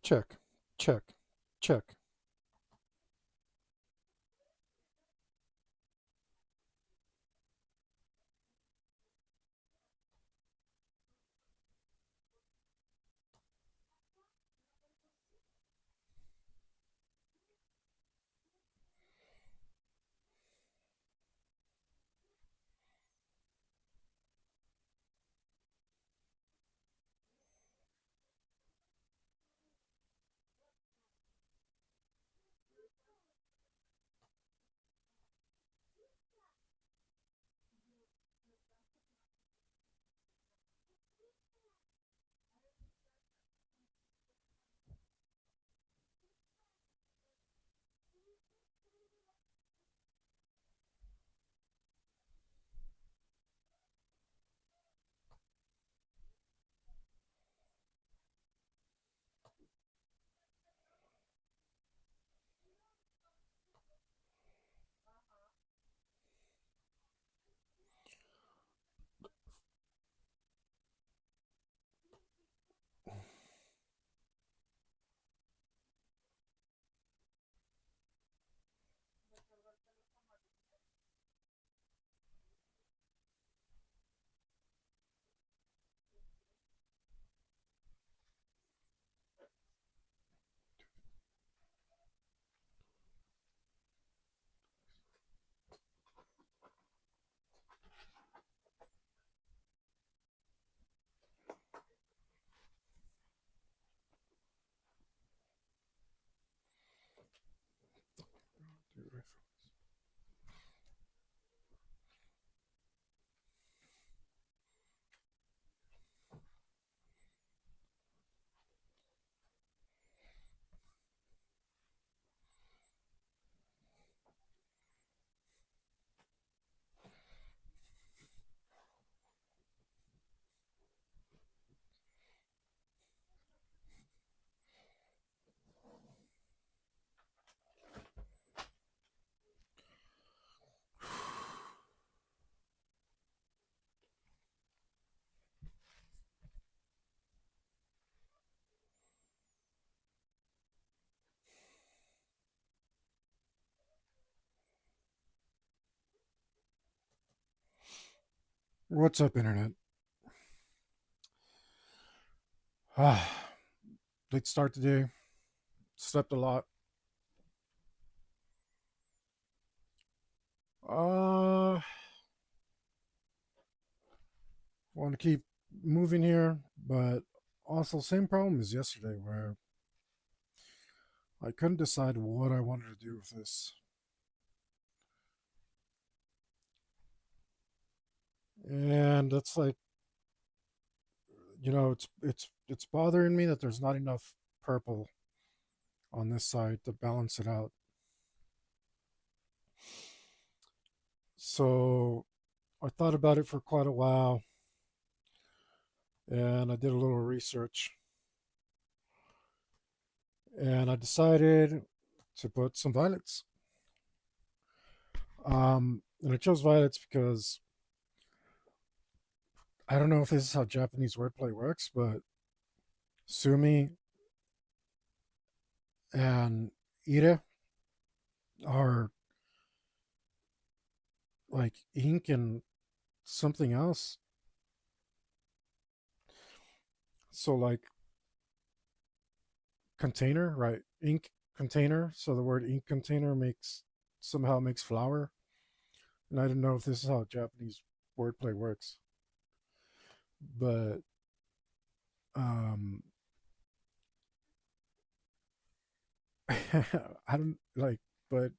Check, check, check. What's up, Internet? Ah, late start today. Slept a lot. Uh, Want to keep moving here, but also same problem as yesterday, where I couldn't decide what I wanted to do with this, and it's like it's bothering me that there's not enough purple on this side to balance it out. So I thought about it for quite a while, and I did a little research, and I decided to put some violets. And I chose violets because I don't know if this is how Japanese wordplay works, but sumi and ire are like ink and something else. So like container, right? Ink container. So the word ink container makes somehow makes flower. And I don't know if this is how Japanese wordplay works, but um, I don't like. But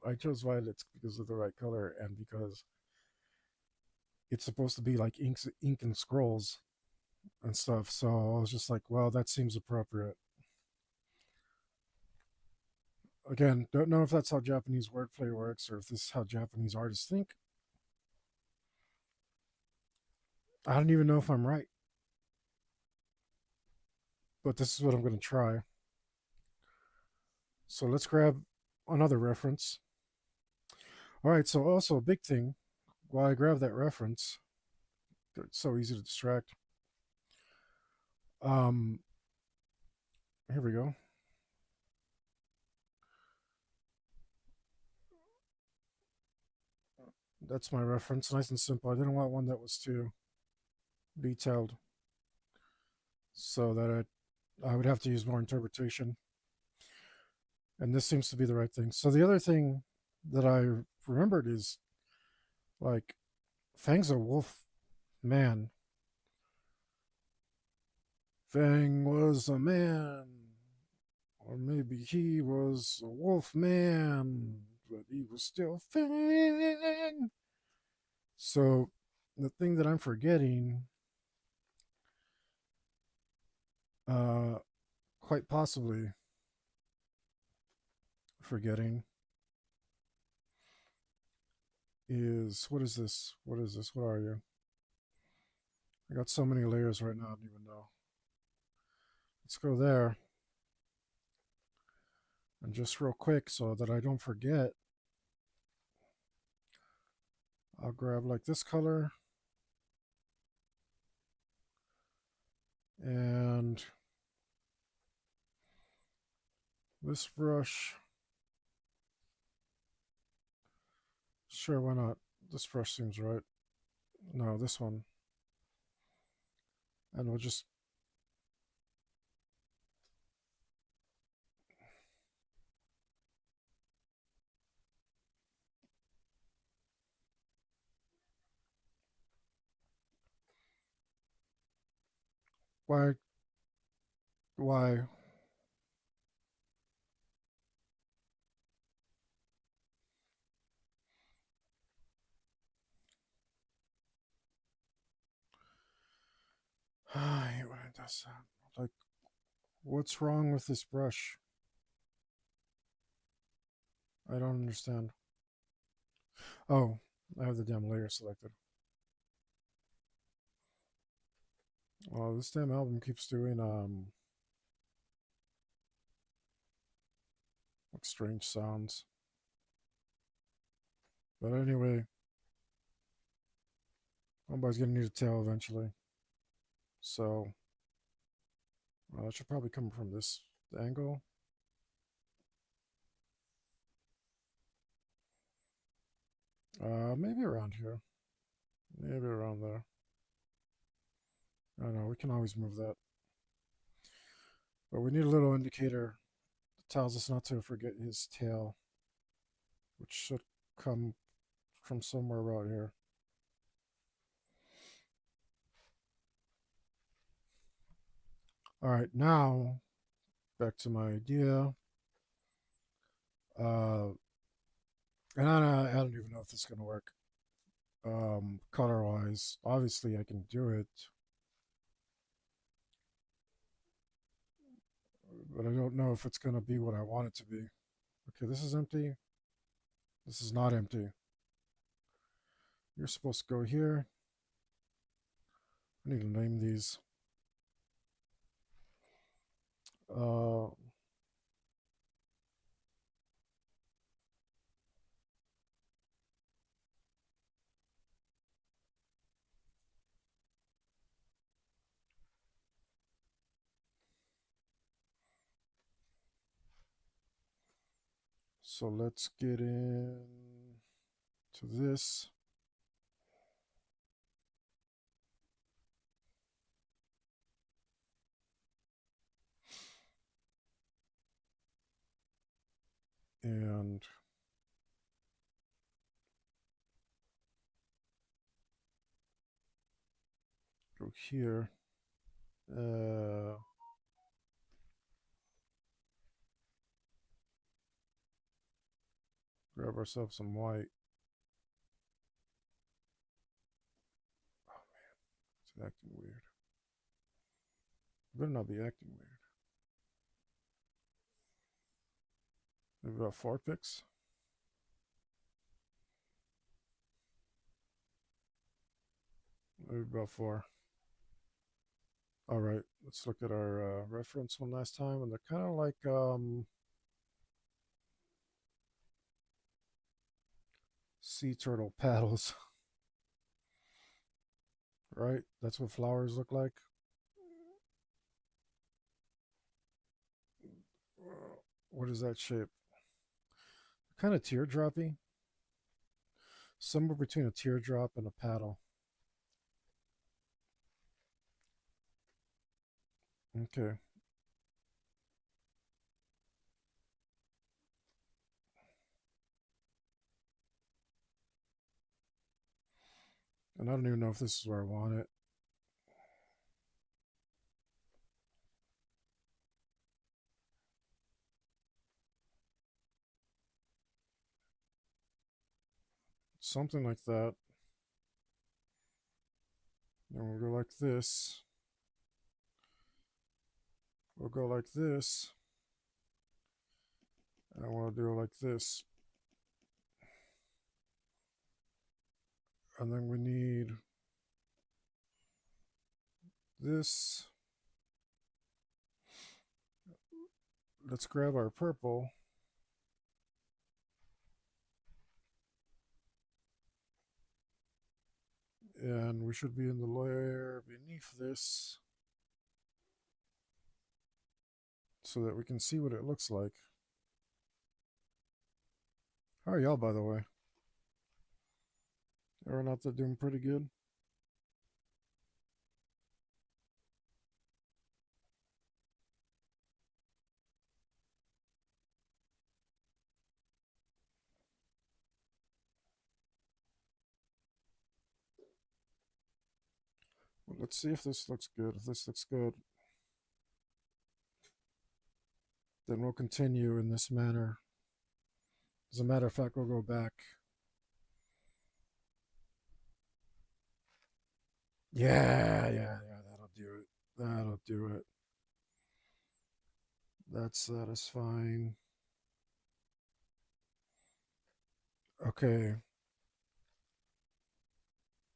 I chose violets because of the right color and because it's supposed to be like ink and scrolls and stuff. So I was just like, well, that seems appropriate. Again, don't know if that's how Japanese wordplay works or if this is how Japanese artists think. I don't even know if I'm right, but this is what I'm going to try. So let's grab another reference. All right, so also a big thing while I grab that reference, it's so easy to distract. Um, Here we go. That's my reference. Nice and simple. I didn't want one that was too detailed, so that I would have to use more interpretation. And this seems to be the right thing. So the other thing that I remembered is like Fang's a wolf man. Fang was a man, or maybe he was a wolf man, but he was still Fang. So the thing that I'm forgetting, uh, quite possibly forgetting, is what is this? What is this? What are you? I got so many layers right now, I don't even know. Let's go there. And just real quick so that I don't forget, I'll grab like this color and this brush. Sure, why not? This brush seems right. No, this one. And we'll just... Why? Why? I hate when it does that. Like, what's wrong with this brush? I don't understand. Oh, I have the damn layer selected. Well, this damn album keeps doing like strange sounds. But anyway, somebody's gonna need a tail eventually. So that should probably come from this angle. Maybe around here. Maybe around there. I don't know. We can always move that. But we need a little indicator that tells us not to forget his tail, which should come from somewhere around here. All right, now back to my idea. Uh, and I don't even know if this is going to work color wise. Obviously, I can do it, but I don't know if it's going to be what I want it to be. Okay, this is empty. This is not empty. You're supposed to go here. I need to name these. Uh, so let's get in to this. And go here. Grab ourselves some white. Oh man, it's acting weird. It better not be acting weird. Maybe about 4 picks. Maybe about 4. All right, let's look at our reference one last time, and they're kind of like sea turtle paddles, right? That's what flowers look like. What is that shape? Kind of teardroppy. Somewhere between a teardrop and a paddle. Okay. And I don't even know if this is where I want it. Something like that. Then we'll go like this. We'll go like this. And we'll do it like this. And then we need this. Let's grab our purple. And we should be in the layer beneath this so that we can see what it looks like. How are y'all, by the way? Everyone out there doing pretty good? Well, let's see if this looks good. If this looks good, then we'll continue in this manner. As a matter of fact, we'll go back. Yeah, that'll do it. That'll do it. That's satisfying. Okay.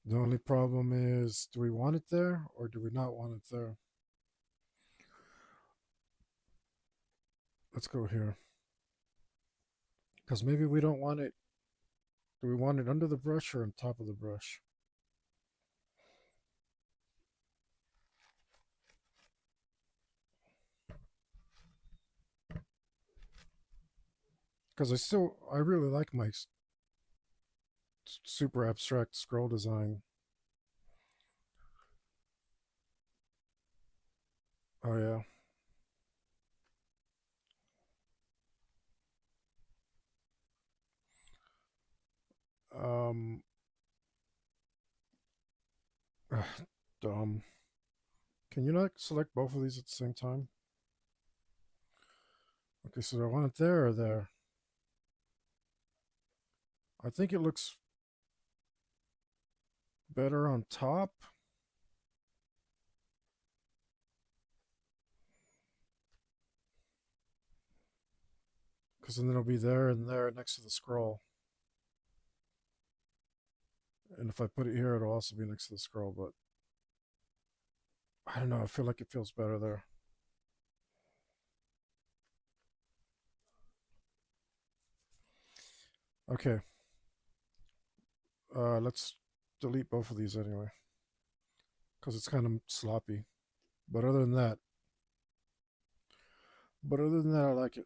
The only problem is, do we want it there or do we not want it there? Let's go here. Because maybe we don't want it. Do we want it under the brush or on top of the brush? Because I really like my super abstract scroll design. Oh, yeah. Um, dumb. Can you not select both of these at the same time? Okay, so do I want it there or there? I think it looks better on top. Because then it'll be there and there next to the scroll. And if I put it here, it'll also be next to the scroll, but I don't know. I feel like it feels better there. Okay. Let's delete both of these anyway. Because it's kind of sloppy. But other than that, I like it.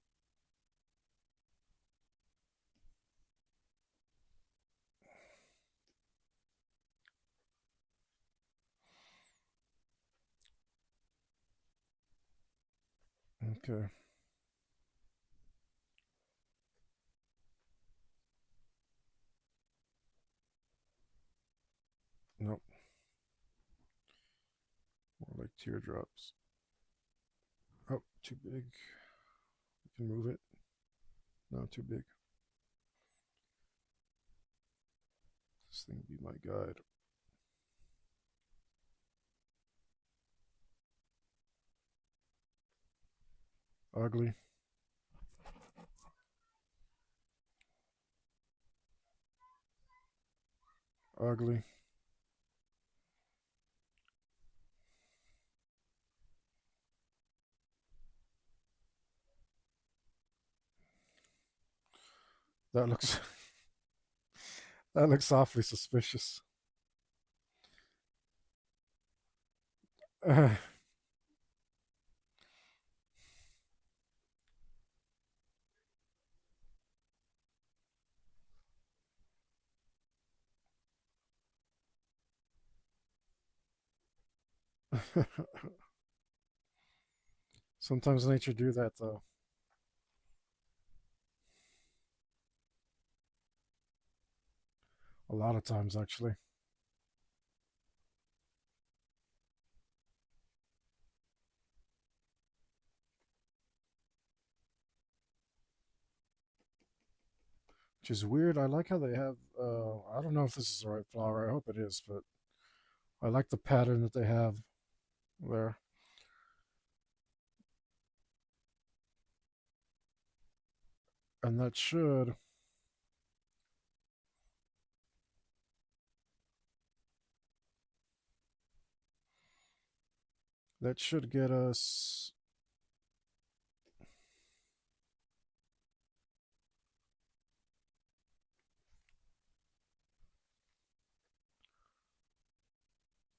Okay. Nope. More like teardrops. Oh, too big. You can move it. No, too big. This thing be my guide. Ugly. Ugly. That looks that looks awfully suspicious. Sometimes nature do that though. A lot of times actually. Which is weird. I like how they have I don't know if this is the right flower. I hope it is, but I like the pattern that they have there. And that should get us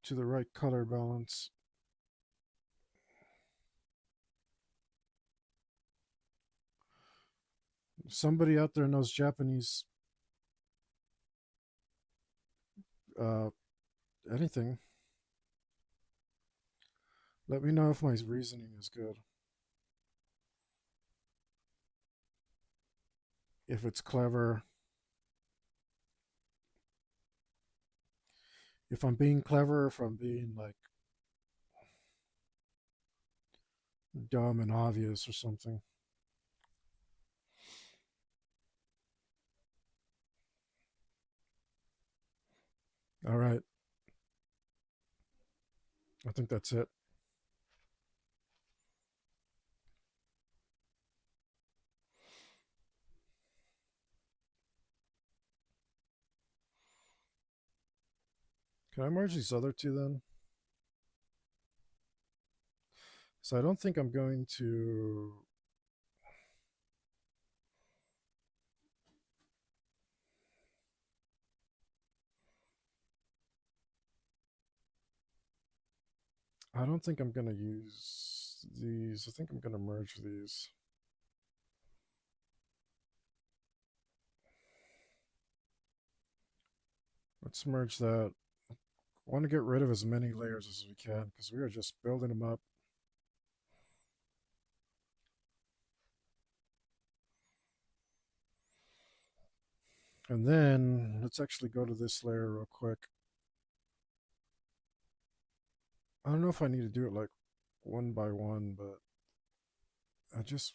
to the right color balance. If somebody out there knows Japanese uh anything, let me know if my reasoning is good. If it's clever, if I'm being clever, if I'm being like dumb and obvious or something. All right. I think that's it. Can I merge these other two then? So I don't think I'm going to. I don't think I'm going to use these. I think I'm going to merge these. Let's merge that. I want to get rid of as many layers as we can because we are just building them up. And then let's actually go to this layer real quick. I don't know if I need to do it like one by one, but I just,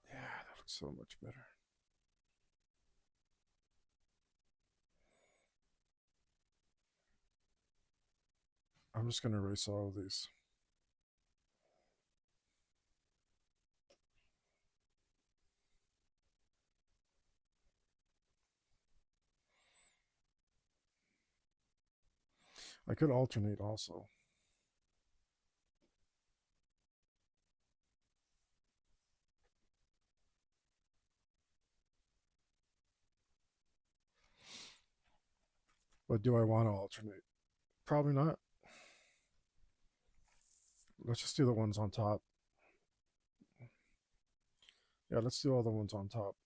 yeah, that looks so much better. I'm just going to erase all of these. I could alternate also. But do I want to alternate? Probably not. Let's just do the ones on top. Yeah, let's do all the ones on top.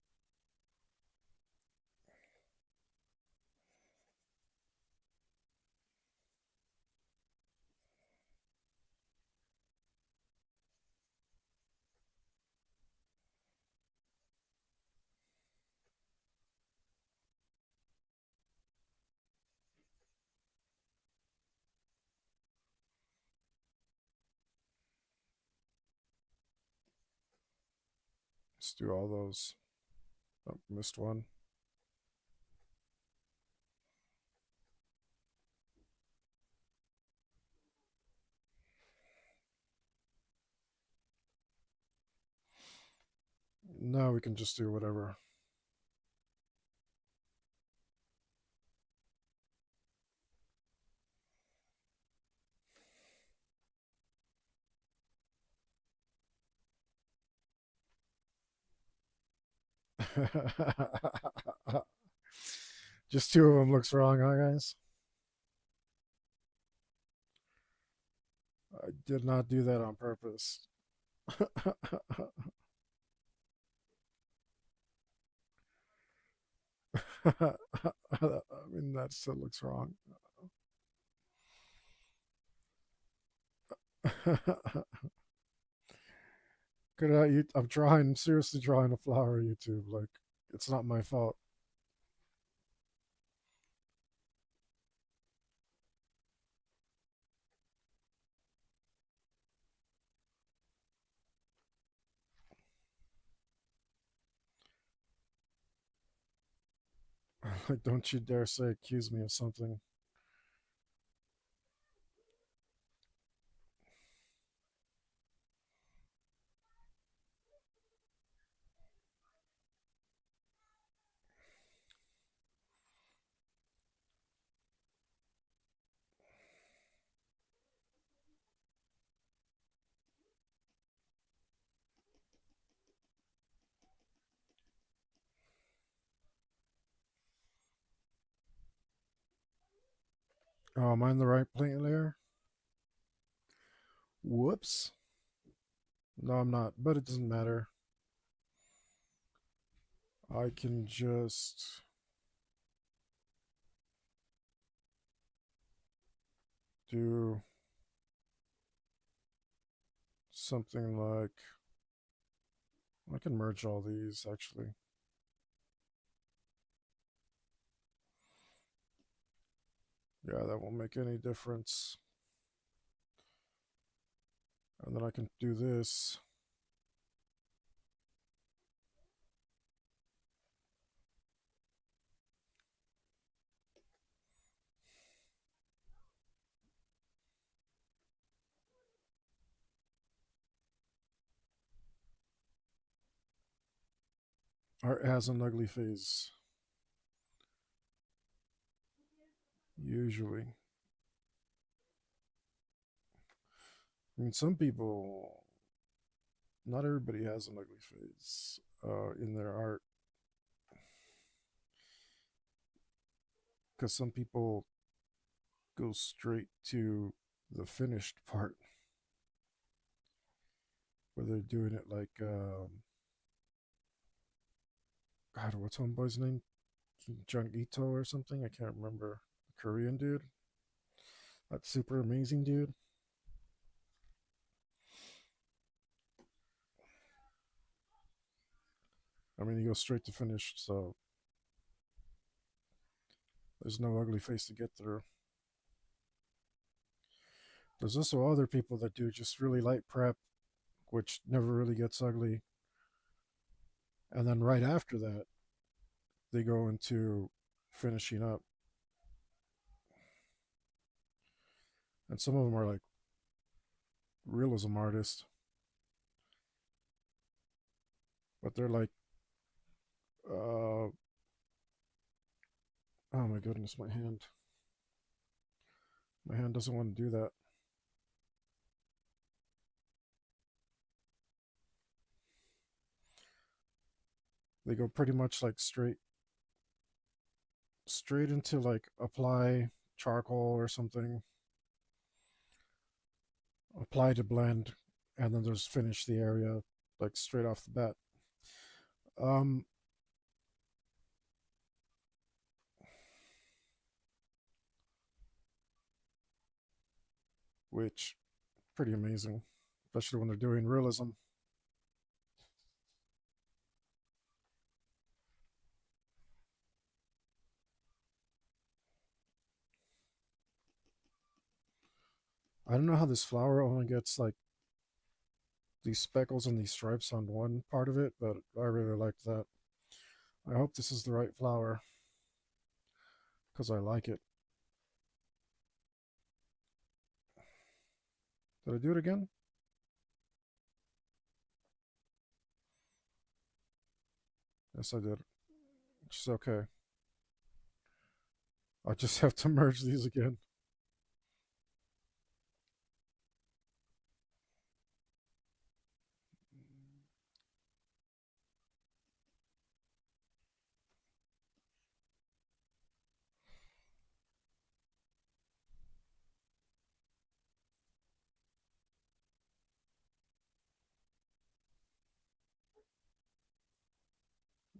Let's do all those. Oh, missed one. Now we can just do whatever. Just two of them looks wrong, huh, guys? I did not do that on purpose. I mean, that still looks wrong. Good you. I'm trying, seriously trying to flower YouTube. Like, it's not my fault. Like, don't you dare say accuse me of something. Oh, am I in the right plane layer? Whoops. No, I'm not, but it doesn't matter. I can just do something like I can merge all these actually. Yeah, that won't make any difference. And then I can do this. Art has an ugly face, usually. I mean, some people, not everybody has an ugly face in their art. Because some people go straight to the finished part where they're doing it like, God, what's homeboy's name? Jung Ito or something? I can't remember. The Korean dude. That super amazing dude. I mean, he goes straight to finished, so there's no ugly face to get through. There's also other people that do just really light prep, which never really gets ugly. And then right after that, they go into finishing up. And some of them are like realism artists, but they're like, oh my goodness, my hand. My hand doesn't want to do that. They go pretty much like straight into like apply charcoal or something, apply to blend, and then there's finish the area like straight off the bat. Um, which pretty amazing, especially when they're doing realism. I don't know how this flower only gets like these speckles and these stripes on one part of it, but I really like that. I hope this is the right flower because I like it. Did I do it again? Yes, I did. Which is okay. I just have to merge these again.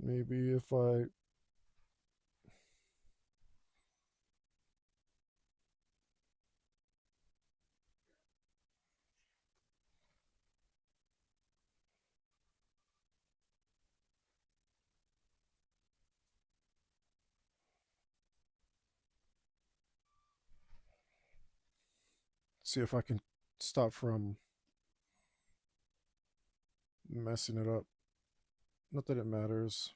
Maybe if I See if I can stop from messing it up. Not that it matters.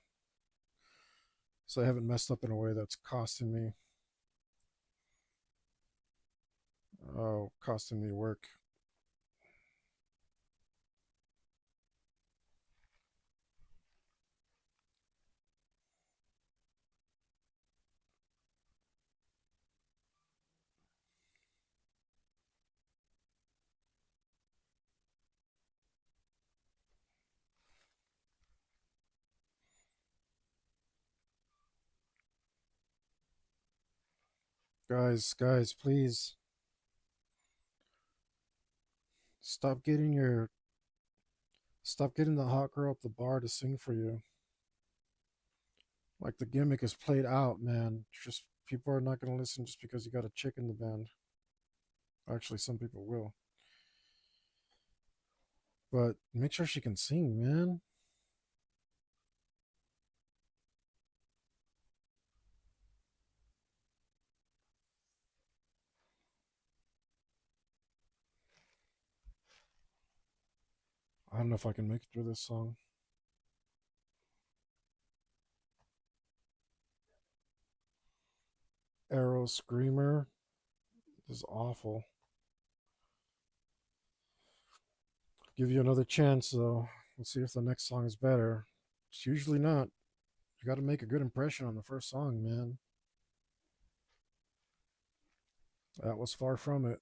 So I haven't messed up in a way that's costing me work. Guys, please stop getting your stop getting the hot girl at the bar to sing for you. Like the gimmick is played out, man. Just people are not going to listen just because you got a chick in the band. Actually, some people will. But make sure she can sing, man. I don't know if I can make it through this song. Arrow Screamer is awful. Give you another chance, though. Let's see if the next song is better. It's usually not. You got to make a good impression on the first song, man. That was far from it.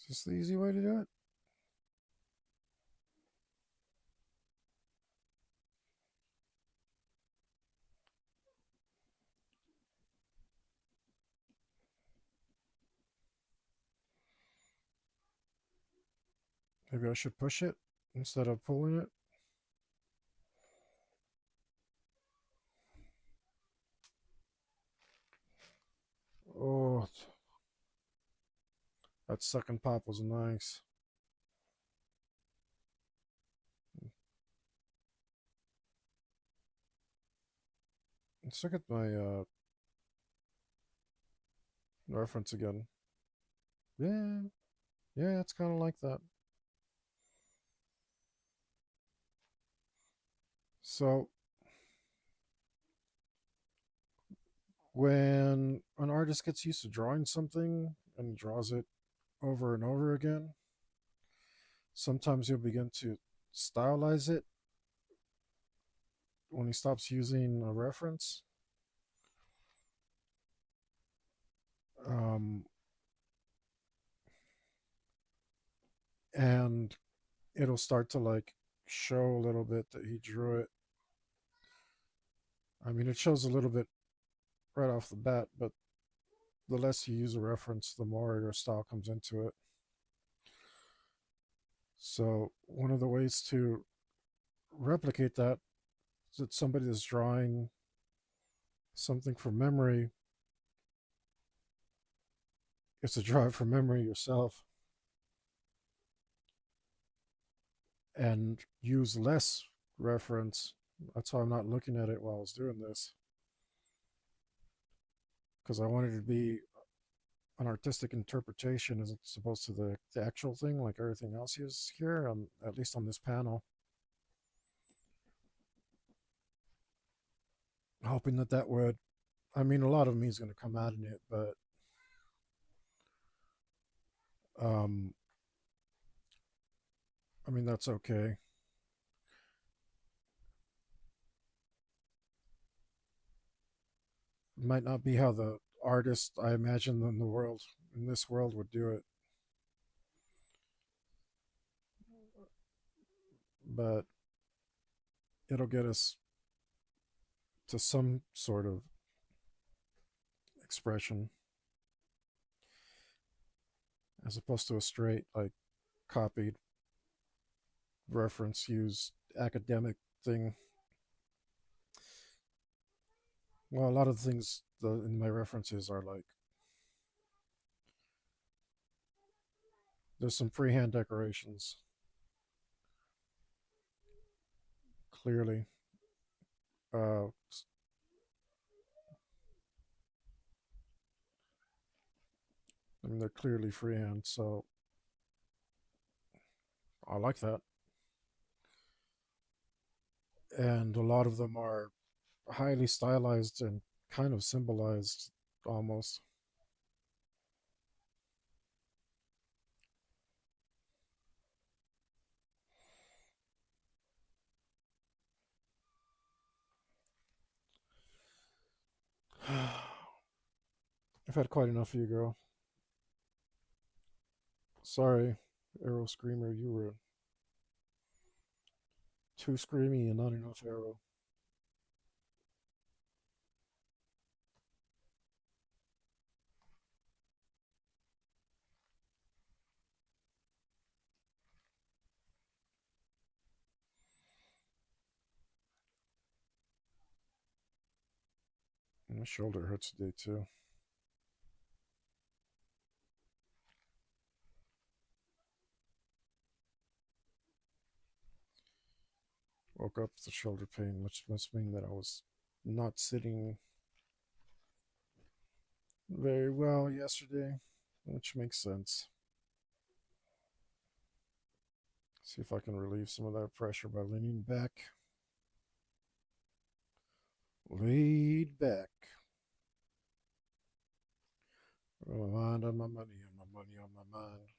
Is this the easy way to do it? Maybe I should push it instead of pulling it. Oh, that second pop was nice. Let's look at my reference again. Yeah, yeah, it's kind of like that. So when an artist gets used to drawing something and draws it over and over again, sometimes he'll begin to stylize it when he stops using a reference. Um, and it'll start to like show a little bit that he drew it. I mean, it shows a little bit right off the bat, but the less you use a reference, the more your style comes into it. So, one of the ways to replicate that is that somebody that's drawing something from memory is to draw it from memory yourself and use less reference. That's why I'm not looking at it while I was doing this, because I wanted it to be an artistic interpretation as opposed to the actual thing, like everything else is here, at least on this panel. Hoping that that would, I mean, a lot of me is going to come out in it, but um, I mean, that's okay. It might not be how the artist I imagine in this world would do it, but it'll get us to some sort of expression as opposed to a straight like copied reference used academic thing. Well, a lot of things in my references are like there's some freehand decorations clearly. Uh, I mean, they're clearly freehand, so I like that. And a lot of them are highly stylized and kind of symbolized almost. I've had quite enough of you, girl. Sorry, Arrow Screamer, you were too screamy and not enough Arrow. My shoulder hurts today, too. Woke up with the shoulder pain, which must mean that I was not sitting very well yesterday, which makes sense. See if I can relieve some of that pressure by leaning back. Laid back. On my mind, on my money, on my money, on my mind.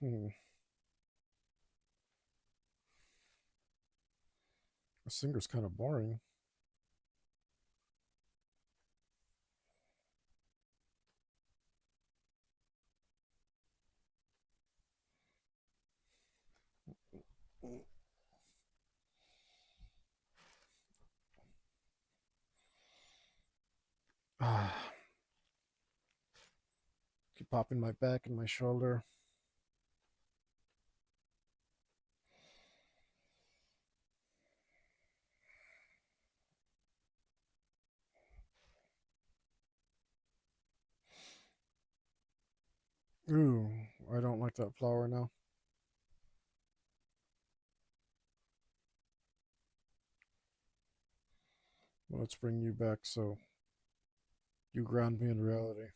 Hmm. The singer's kind of boring. Ah, keep popping my back and my shoulder. Ooh, I don't like that flower now. Well, let's bring you back so you ground me in reality.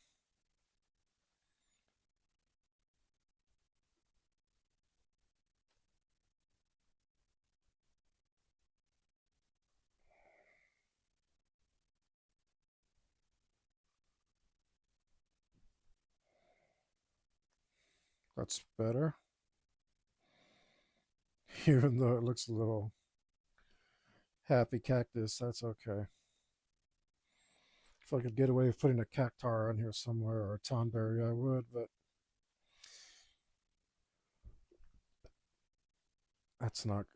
That's better. Even though it looks a little happy cactus, that's okay. If I could get away with putting a cactar on here somewhere or a tonberry, I would, but that's not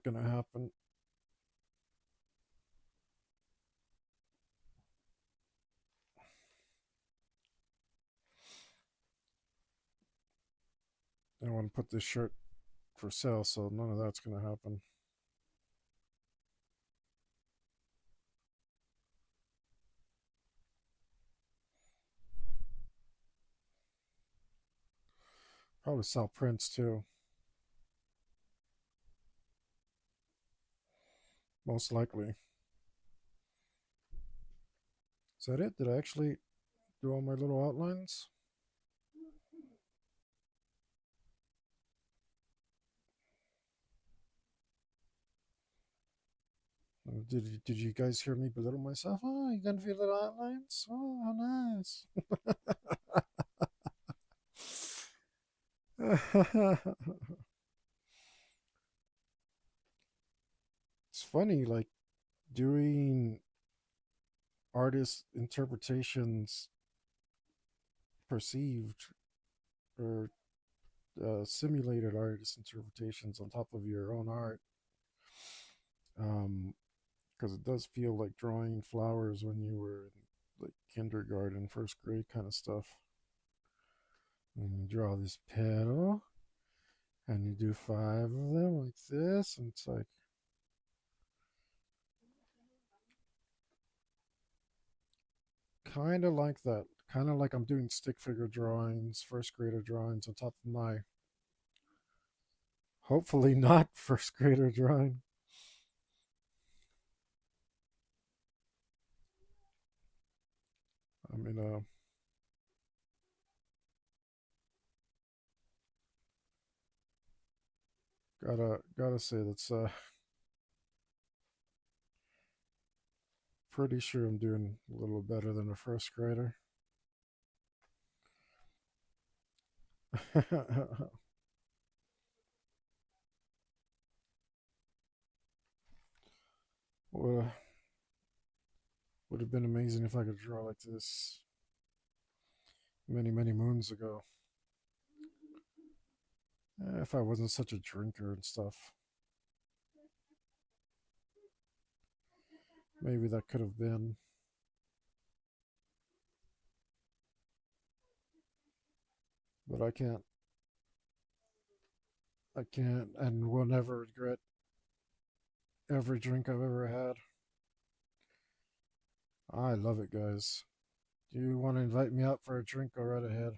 gonna happen. I want to put this shirt for sale, so none of that's gonna happen. Probably sell prints too. Most likely. Is that it? Did I actually do all my little outlines? Did you guys hear me belittle myself? Oh, you done for your little outlines? Oh, how nice. It's funny, like doing artist interpretations perceived or simulated artist interpretations on top of your own art. Because it does feel like drawing flowers when you were in like kindergarten, first grade kind of stuff. And you draw this petal and you do five of them like this, and it's like kind of like that. Kind of like I'm doing stick figure drawings, first grader drawings on top of my hopefully not first grader drawing. I mean, gotta say that's pretty sure I'm doing a little better than a first grader. Well, would have been amazing if I could draw like this many moons ago. If I wasn't such a drinker and stuff, maybe that could have been. But I can't, and will never regret every drink I've ever had. I love it, guys. Do you want to invite me out for a drink? Go right ahead.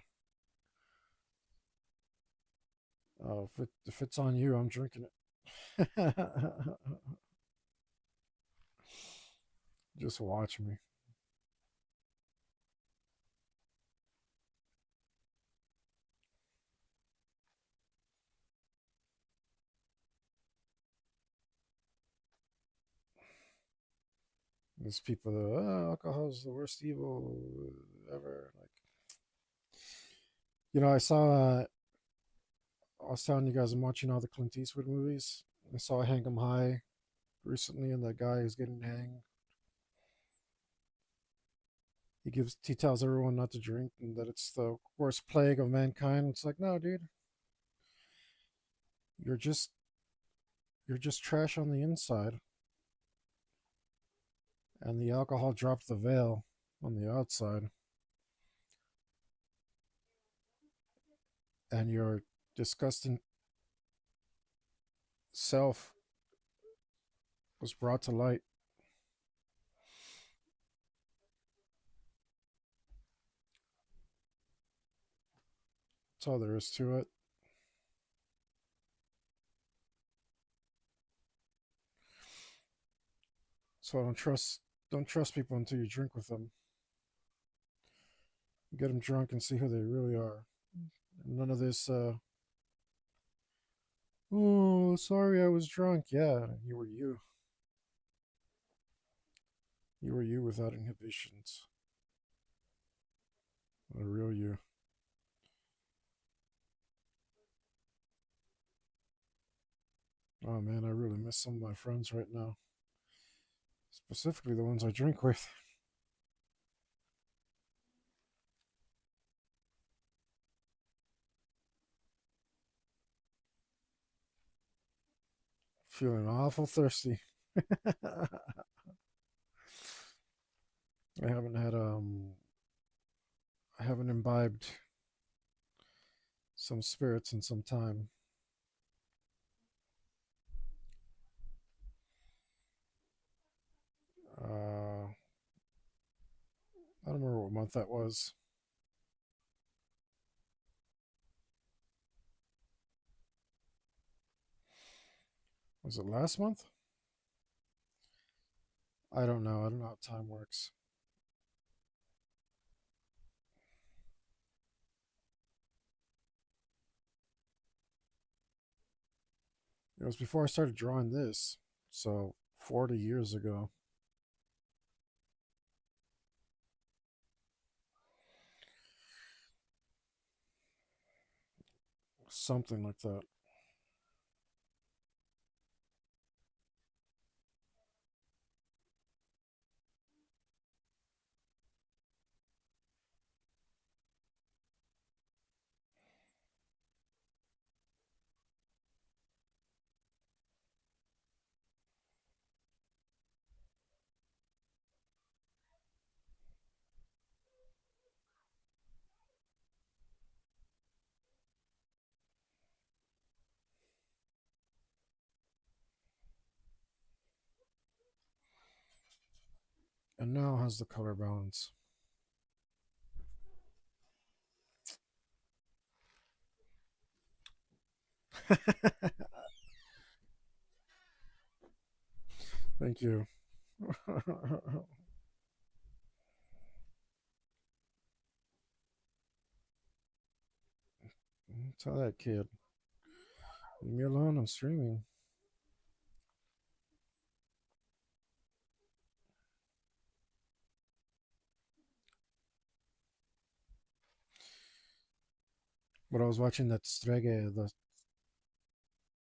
If it's on you, I'm drinking it. Just watch me. There's people that alcohol is the worst evil ever. Like, I saw. I was telling you guys I'm watching all the Clint Eastwood movies. I saw Hang 'em High recently, and that guy who's getting hanged. He tells everyone not to drink and that it's the worst plague of mankind. It's like, no, dude, you're just you're just trash on the inside, and the alcohol dropped the veil on the outside, and your disgusting self was brought to light. That's all there is to it. So don't trust people until you drink with them. Get them drunk and see who they really are. None of this. Oh, sorry, I was drunk. Yeah, you were you. You were you without inhibitions. A real you. Oh man, I really miss some of my friends right now, specifically the ones I drink with. Feeling awful thirsty. I haven't had I haven't imbibed some spirits in some time. I don't remember what month that was. Was it last month? I don't know. I don't know how time works. It was before I started drawing this, so 40 years ago, something like that. And now has the color balance. Thank you. Tell that kid, leave me alone. I'm streaming. But I was watching that Strege, the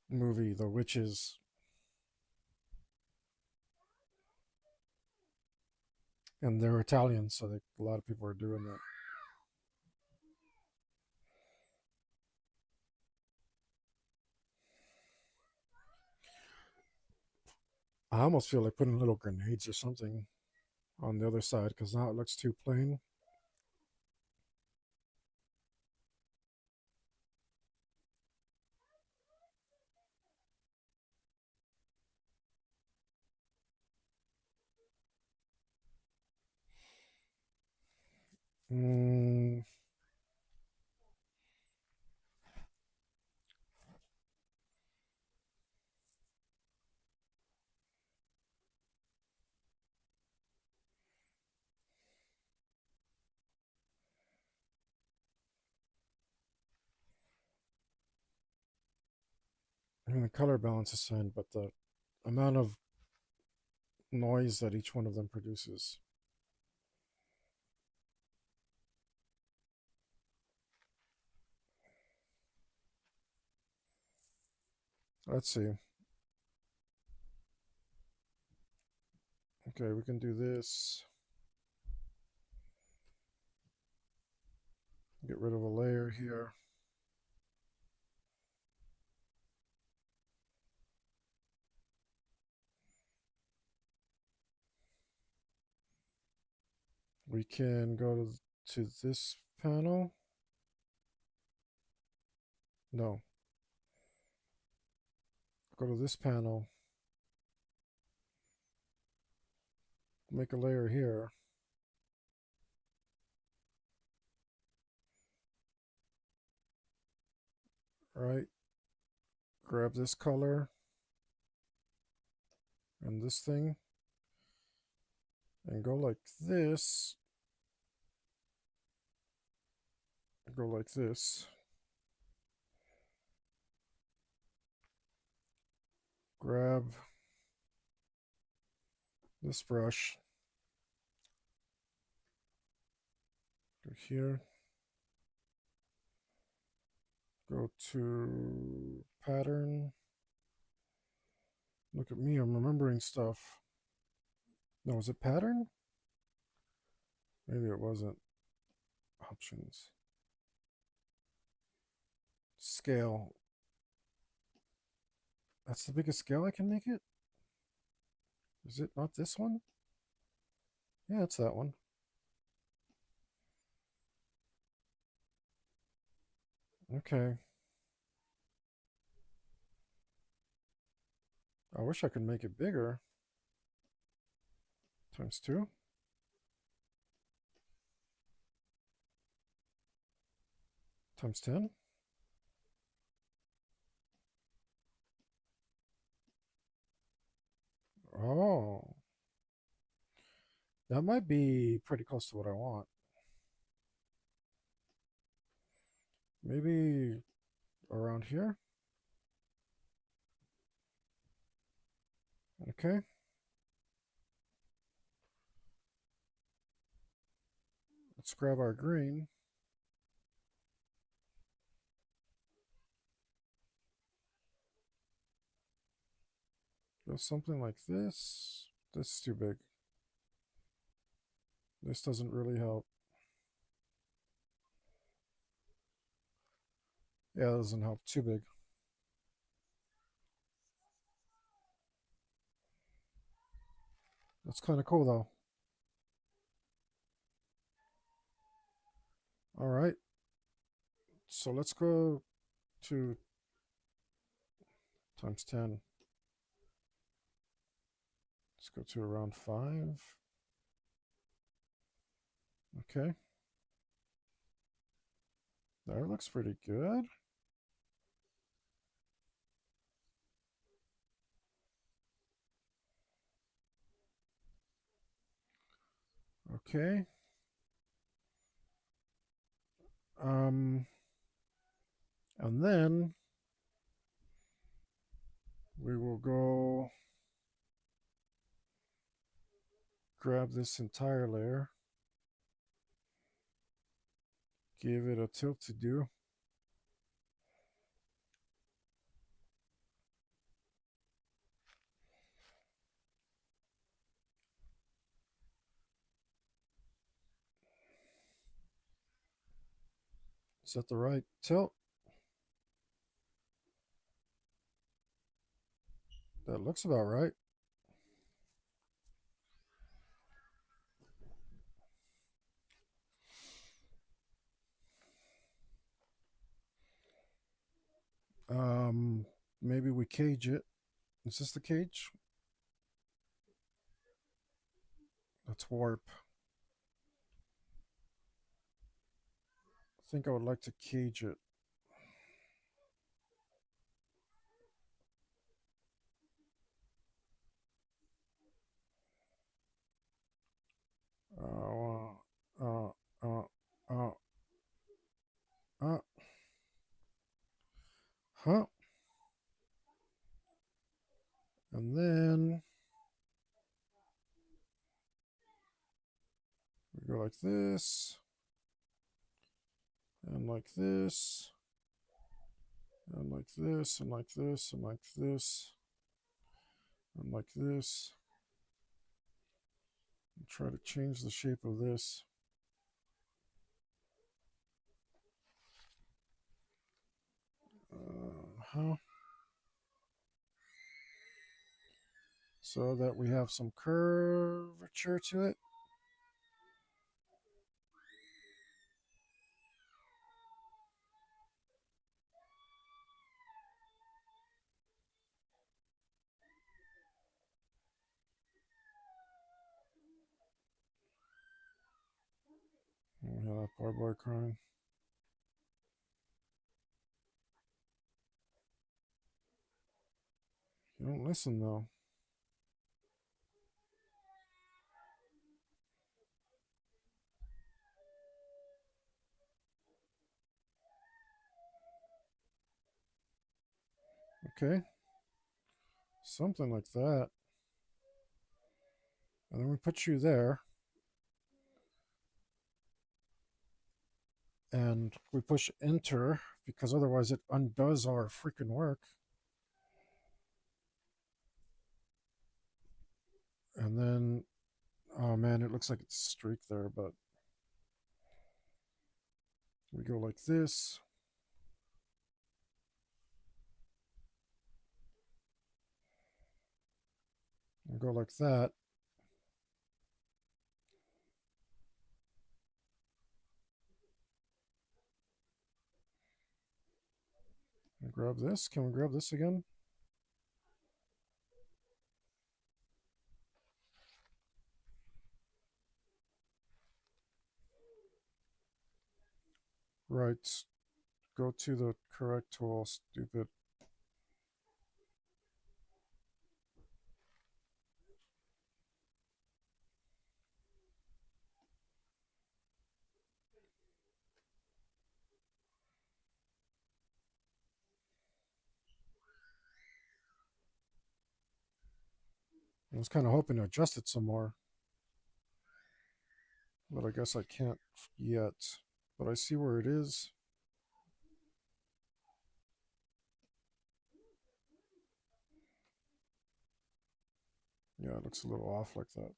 movie, The Witches, and they're Italian, so a lot of people are doing that. I almost feel like putting little grenades or something on the other side because now it looks too plain. Mm, I mean, the color balance is fine, but the amount of noise that each one of them produces. Let's see. Okay, we can do this. Get rid of a layer here. We can go to this panel. No. Go to this panel. Make a layer here. Right. Grab this color and this thing and go like this. Go like this. Grab this brush. Go here. Go to pattern. Look at me, I'm remembering stuff. No, was it pattern? Maybe it wasn't. Options. Scale. That's the biggest scale I can make it? Is it not this one? Yeah, it's that one. Okay. I wish I could make it bigger. Times 2. Times 10. Oh. That might be pretty close to what I want. Maybe around here? Okay. Let's grab our green. Go something like this. This is too big. This doesn't really help. Yeah, it doesn't help. Too big. That's kind of cool though. All right. So let's go to times 10. Let's go to around 5. Okay. That looks pretty good. Okay. And then we will go grab this entire layer, give it a tilt to do. Is that the right tilt? That looks about right. Maybe we cage it. Is this the cage? Let's warp. I think I would like to cage it. Uh, uh, uh, uh, uh, huh. And then we go like this, and like this, and like this, and like this, and like this, and like this. And try to change the shape of this. Huh. So that we have some curvature to it. Oh, yeah, that poor boy crying. You don't listen though. Okay. Something like that. And then we put you there. And we push enter because otherwise it undoes our freaking work. And then, oh man, it looks like it's streaked there, but we go like this. We go like that. And grab this. Can we grab this again? Right. Go to the correct tool, stupid. I was kind of hoping to adjust it some more, but I guess I can't yet. But I see where it is. Yeah, it looks a little off like that.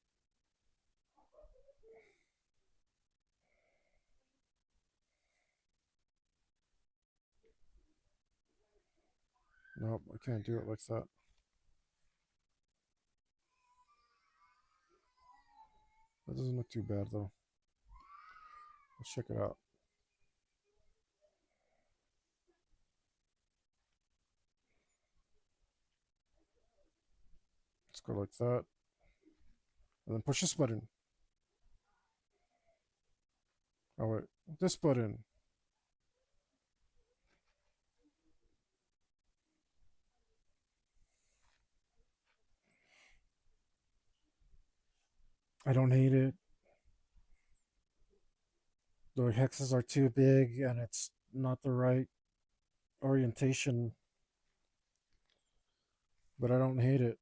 Nope, I can't do it like that. That doesn't look too bad though. Let's check it out. Let's go like that. And then push this button. Oh wait, this button. I don't hate it. The hexes are too big and it's not the right orientation, but I don't hate it.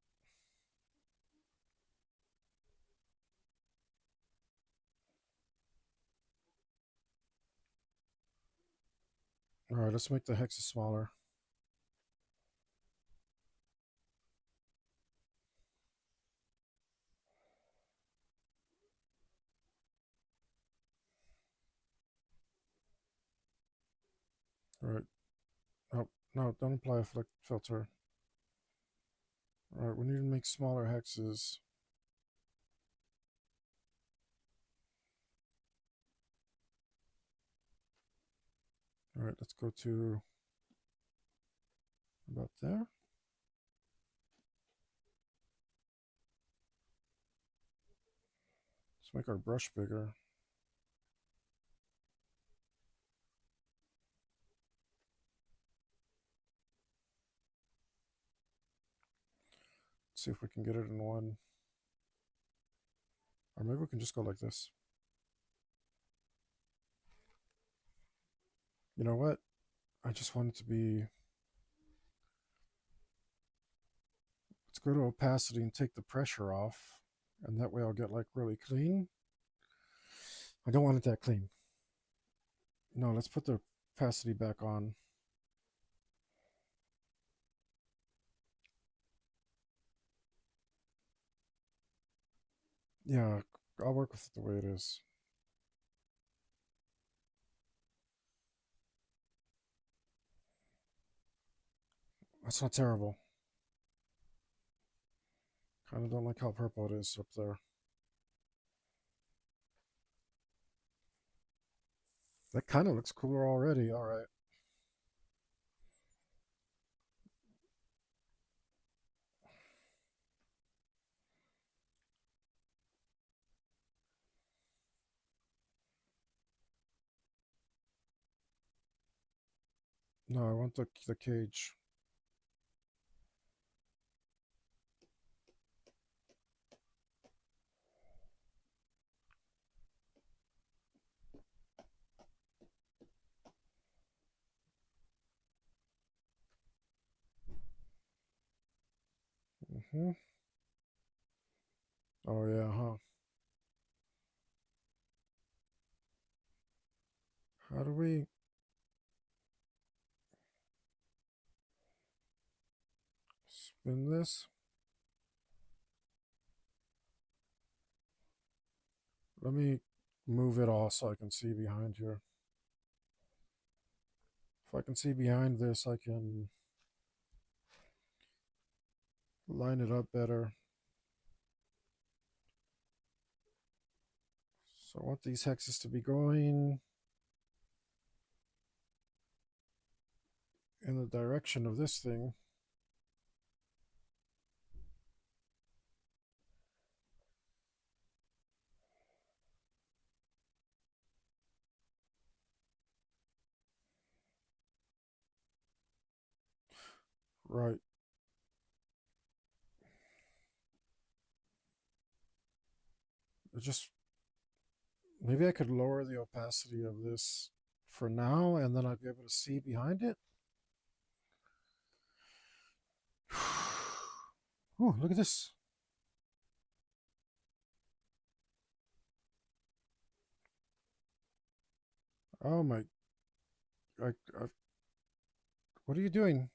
Alright, let's make the hexes smaller. Alright. Oh, no, don't apply a filter. Alright, we need to make smaller hexes. Alright, let's go to about there. Let's make our brush bigger. Let's see if we can get it in one. Or maybe we can just go like this. You know what? I just want it to be... Let's go to opacity and take the pressure off. And that way I'll get like really clean. I don't want it that clean. No, let's put the opacity back on. Yeah, I'll work with it the way it is. That's not terrible. Kind of don't like how purple it is up there. That kind of looks cooler already. All right. No, I want the cage. Mm-hmm. Oh yeah, huh? How do we... spin this? Let me move it all so I can see behind here. If I can see behind this, I can line it up better. So I want these hexes to be going in the direction of this thing. Right. It just maybe I could lower the opacity of this for now, and then I'd be able to see behind it. Oh, look at this. Oh my. I, what are you doing?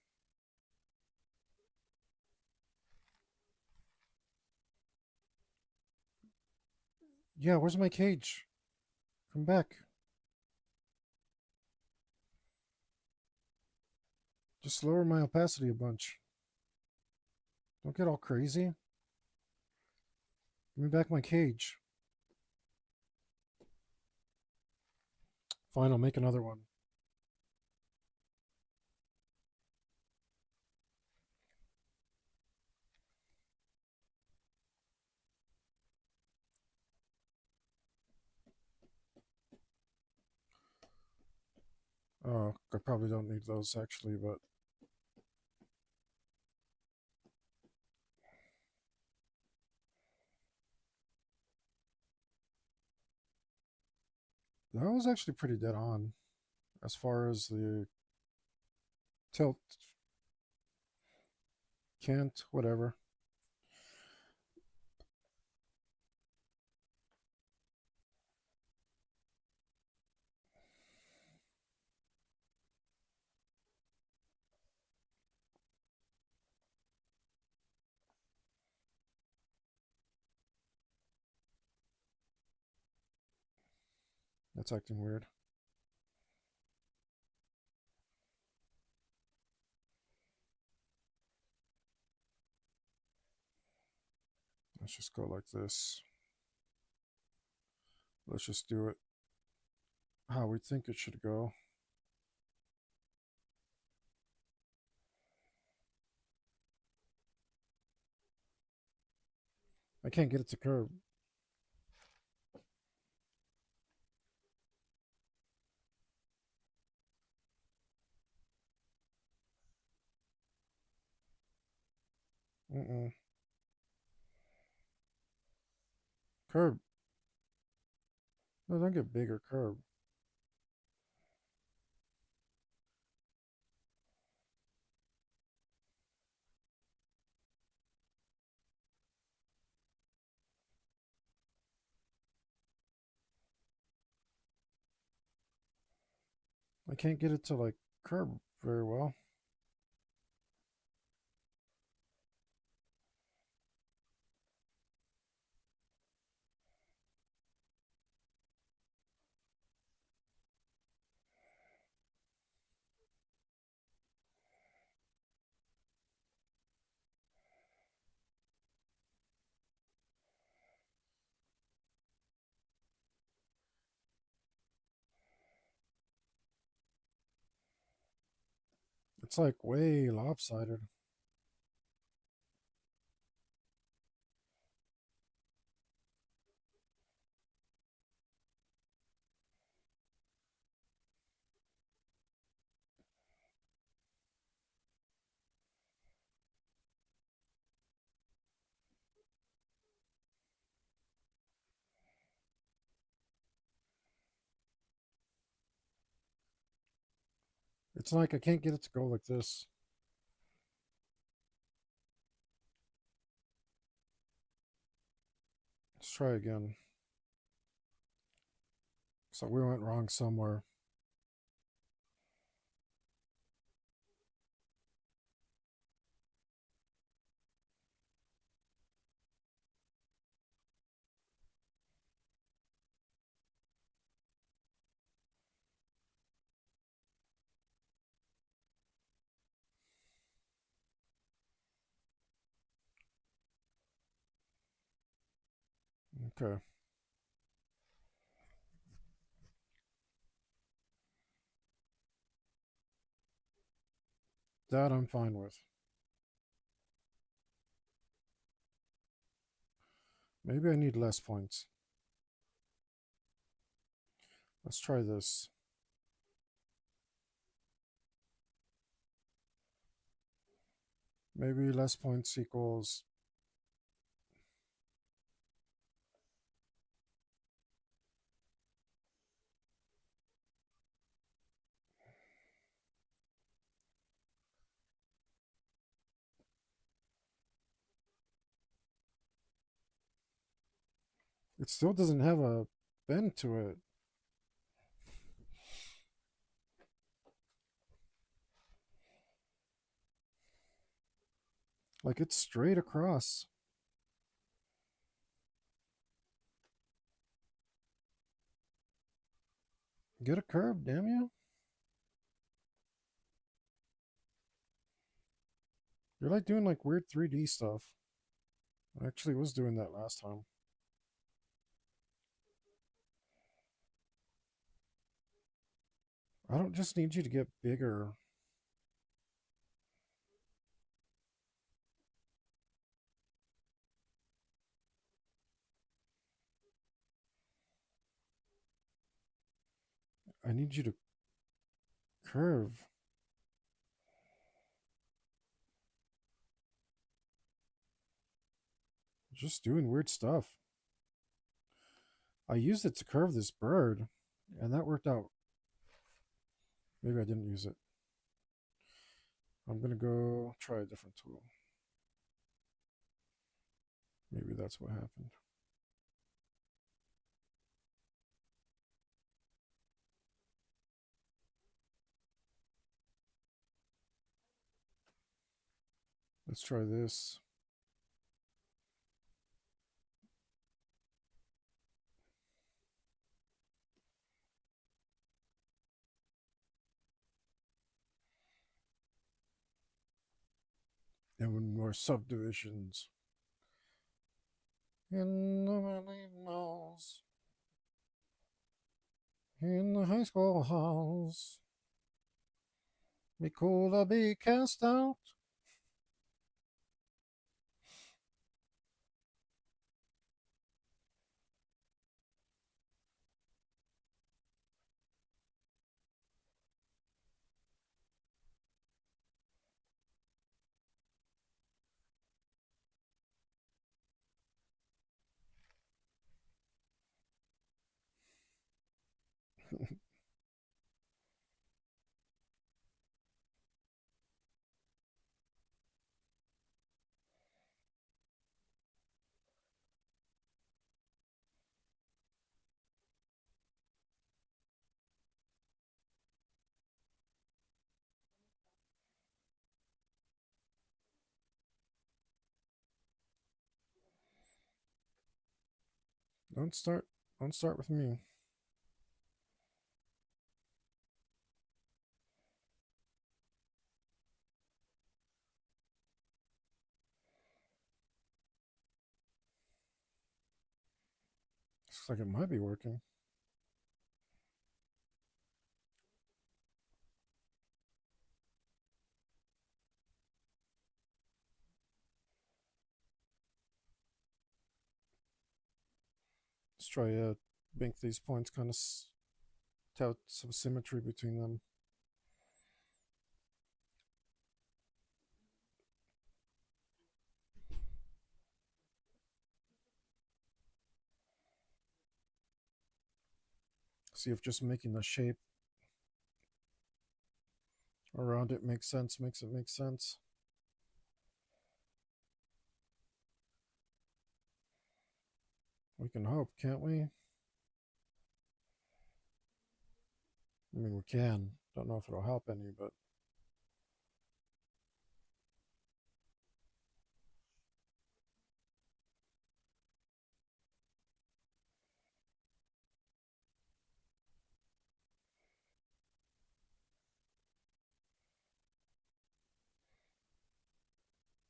Yeah, where's my cage? Come back. Just lower my opacity a bunch. Don't get all crazy. Give me back my cage. Fine, I'll make another one. Oh, I probably don't need those actually, but that was actually pretty dead on as far as the tilt, can't, whatever. That's acting weird. Let's just go like this. Let's just do it how we think it should go. I can't get it to curve. Mm-mm. Curb. No, don't get bigger curb. I can't get it to like curb very well. It's like way lopsided. It's like I can't get it to go like this. Let's try again. So we went wrong somewhere. Okay. That I'm fine with. Maybe I need less points. Let's try this. Maybe less points equals. It still doesn't have a bend to it. Like it's straight across. Get a curve, damn you. You're like doing like weird 3D stuff. I actually was doing that last time. I don't just need you to get bigger. I need you to curve. Just doing weird stuff. I used it to curve this bird, and that worked out. Maybe I didn't use it. I'm gonna go try a different tool. Maybe that's what happened. Let's try this. And more subdivisions. In the valley malls. In the high school halls. Be cool to be cast out. Don't start. Don't start with me. Looks like it might be working. Let's try to make these points kind of tout some symmetry between them. See if just making the shape around it makes sense, makes it make sense. We can hope, can't we? I mean, we can. Don't know if it'll help any, but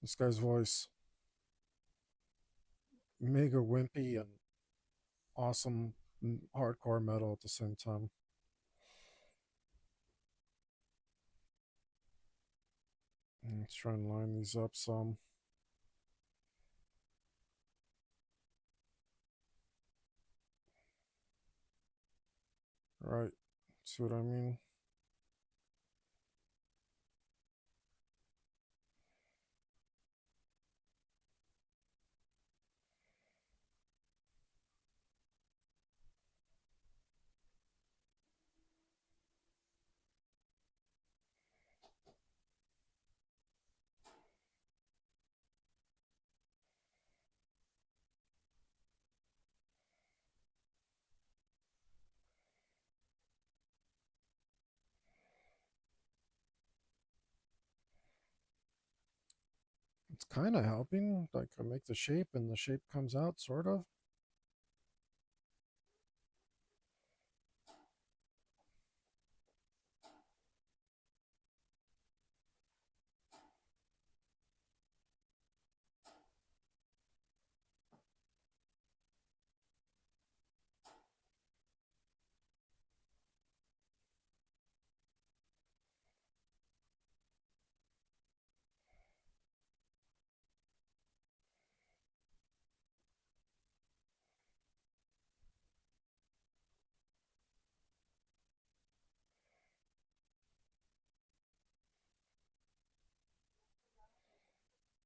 this guy's voice, mega wimpy and awesome hardcore metal at the same time. Let's try and line these up some. Right. See what I mean? It's kind of helping. Like I make the shape and the shape comes out, sort of.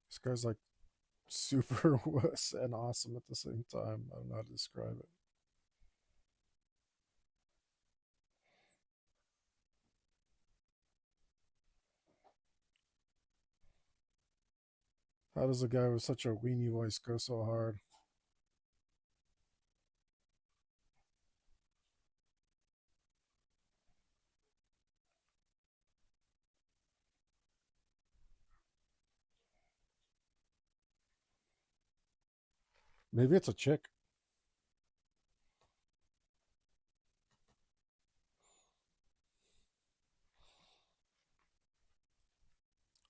This guy's like super wuss and awesome at the same time. I don't know how to describe it. How does a guy with such a weenie voice go so hard? Maybe it's a chick.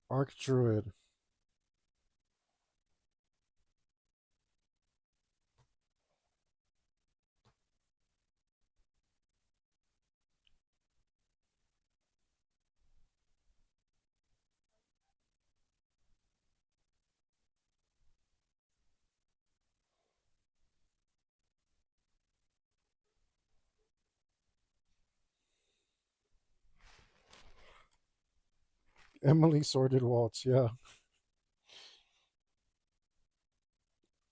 Arc Druid. Emily Sordid Waltz. Yeah.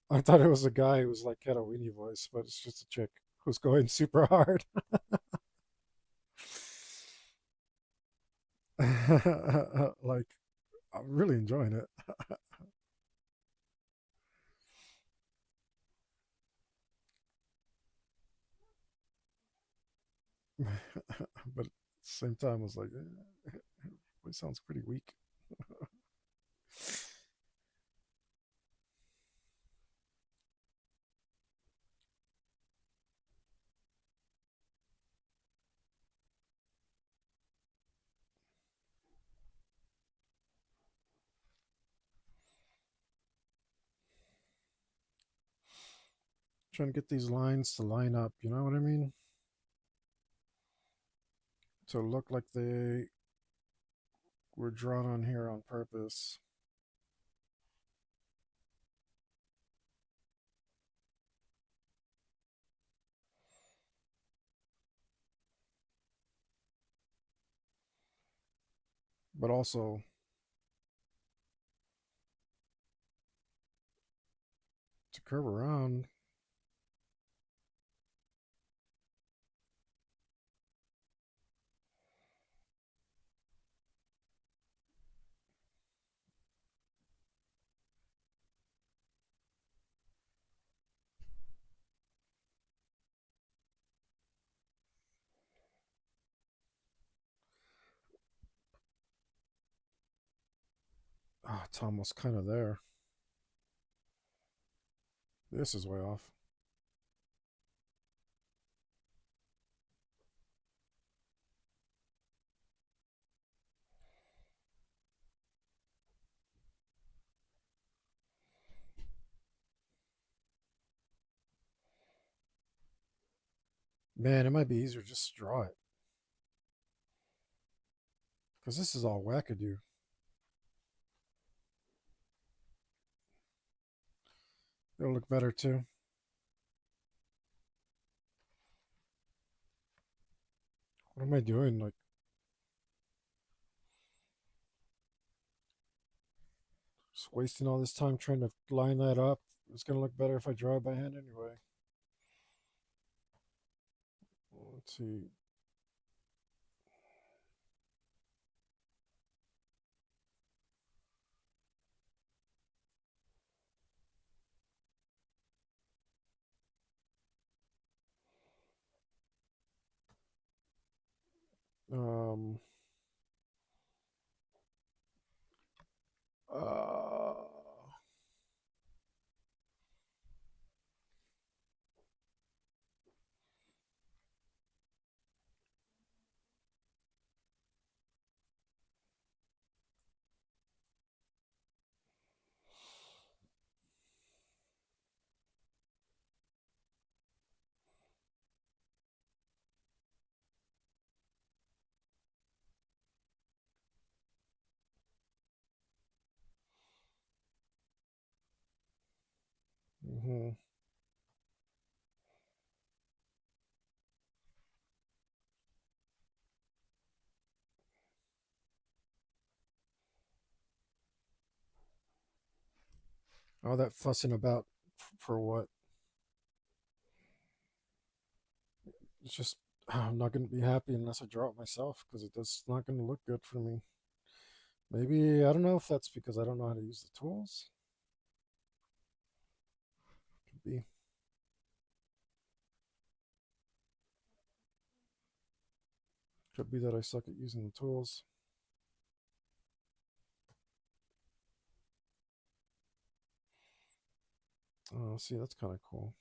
I thought it was a guy who was like had a weenie voice, but it's just a chick who's going super hard. Like I'm really enjoying it. But at the same time, I was like, it sounds pretty weak. Trying to get these lines to line up, you know what I mean? To look like they were drawn on here on purpose, but also to curve around. Oh, it's almost kind of there. This is way off. Man, it might be easier just to draw it. Because this is all wackadoo. It'll look better too. What am I doing? Like, just wasting all this time trying to line that up. It's going to look better if I draw it by hand anyway. Let's see. Um, uh, mhm. All that fussing about for what? It's just I'm not going to be happy unless I draw it myself because it's not going to look good for me. Maybe I don't know if that's because I don't know how to use the tools. Could be. Could be that I suck at using the tools. Oh, see, that's kind of cool.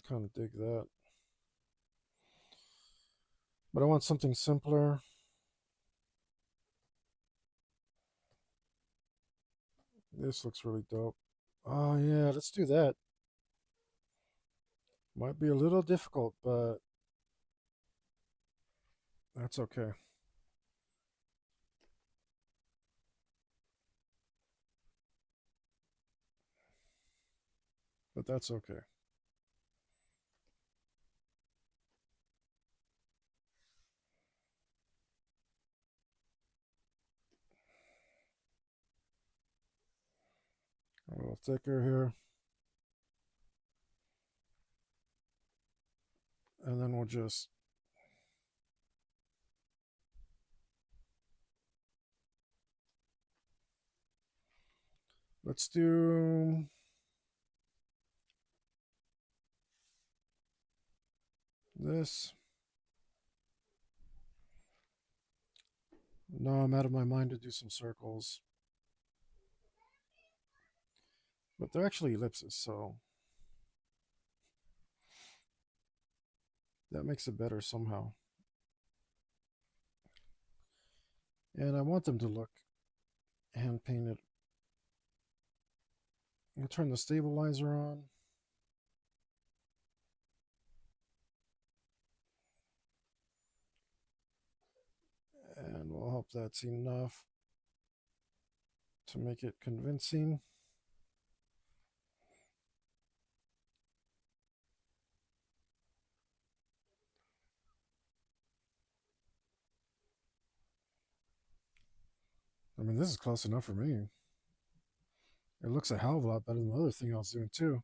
Kind of dig that. But I want something simpler. This looks really dope. Oh, yeah, let's do that. Might be a little difficult, but that's okay. But that's okay. A little thicker here. And then we'll just let's do this. No, I'm out of my mind to do some circles. But they're actually ellipses, so that makes it better somehow. And I want them to look hand painted. I'll turn the stabilizer on. And we'll hope that's enough to make it convincing. I mean, this is close enough for me. It looks a hell of a lot better than the other thing I was doing too.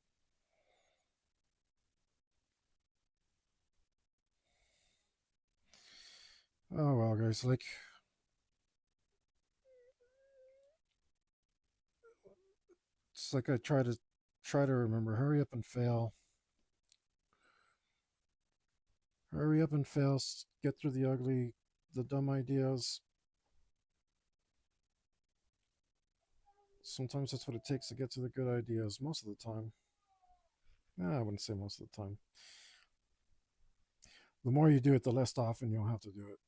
Oh well, guys. Like, it's like I try to remember. Hurry up and fail. Hurry up and fail. Get through the ugly, the dumb ideas. Sometimes that's what it takes to get to the good ideas. Most of the time. Nah, I wouldn't say most of the time. The more you do it, the less often you'll have to do it.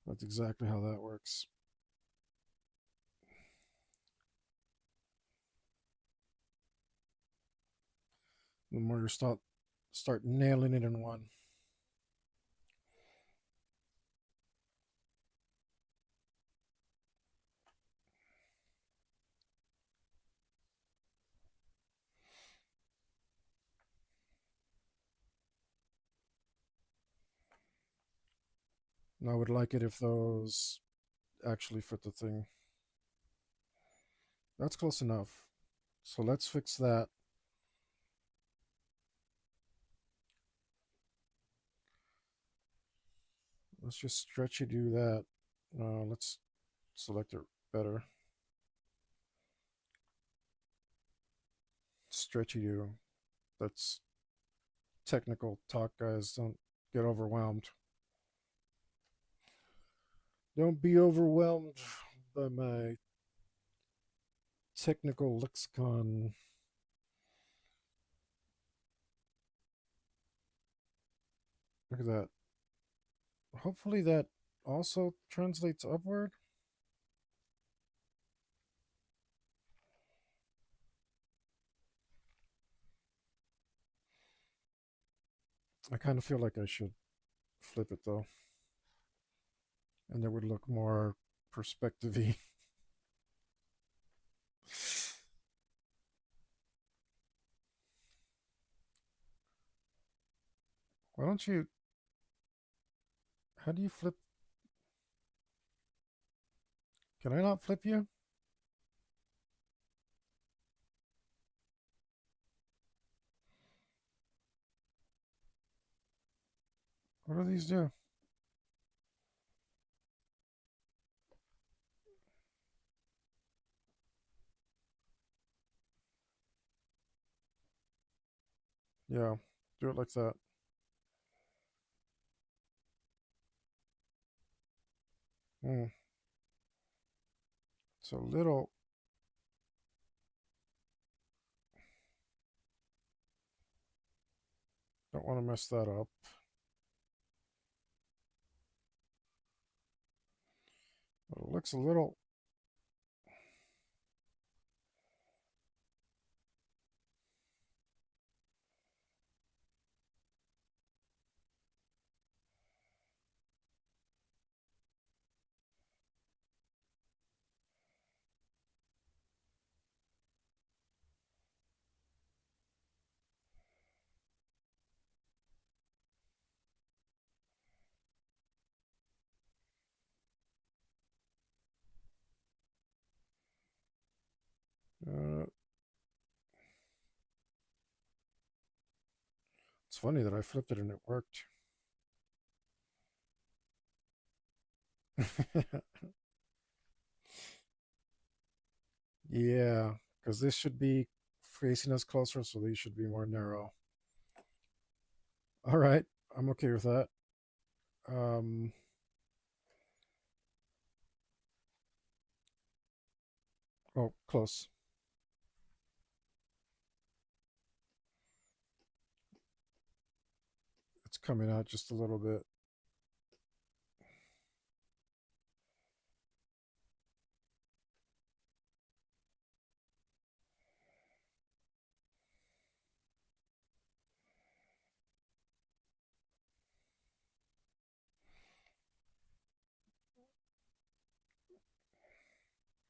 That's exactly how that works. The more you start nailing it in one. And I would like it if those actually fit the thing. That's close enough. So let's fix that. Let's just stretchy do that. Let's select it better. Stretchy do. That's technical talk, guys. Don't get overwhelmed. Don't be overwhelmed by my technical lexicon. Look at that. Hopefully that also translates upward. I kind of feel like I should flip it though. And it would look more perspective-y. Why don't you... How do you flip? Can I not flip you? What do these do? Yeah, do it like that. Hmm. It's a little... Don't want to mess that up. But it looks a little... Uh, it's funny that I flipped it and it worked. Yeah, because this should be facing us closer, so these should be more narrow. All right, I'm okay with that. Um, oh, close. It's coming out just a little bit.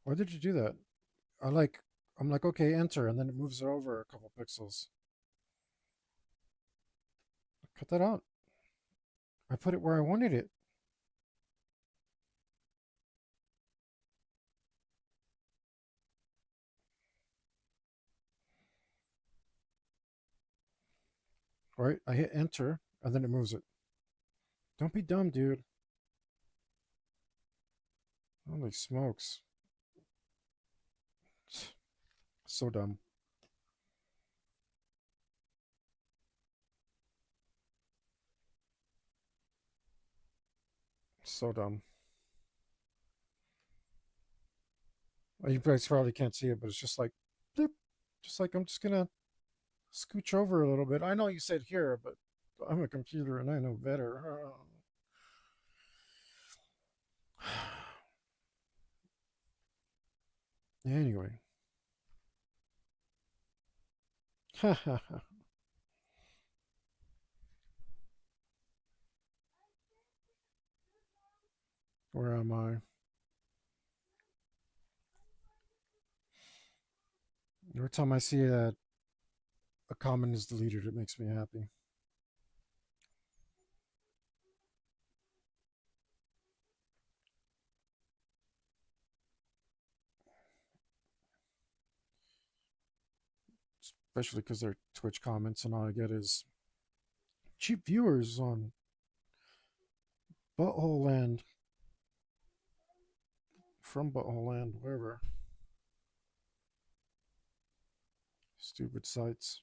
Why did you do that? I like, I'm like, okay, enter, and then it moves it over a couple pixels. Cut that out. I put it where I wanted it. All right, I hit enter, and then it moves it. Don't be dumb, dude. Holy smokes. So dumb. So dumb. You guys probably can't see it, but it's just like, bloop, just like I'm just gonna scooch over a little bit. I know you said here, but I'm a computer and I know better. Anyway, where am I? Every time I see that a comment is deleted, it makes me happy. Especially because they're Twitch comments and all I get is cheap viewers on Butthole Land, from Butthole Land, wherever. Stupid sites.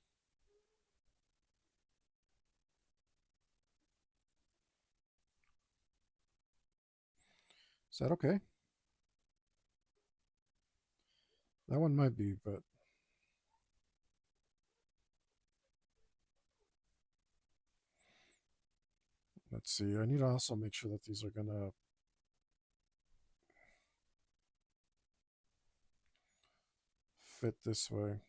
Is that okay? That one might be, but let's see. I need to also make sure that these are gonna fit this way.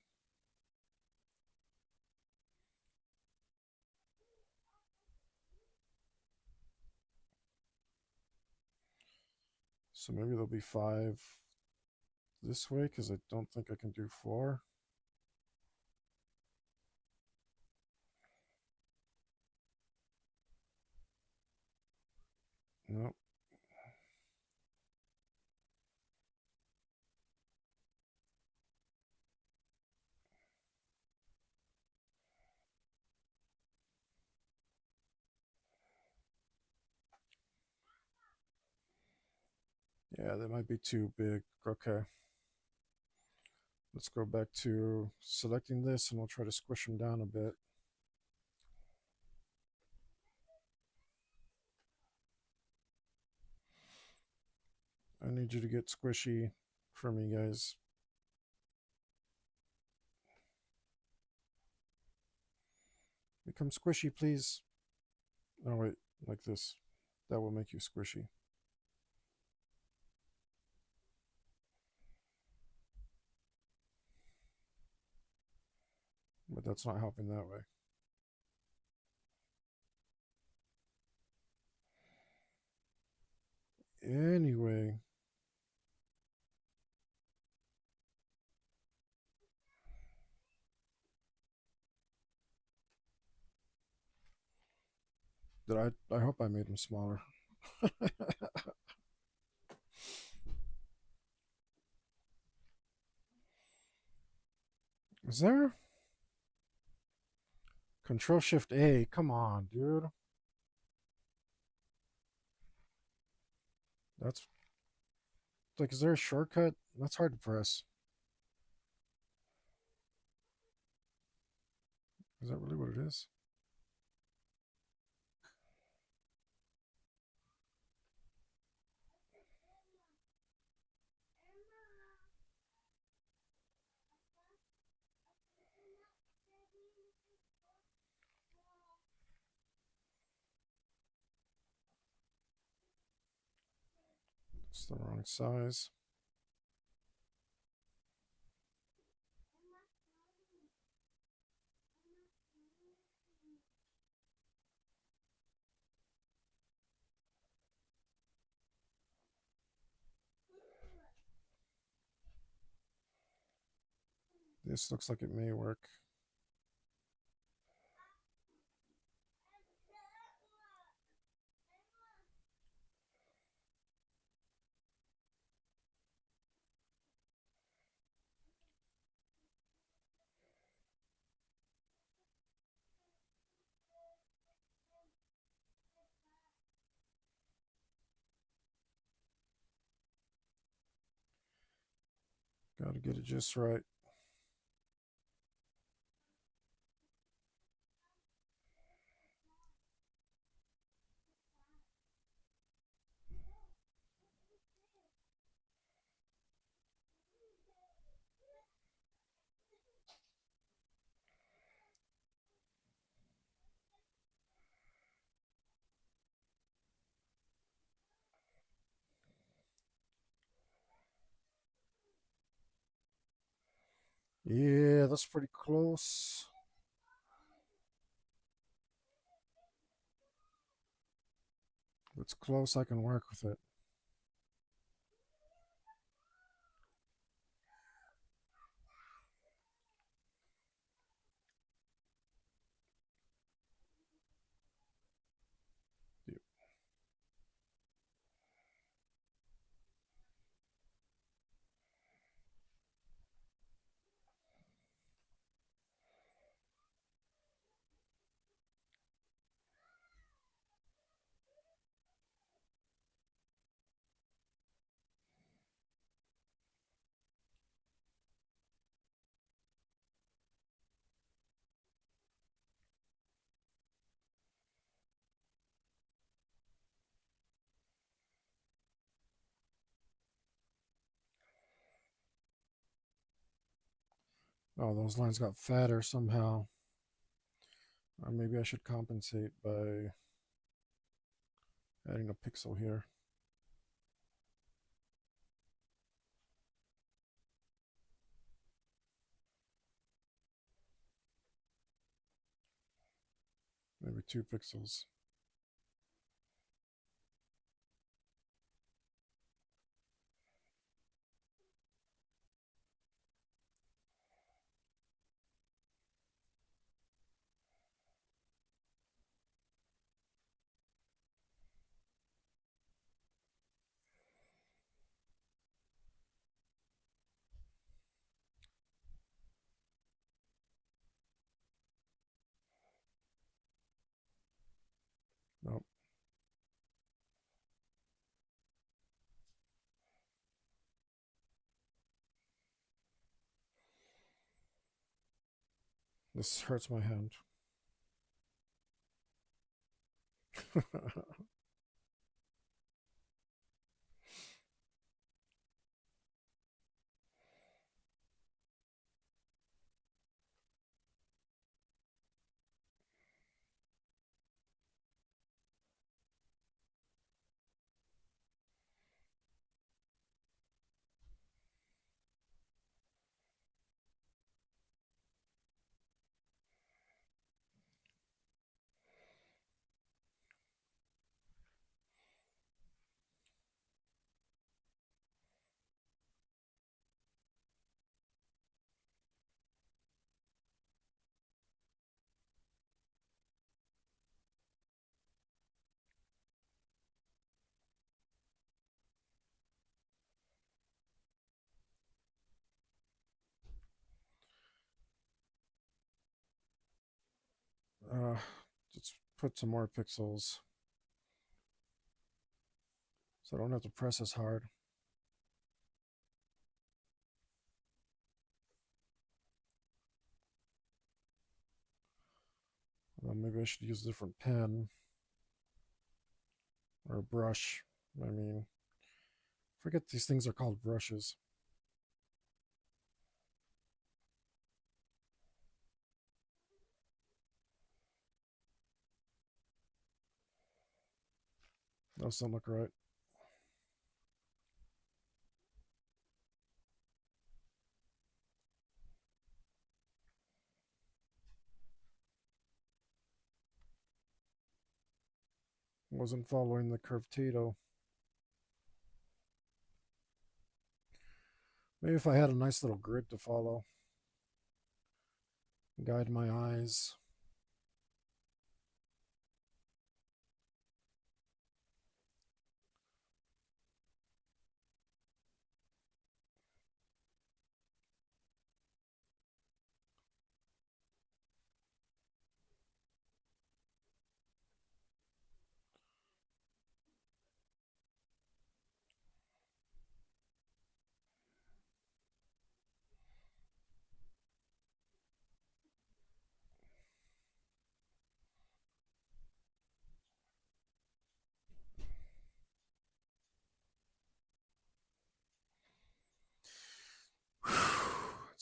So maybe there'll be 5 this way because I don't think I can do 4. Nope. Yeah, that might be too big. Okay. Let's go back to selecting this and we'll try to squish them down a bit. I need you to get squishy for me, guys. Become squishy, please. Oh, wait, like this. That will make you squishy. But that's not helping that way. Anyway. I hope I made them smaller. Is there? Control Shift A. Come on, dude. That's like, is there a shortcut? That's hard to press. Is that really what it is? It's the wrong size. This looks like it may work. Got to get it just right. Yeah, that's pretty close. If it's close, I can work with it. Oh, those lines got fatter somehow. Or maybe I should compensate by adding a pixel here. Maybe 2 pixels. Nope. This hurts my hand. uh, let's put some more pixels so I don't have to press as hard. Maybe I should use a different pen or a brush. I mean, forget these things are called brushes. Those don't look right. Wasn't following the curvado. Maybe if I had a nice little grid to follow, guide my eyes.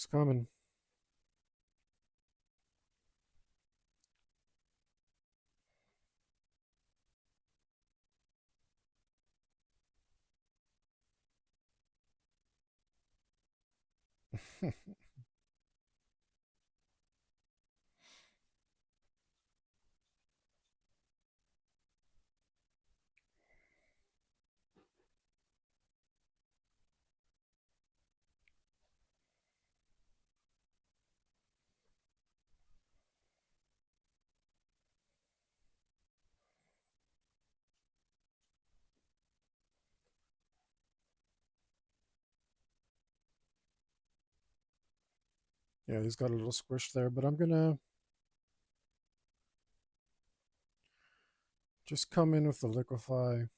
It's coming. Yeah, he's got a little squish there, but I'm gonna just come in with the liquefy.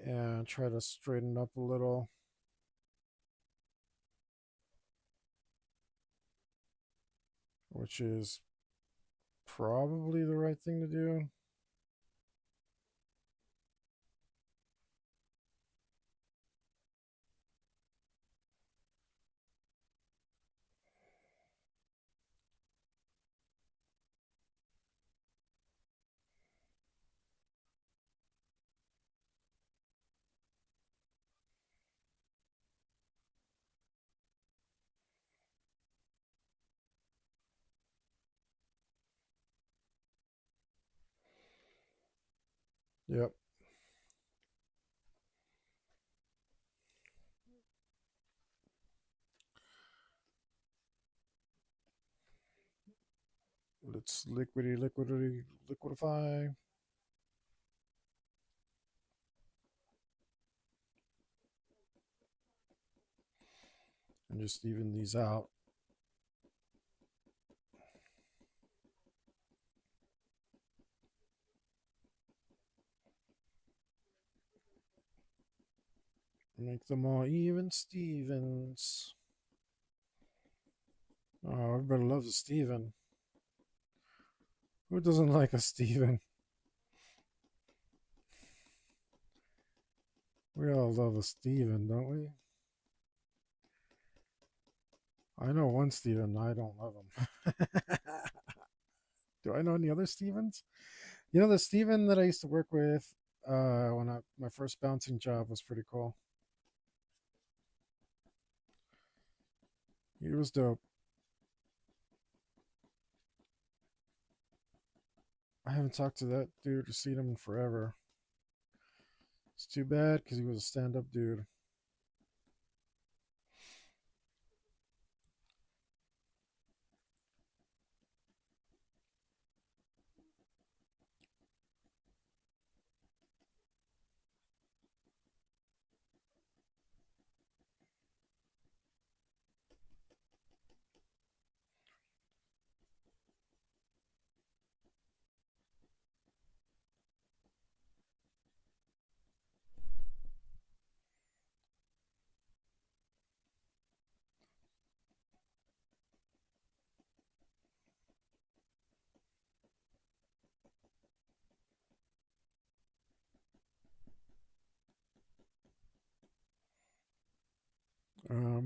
And try to straighten up a little. Which is probably the right thing to do. Yep. Let's liquidify. And just even these out. Make them all even Stevens. Oh, everybody loves a Steven. Who doesn't like a Steven? We all love a Steven, don't we? I know one Steven. I don't love him. Do I know any other Stevens? You know, the Steven that I used to work with when my first bouncing job was pretty cool. He was dope. I haven't talked to that dude or seen him in forever. It's too bad because he was a stand-up dude.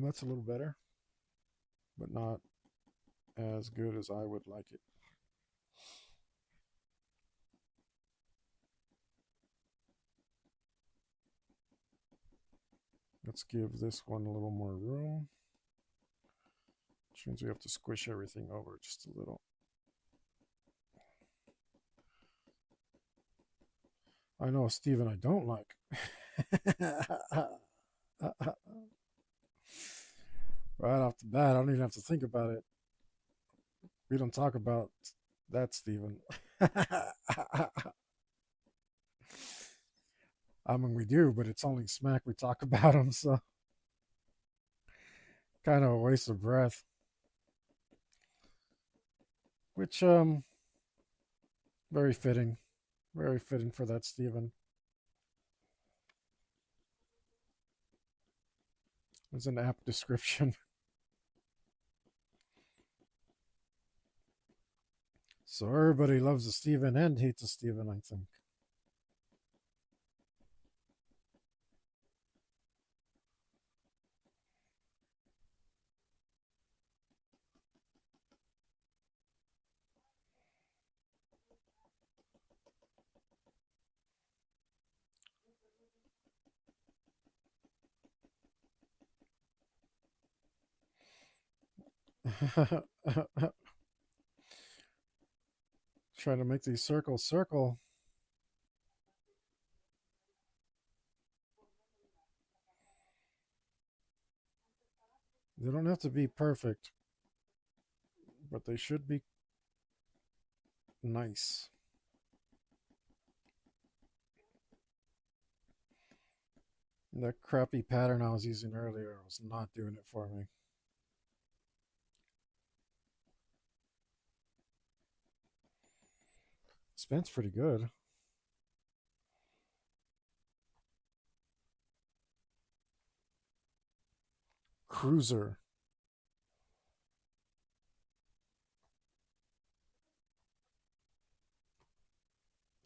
That's a little better, but not as good as I would like it. Let's give this one a little more room, which means we have to squish everything over just a little. I know Steven I don't like. Right off the bat, I don't even have to think about it. We don't talk about that Steven. I mean, we do, but it's only smack we talk about him, so kind of a waste of breath. Which, very fitting. Very fitting for that Steven. It's an apt description. So everybody loves a Steven and hates a Steven, I think. Trying to make these circles circle. They don't have to be perfect, but they should be nice. That crappy pattern I was using earlier was not doing it for me. Spin's pretty good. Cruiser.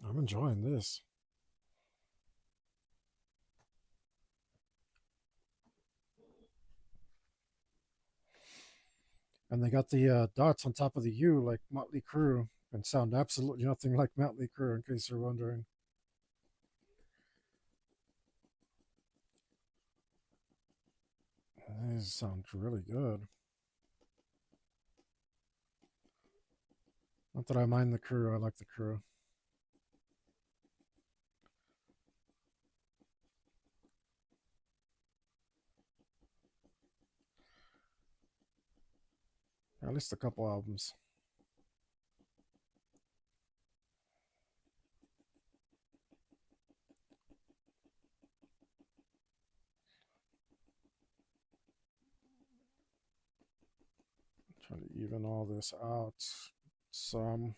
I'm enjoying this. And they got the dots on top of the U like Motley Crue and sound absolutely nothing like Motley Crue, in case you're wondering. These sound really good. Not that I mind the crew, I like the crew. At least a couple albums. Try to even all this out some.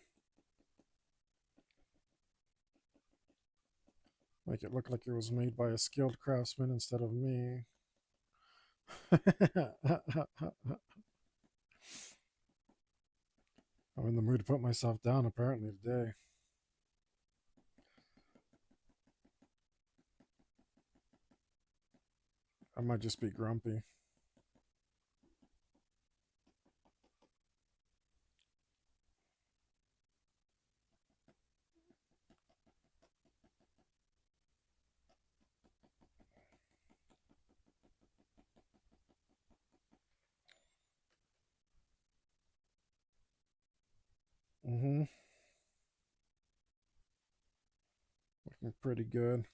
Make it look like it was made by a skilled craftsman instead of me. I'm in the mood to put myself down apparently today. I might just be grumpy. Mm-hmm. Looking pretty good.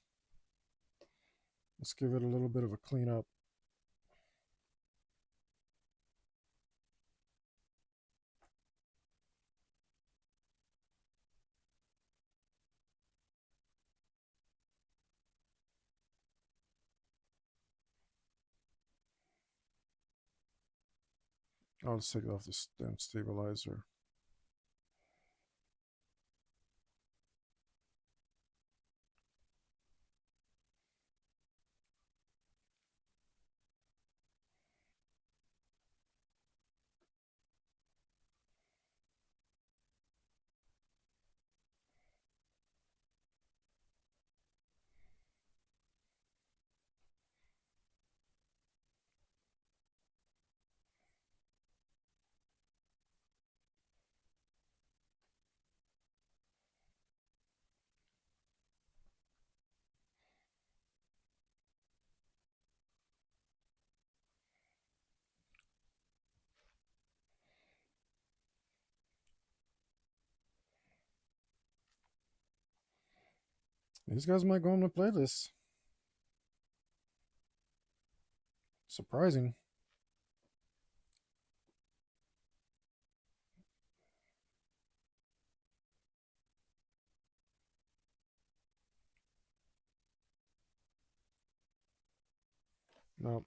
Let's give it a little bit of a cleanup. I'll just take it off the stem stabilizer. These guys might go on my playlist. Surprising. No.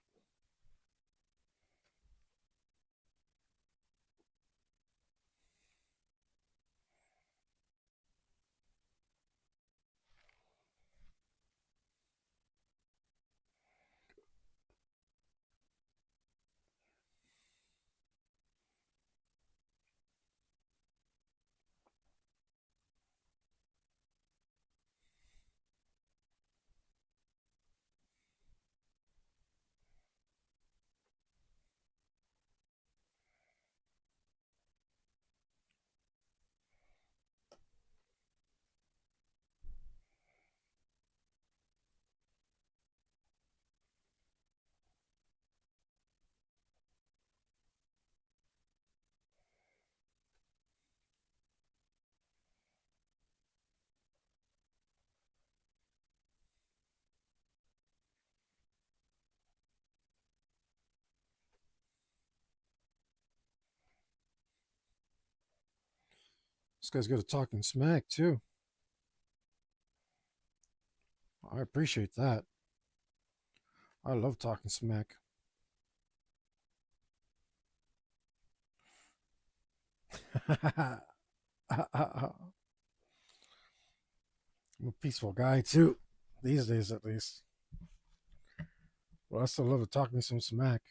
This guy's good at talking smack too. I appreciate that. I love talking smack. I'm a peaceful guy too, these days at least. Well, I still love talking some smack.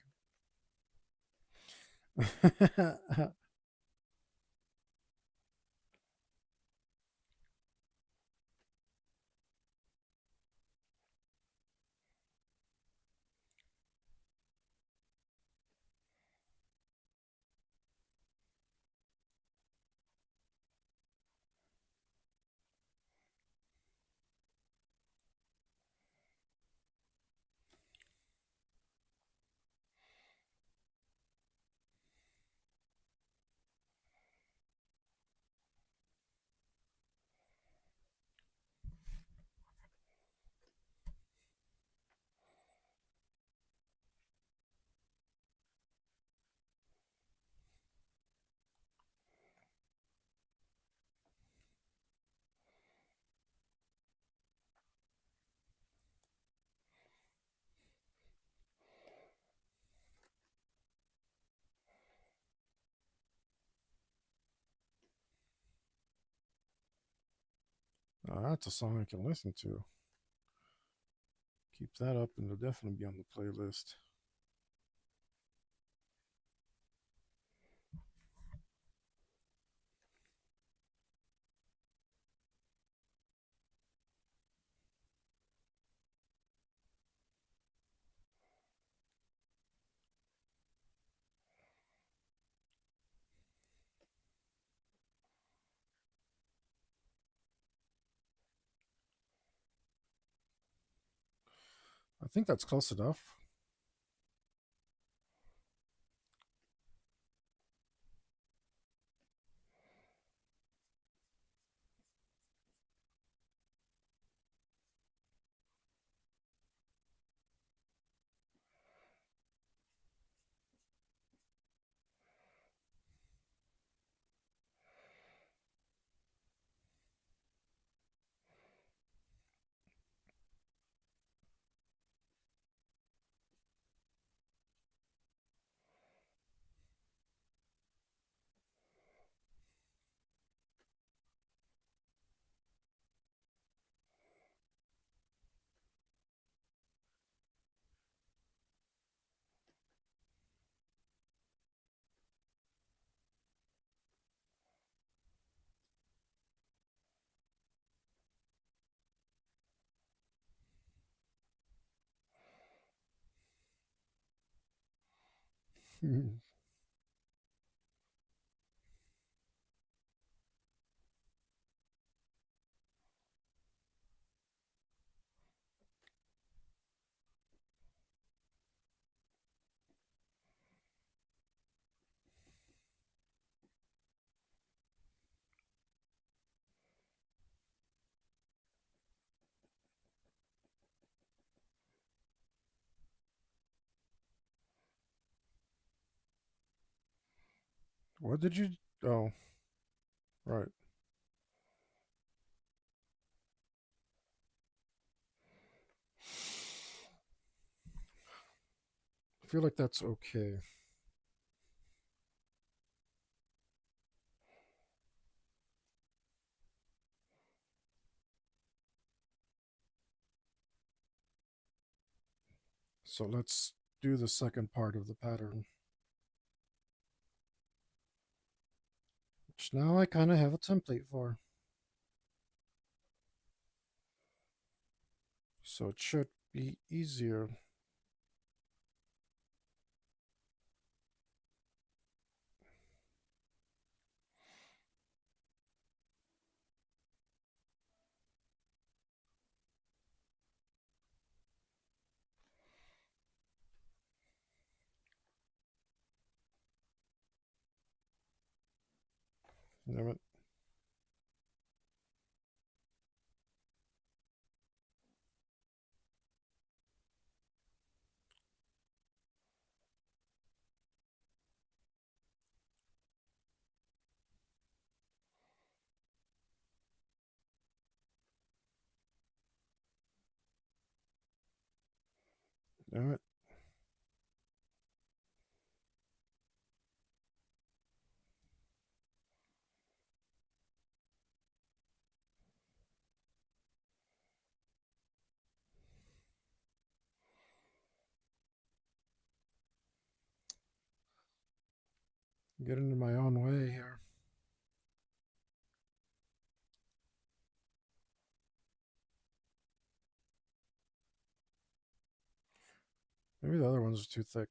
That's a song I can listen to. Keep that up, and it'll definitely be on the playlist. I think that's close enough. What did you? Oh, right. I feel like that's okay. So let's do the second part of the pattern, which now I kind of have a template for. So it should be easier. Damn it. Damn it. Get into my own way here. Maybe the other ones are too thick.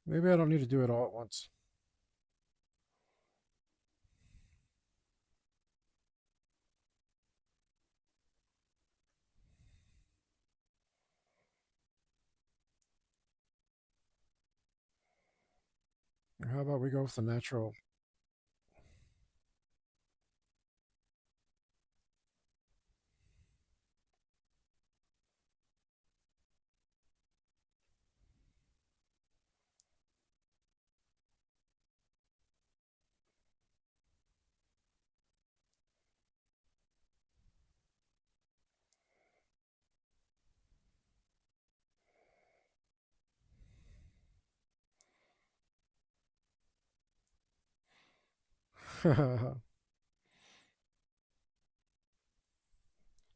Maybe I don't need to do it all at once. Or how about we go with the natural?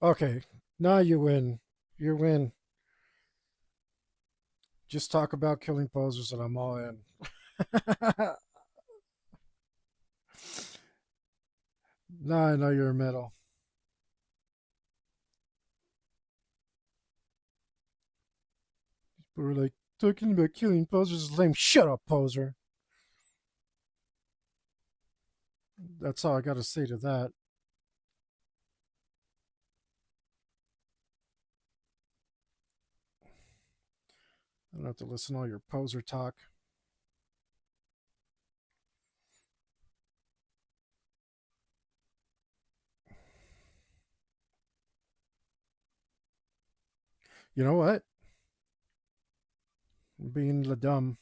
Okay, now you win. You win. Just talk about killing posers and I'm all in. Now I know you're a metal. But we're like, talking about killing posers is lame. Shut up, poser. That's all I got to say to that. I don't have to listen to all your poser talk. You know what? Being the dumb.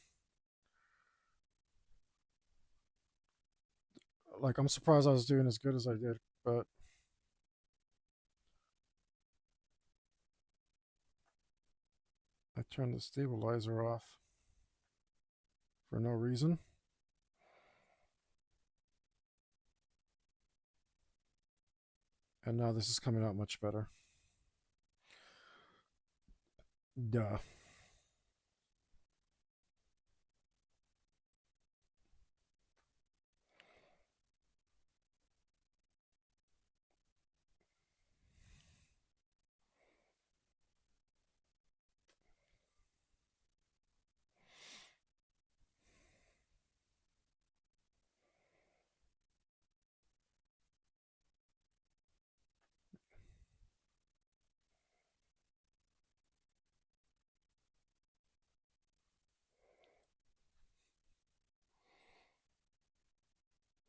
Like, I'm surprised I was doing as good as I did, but I turned the stabilizer off for no reason. And now this is coming out much better. Duh.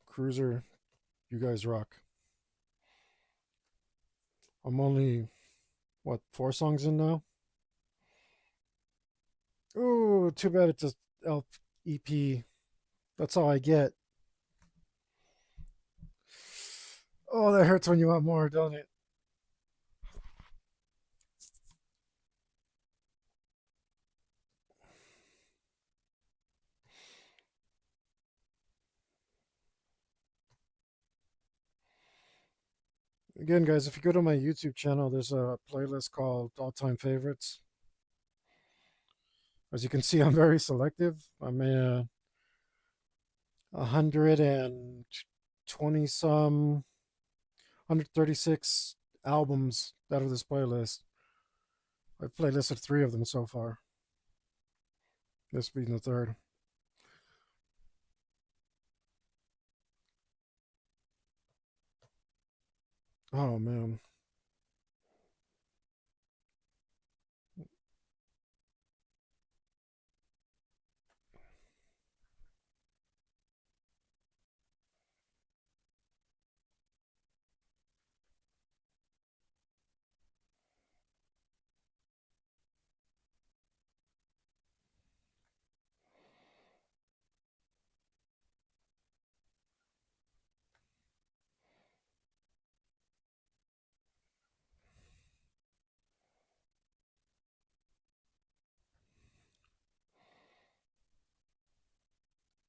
Cruiser, you guys rock. I'm only, what, 4 songs in now? Ooh, too bad it's a EP. That's all I get. Oh, that hurts when you want more, don't it? Again, guys, if you go to my YouTube channel, there's a playlist called All Time Favorites. As you can see, I'm very selective. I'm 120 some, 136 albums out of this playlist. I've playlisted 3 of them so far. This being the third. Oh man.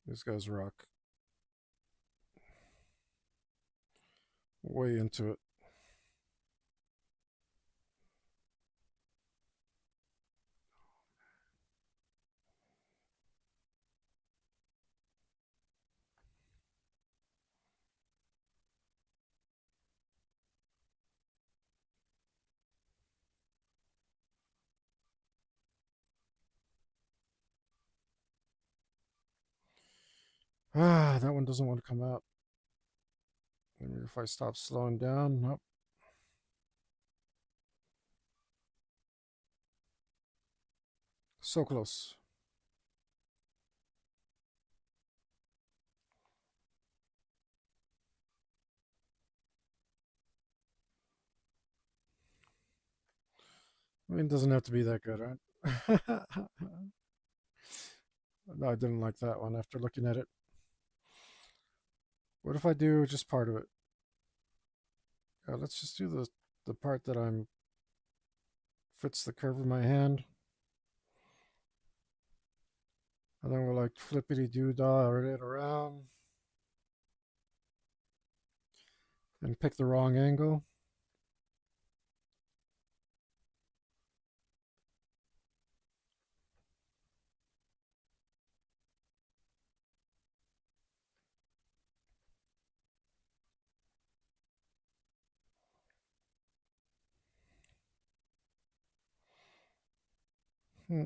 These guys rock. Way into it. Ah, that one doesn't want to come out. Maybe if I stop slowing down. Nope. So close. I mean, it doesn't have to be that good, right? No, I didn't like that one after looking at it. What if I do just part of it? Let's just do the part that I'm fits the curve of my hand. And then we'll like flippity doo dah it around and pick the wrong angle. Hmm,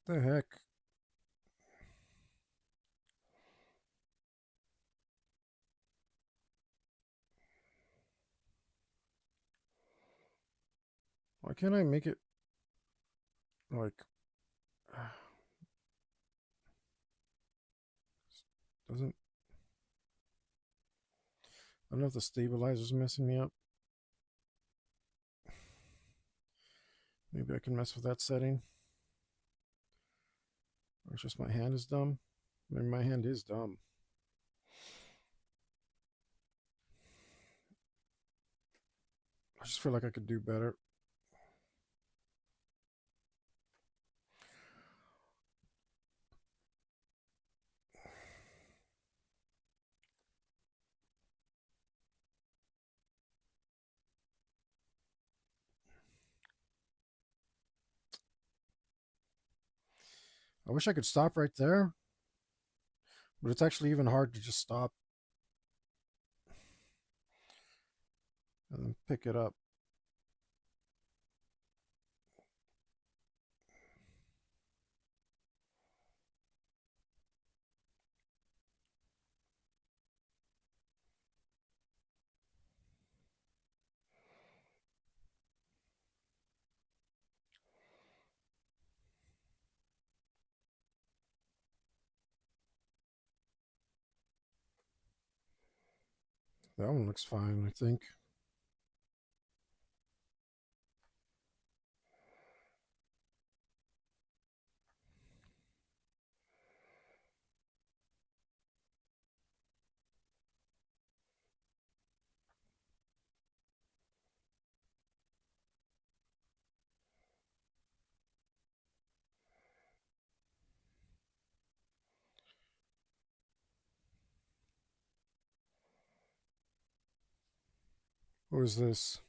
what the heck? Why can't I make it like doesn't I don't know if the stabilizer's messing me up. Maybe I can mess with that setting. Or it's just my hand is dumb. Maybe my hand is dumb. I just feel like I could do better. I wish I could stop right there, but it's actually even hard to just stop and then pick it up. That one looks fine, I think. What is this?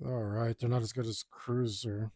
All right, they're not as good as Cruiser.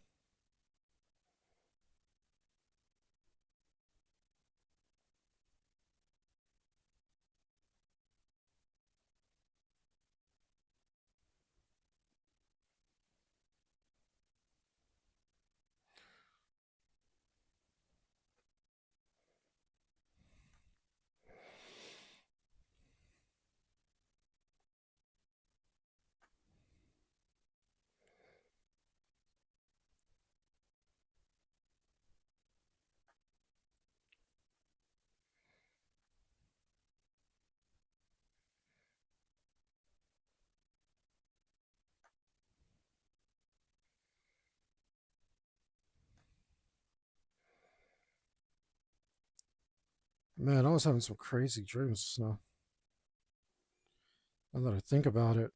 Man, I was having some crazy dreams just now. Now that I think about it.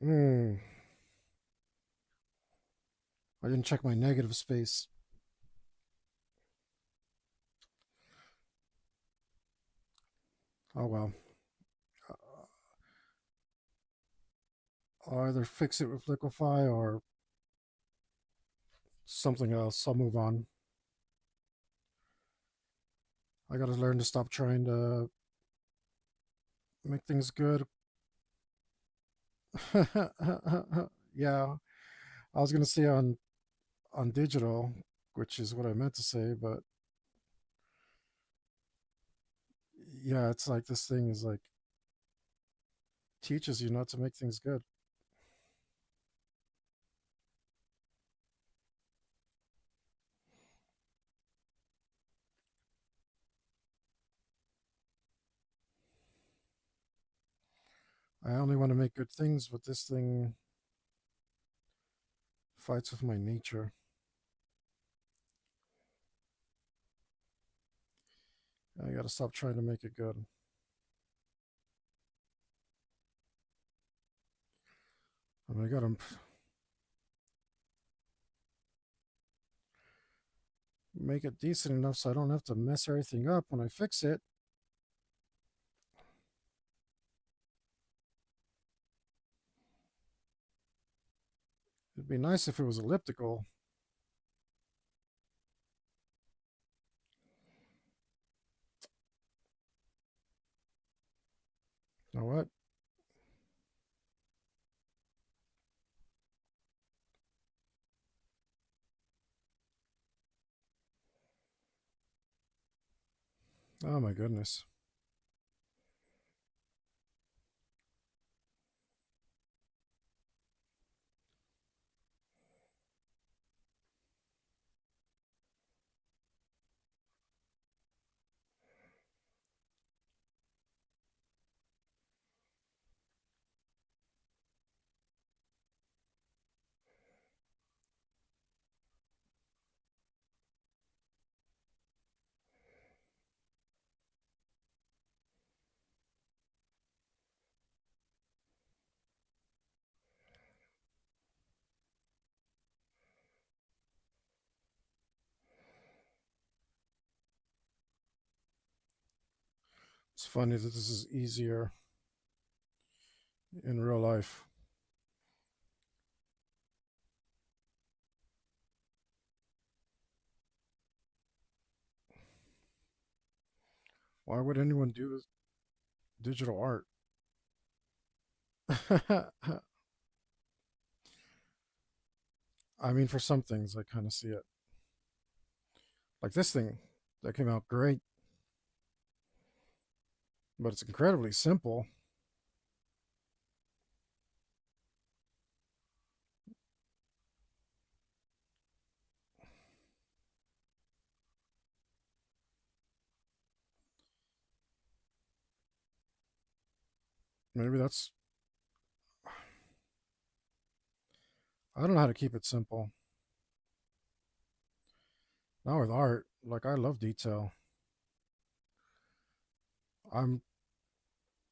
Hmm. I didn't check my negative space. Oh well. I'll either fix it with liquefy or something else. I'll move on. I gotta learn to stop trying to make things good. Yeah, I was gonna say on digital, which is what I meant to say, but yeah, it's like this thing is like teaches you not to make things good. I only want to make good things, but this thing fights with my nature. I gotta stop trying to make it good. I mean, I gotta make it decent enough so I don't have to mess everything up when I fix it. It'd be nice if it was elliptical. You know what? Oh my goodness. It's funny that this is easier in real life. Why would anyone do digital art? I mean, for some things, I kind of see it. Like this thing that came out great, but it's incredibly simple. Maybe that's, I don't know how to keep it simple. Not with art. Like, I love detail. I'm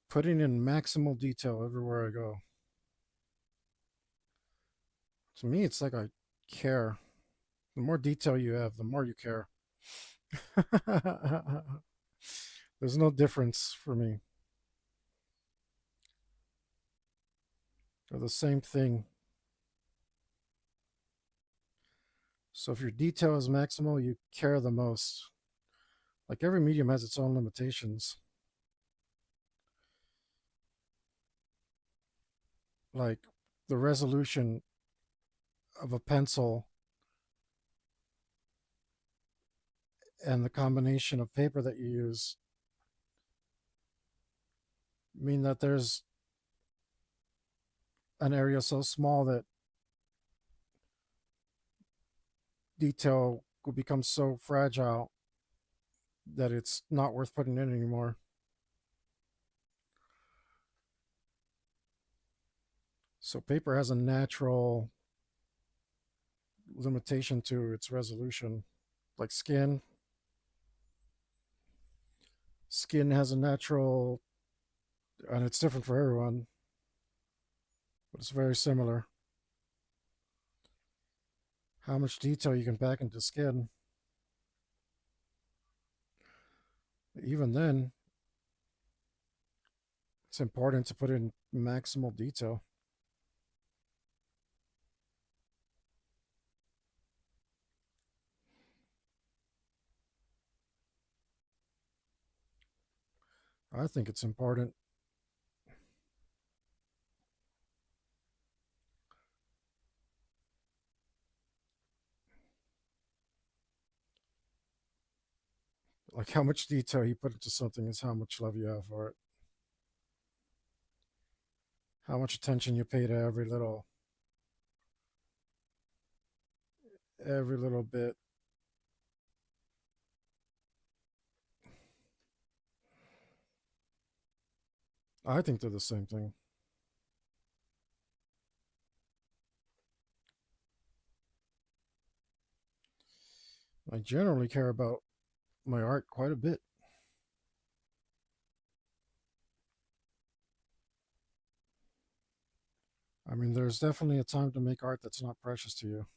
putting in maximal detail everywhere I go. To me, it's like I care. The more detail you have, the more you care. There's no difference for me. They're the same thing. So if your detail is maximal, you care the most. Like every medium has its own limitations. Like the resolution of a pencil and the combination of paper that you use mean that there's an area so small that detail will become so fragile that it's not worth putting in anymore. So paper has a natural limitation to its resolution. Like skin has a natural, and it's different for everyone, but it's very similar. How much detail you can pack into skin. Even then, it's important to put in maximal detail. I think it's important. Like how much detail you put into something is how much love you have for it. How much attention you pay to every little bit. I think they're the same thing. I generally care about my art quite a bit. I mean, there's definitely a time to make art that's not precious to you.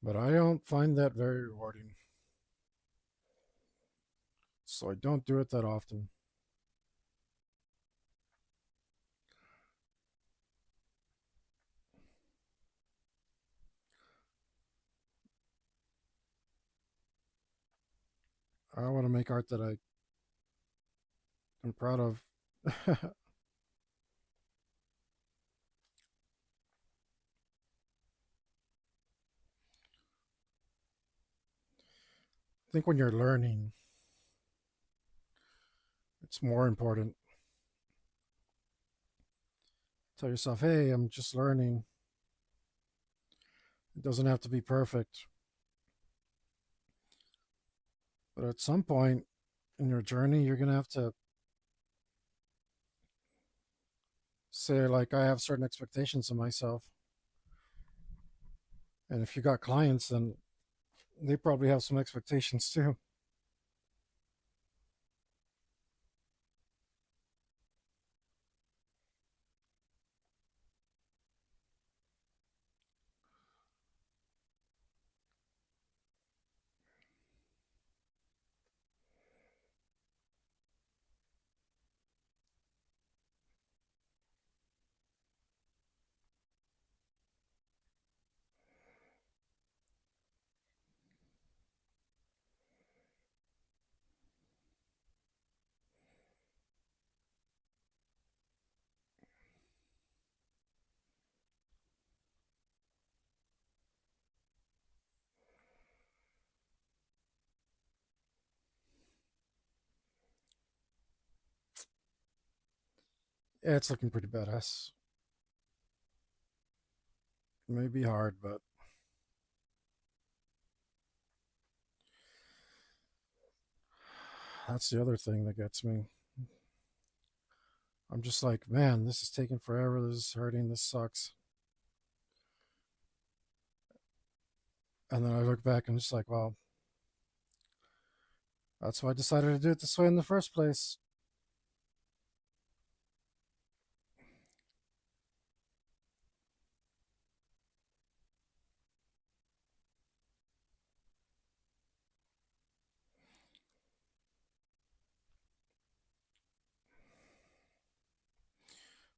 But I don't find that very rewarding. So I don't do it that often. I want to make art that I am proud of. I think when you're learning, it's more important. Tell yourself, hey, I'm just learning. It doesn't have to be perfect. But at some point in your journey, you're going to have to say, like, I have certain expectations of myself. And if you got clients, then they probably have some expectations too. Yeah, it's looking pretty badass. It may be hard, but that's the other thing that gets me. I'm just like, man, this is taking forever. This is hurting. This sucks. And then I look back and just like, well, that's why I decided to do it this way in the first place.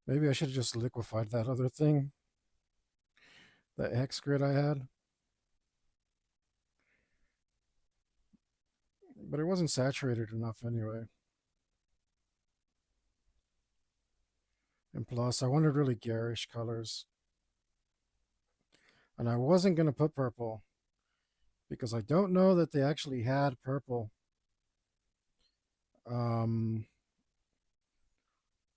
Maybe I should have just liquefied that other thing, that hex grid I had. But it wasn't saturated enough anyway. And plus, I wanted really garish colors. And I wasn't going to put purple because I don't know that they actually had purple. Um,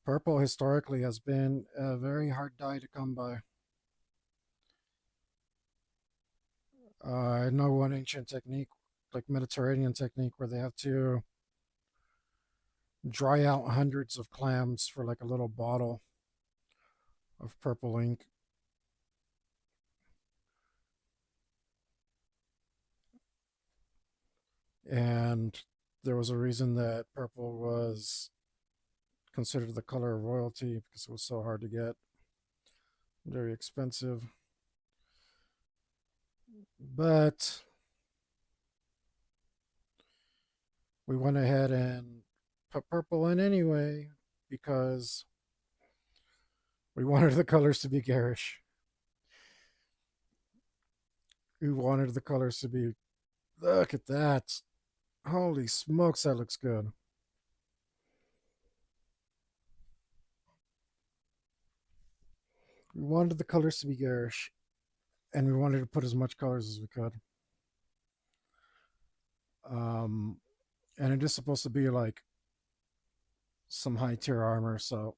Purple historically has been a very hard dye to come by. I know one ancient technique, like Mediterranean technique, where they have to dry out hundreds of clams for like a little bottle of purple ink. And there was a reason that purple was considered the color of royalty because it was so hard to get, very expensive. But we went ahead and put purple in anyway because we wanted the colors to be garish. We wanted the colors to be, look at that. Holy smokes, that looks good. We wanted the colors to be garish, and we wanted to put as much colors as we could. Um, and it is supposed to be like some high tier armor, so.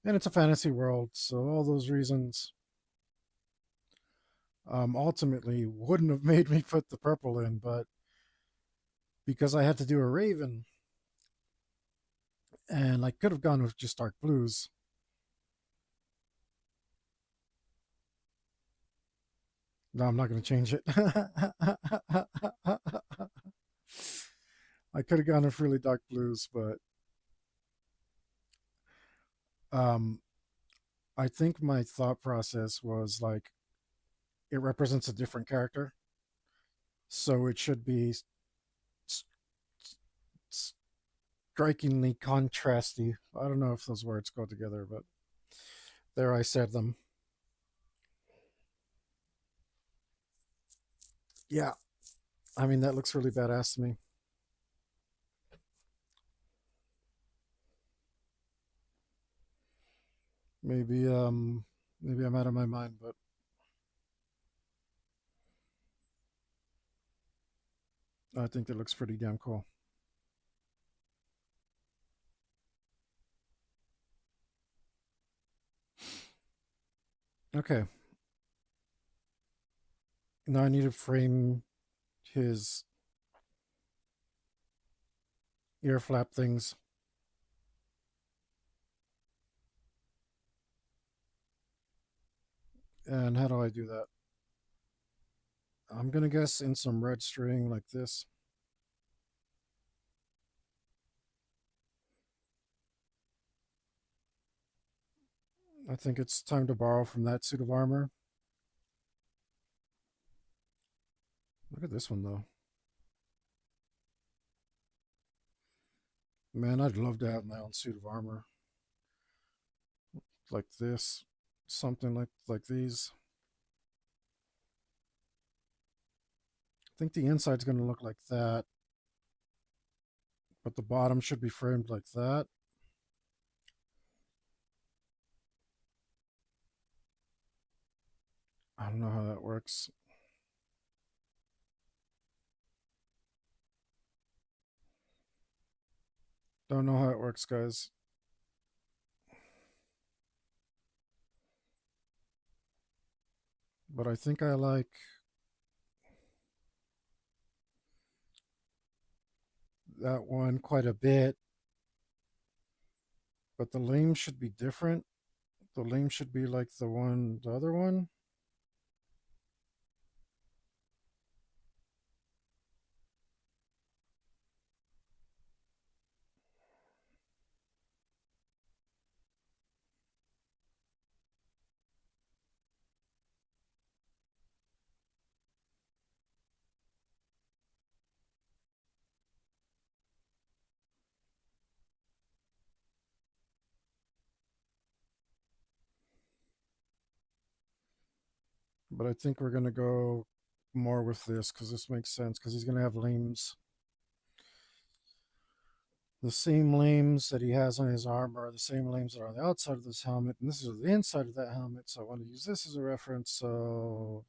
And it's a fantasy world, so all those reasons ultimately wouldn't have made me put the purple in, but because I had to do a Raven, and I could have gone with just dark blues. No, I'm not going to change it. I could have gone with really dark blues, but um, I think my thought process was like it represents a different character, so it should be strikingly contrasty. I don't know if those words go together, but there I said them. Yeah, I mean that looks really badass to me. Maybe maybe I'm out of my mind, but I think it looks pretty damn cool. Okay, now I need to frame his ear flap things. And how do I do that? I'm gonna guess in some red string like this. I think it's time to borrow from that suit of armor. Look at this one though. Man, I'd love to have my own suit of armor. Like this. Something like these. I think the inside's gonna look like that, but the bottom should be framed like that. I don't know how that works. Don't know how it works, guys. But I think I like that one quite a bit. But the lame should be different. The lame should be like the other one. But I think we're gonna go more with this because this makes sense because he's gonna have lames. The same lames that he has on his armor are the same lames that are on the outside of this helmet, and this is the inside of that helmet. So I want to use this as a reference. So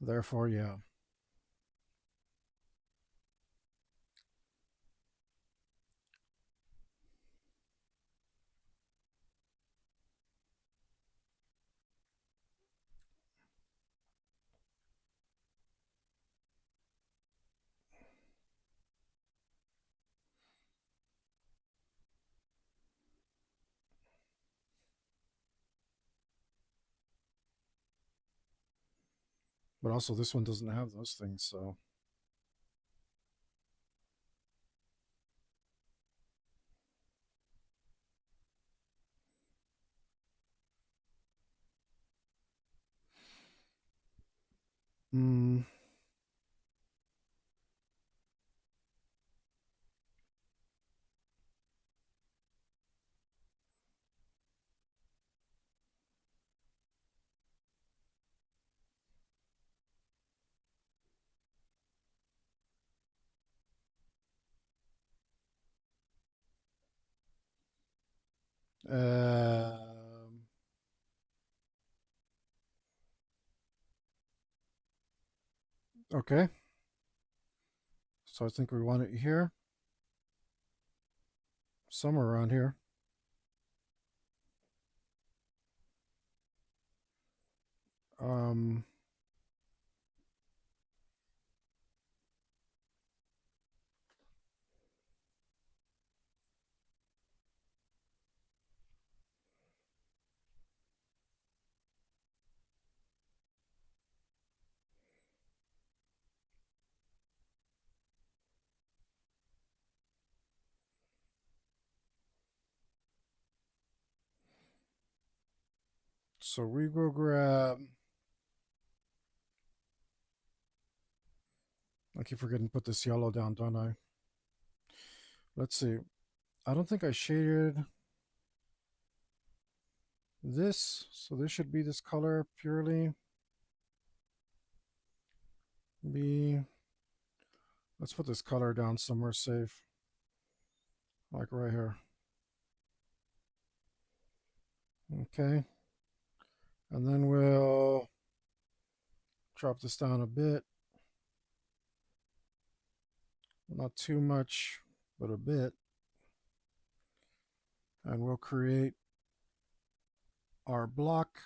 therefore, yeah. But also, this one doesn't have those things, so Mm, um, okay. So I think we want it here, somewhere around here. Um, so we go grab. I keep forgetting to put this yellow down, don't I? Let's see. I don't think I shaded this, so this should be this color purely. Be. Let's put this color down somewhere safe, like right here. Okay. And then we'll drop this down a bit. Not too much, but a bit. And we'll create our block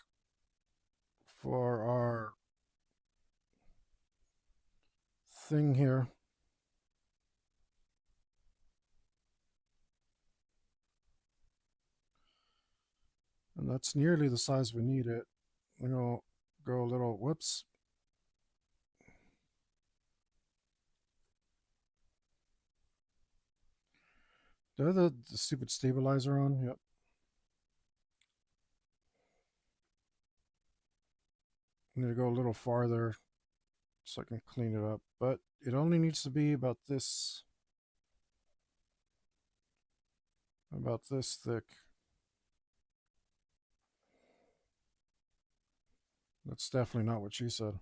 for our thing here. And that's nearly the size we need it. We'll go a little, whoops. Do I have the stupid stabilizer on? Yep. I need to go a little farther so I can clean it up. But it only needs to be about this thick. That's definitely not what she said.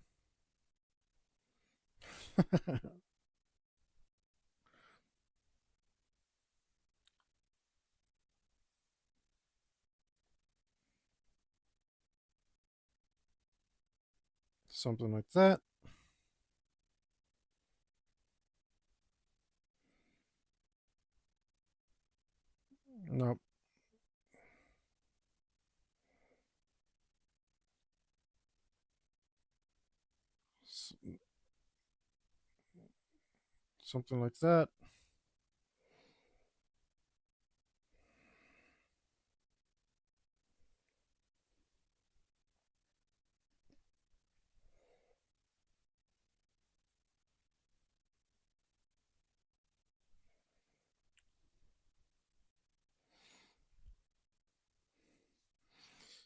Something like that. Nope. Something like that.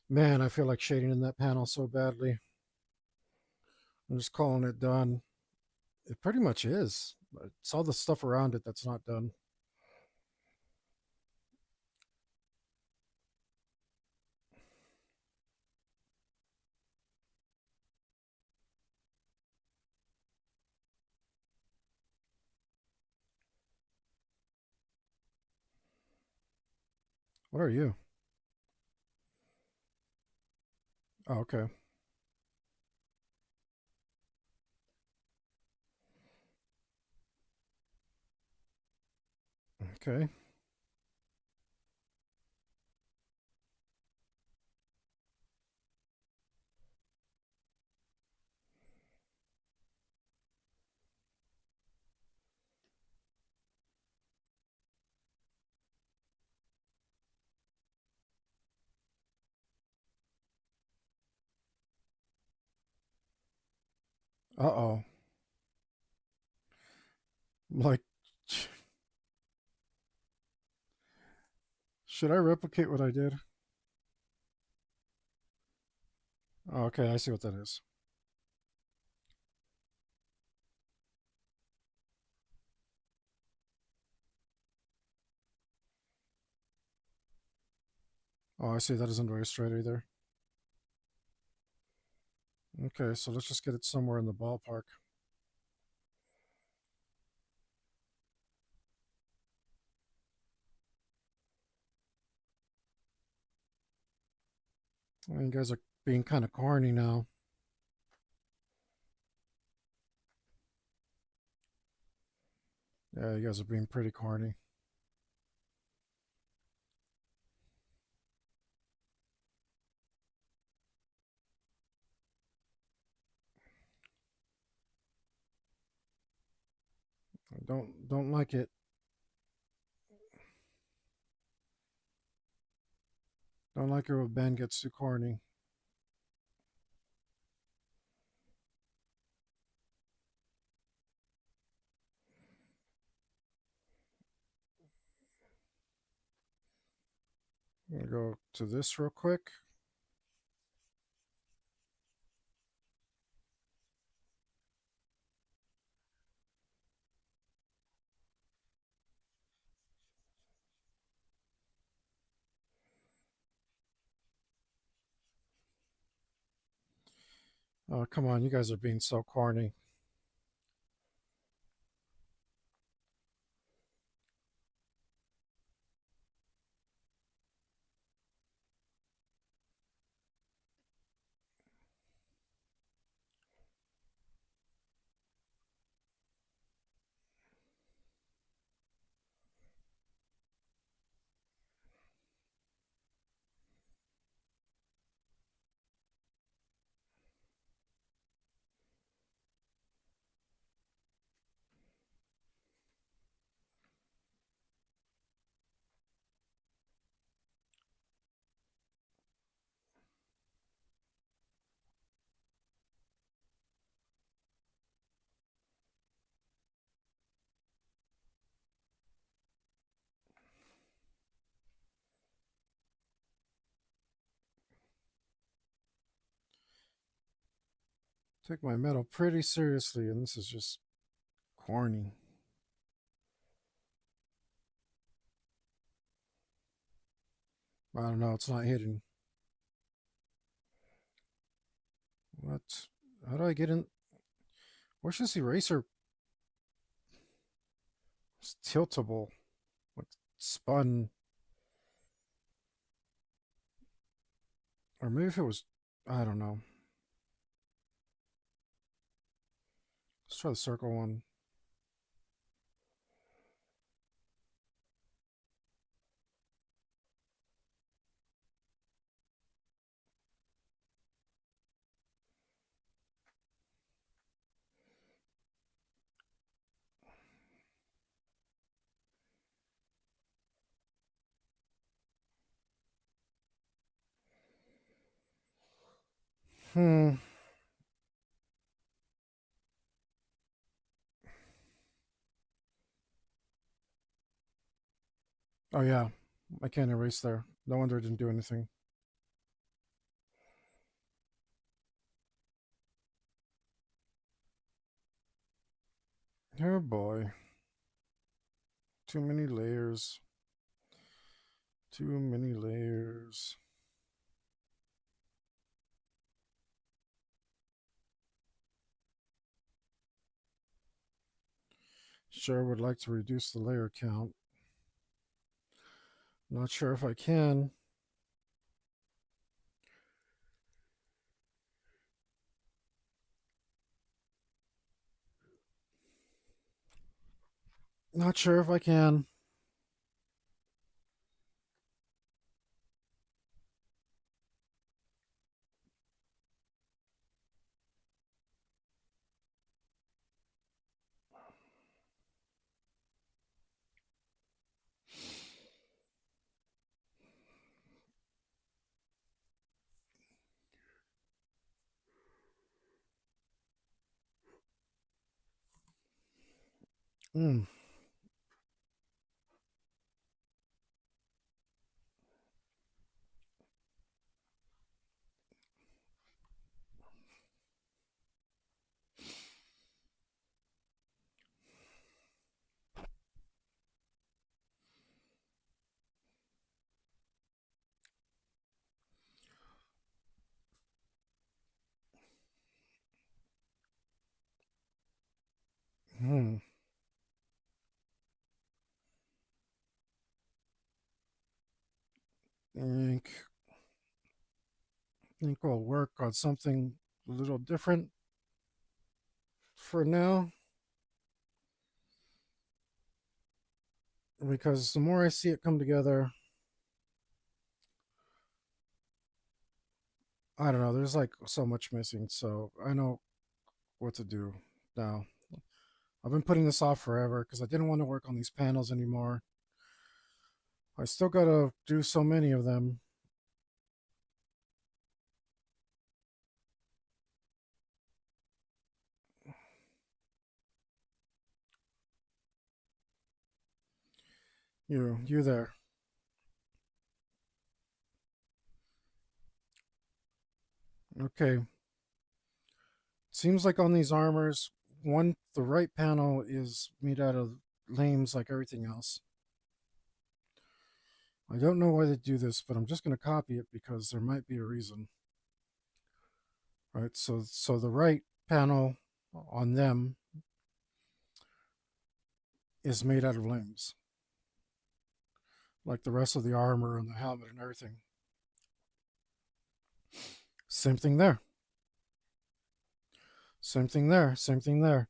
Man, I feel like shading in that panel so badly. I'm just calling it done. It pretty much is. It's all the stuff around it that's not done. What are you? Oh, okay. Okay. Uh oh. Like, should I replicate what I did? Oh, okay, I see what that is. Oh, I see. That isn't very straight either. Okay, so let's just get it somewhere in the ballpark. You guys are being kind of corny now. Yeah, you guys are being pretty corny. I don't like it. Don't like it when Ben gets too corny. I'm gonna go to this real quick. Oh, come on, you guys are being so corny. Take my metal pretty seriously, and this is just corny. I don't know. It's not hitting. What? How do I get in? Where's this eraser? It's tiltable. Like spun. Or maybe if it was. I don't know. Let's try the circle one. Hmm. Oh, yeah. I can't erase there. No wonder it didn't do anything. Oh, boy. Too many layers. Too many layers. Sure would like to reduce the layer count. Not sure if I can. Not sure if I can. Mm. think we'll work on something a little different for now, because the more I see it come together, I don't know, there's like so much missing, so I know what to do now. I've been putting this off forever because I didn't want to work on these panels anymore. I still gotta do so many of them. You there. Okay. Seems like on these armors, the right panel is made out of lames like everything else. I don't know why they do this, but I'm just going to copy it because there might be a reason. Right, so the right panel on them is made out of lames, like the rest of the armor and the helmet and everything. Same thing there. Same thing there. Same thing there.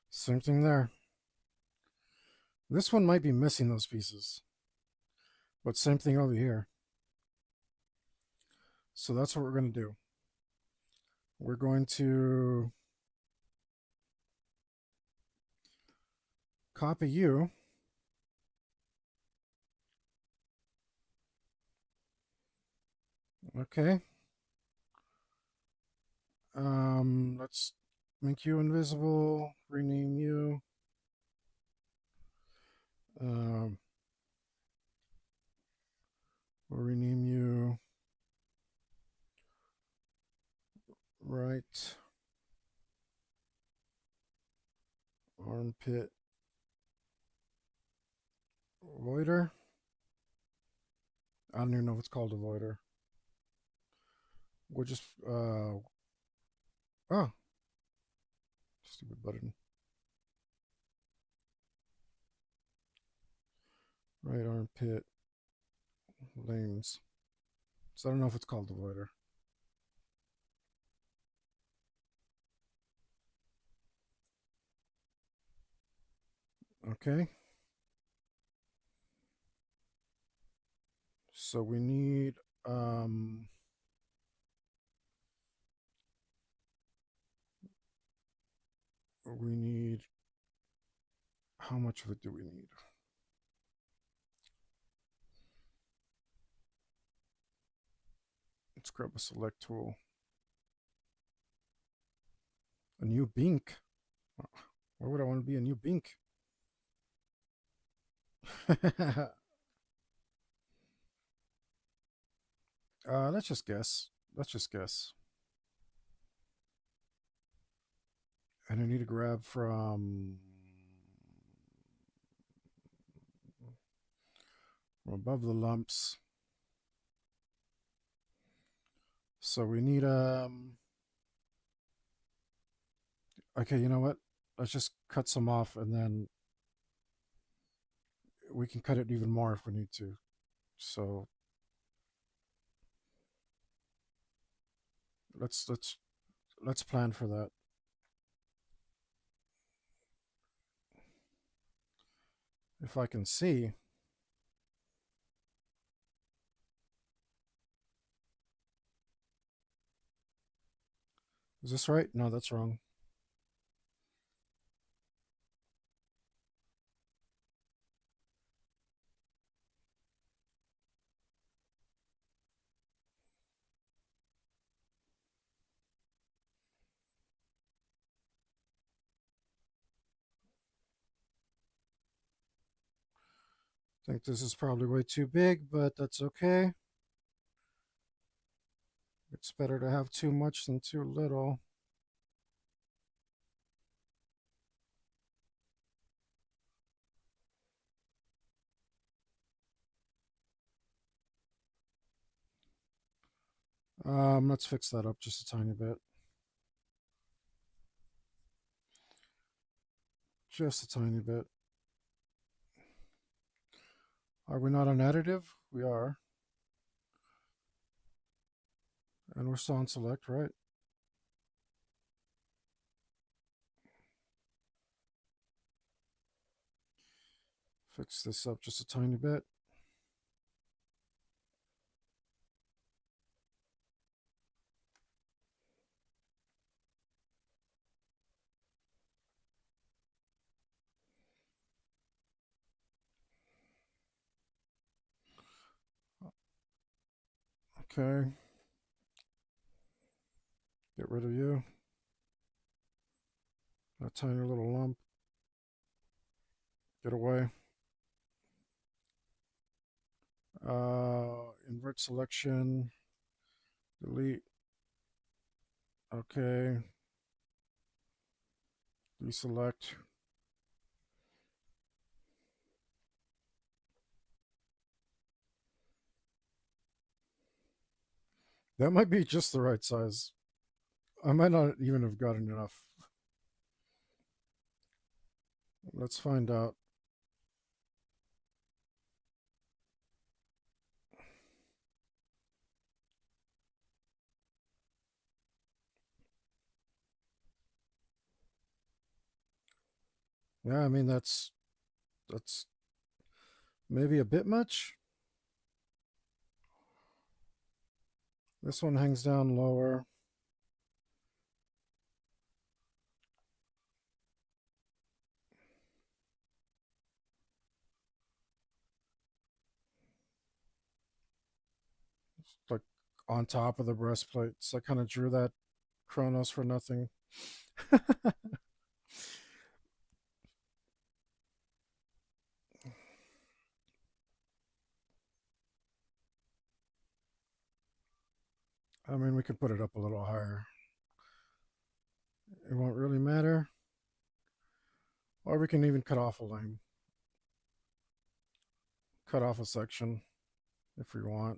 Same thing there. This one might be missing those pieces, but same thing over here. So that's what we're going to do. We're going to copy you. Okay. Let's make you invisible, rename you. We'll rename you right armpit voider. I don't even know if it's called a voider. We'll just oh, stupid button. Right armpit lames. So I don't know if it's called the voider. Okay. So we need we need, how much of it do we need? Let's grab a select tool. A new bink. Why would I want to be a new bink? Let's just guess. Let's just guess. And I need to grab from above the lumps. So we need okay, you know what? Let's just cut some off and then we can cut it even more if we need to. So let's plan for that. If I can see. Is this right? No, that's wrong. I think this is probably way too big, but that's okay. It's better to have too much than too little. Let's fix that up just a tiny bit. Just a tiny bit. Are we not on additive? We are. And we're still on select, right? Fix this up just a tiny bit. Okay. Get rid of you. That tiny little lump. Get away. Invert selection. Delete. Okay. Deselect. That might be just the right size. I might not even have gotten enough. Let's find out. Yeah, I mean that's maybe a bit much. This one hangs down lower. It's like on top of the breastplate. So I kind of drew that Chronos for nothing. I mean, we could put it up a little higher. It won't really matter. Or we can even cut off a lane. Cut off a section if we want.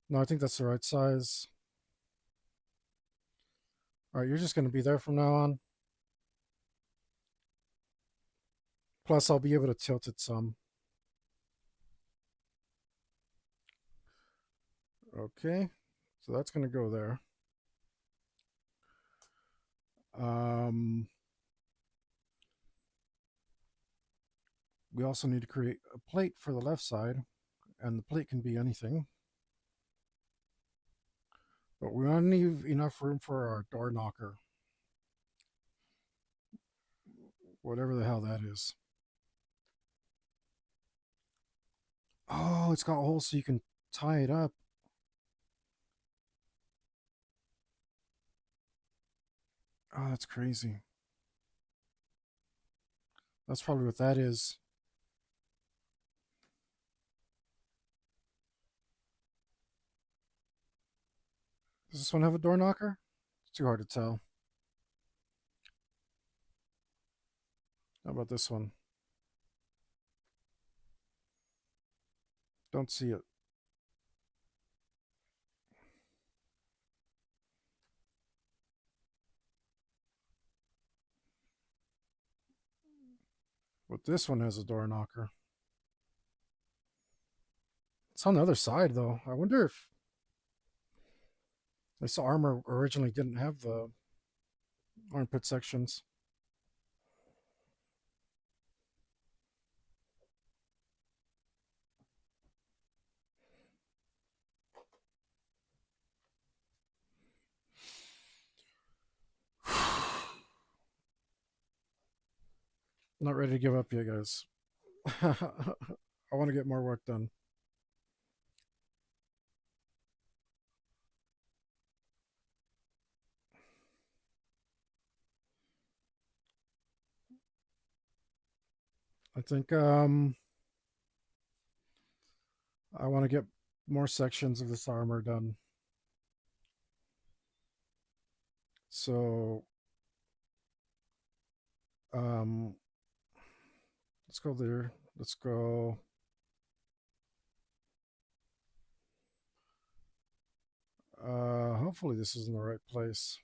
No, I think that's the right size. All right, you're just going to be there from now on. Plus, I'll be able to tilt it some. Okay, so that's going to go there. We also need to create a plate for the left side, and the plate can be anything. But we don't need enough room for our door knocker. Whatever the hell that is. Oh, it's got holes so you can tie it up. Oh, that's crazy. That's probably what that is. Does this one have a door knocker? It's too hard to tell. How about this one? Don't see it. But this one has a door knocker. It's on the other side, though. I wonder if this armor originally didn't have the armpit sections. Not ready to give up yet, guys. I want to get more work done. I think I want to get more sections of this armor done. So um let's go there. Let's go. Hopefully this is in the right place.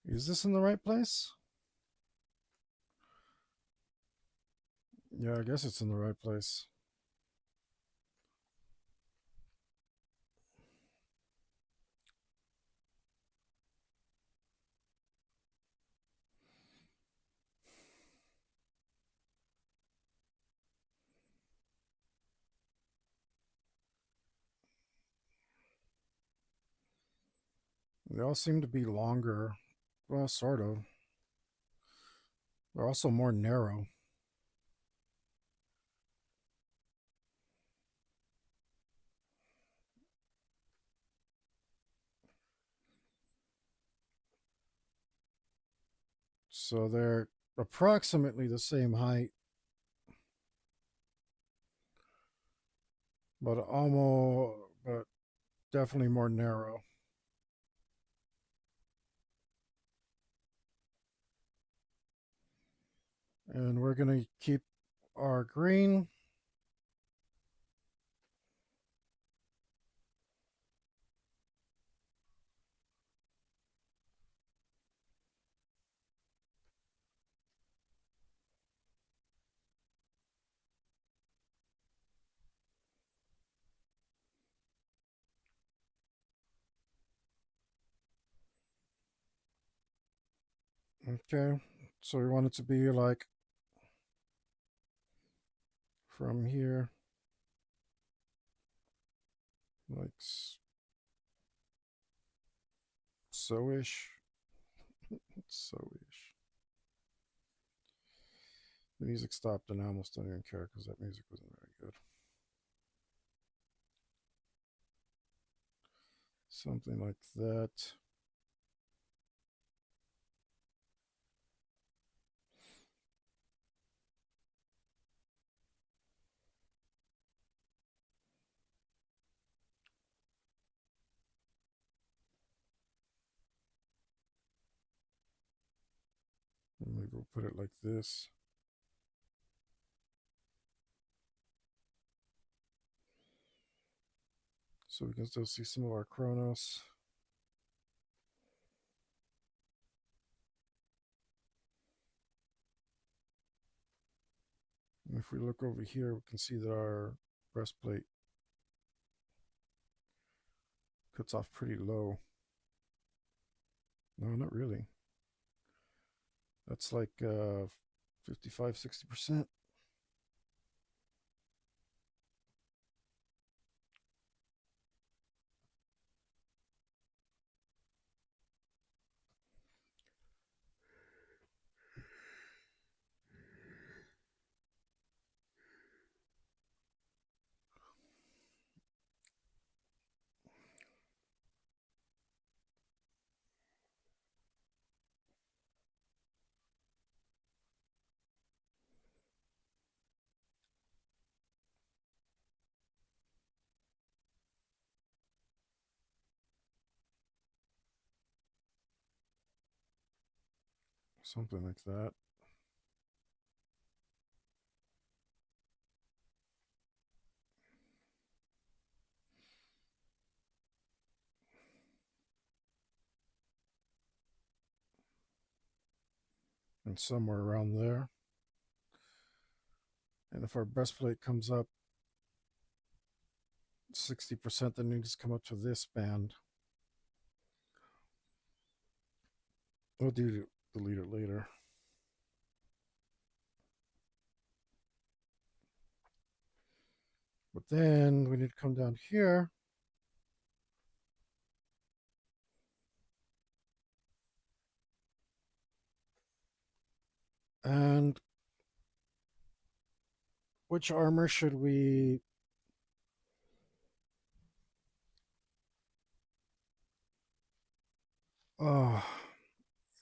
Is this in the right place? Yeah, I guess it's in the right place. They all seem to be longer. Well, sort of. They're also more narrow. So they're approximately the same height, but definitely more narrow. And we're going to keep our green. Okay. So we want it to be like from here, like so-ish. So-ish. The music stopped and I almost don't even care because that music wasn't very good. Something like that. Maybe we'll put it like this. So we can still see some of our Chronos. And if we look over here, we can see that our breastplate cuts off pretty low. No, not really. That's like 55, 60%. Something like that. And somewhere around there. And if our breastplate comes up 60%, then it needs to come up to this band. We'll delete it later. But then we need to come down here. And which armor should we... Oh,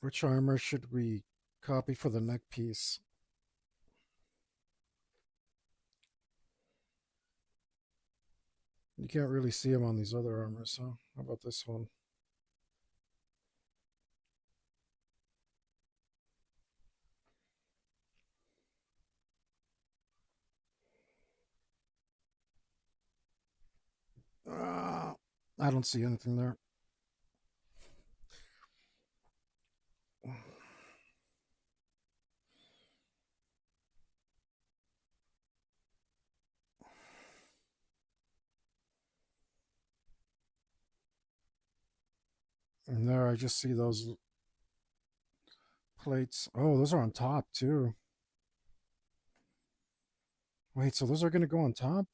which armor should we copy for the neck piece? You can't really see them on these other armors, so how about this one? I don't see anything there. And there, I just see those plates. Oh, those are on top too. Wait, so those are going to go on top?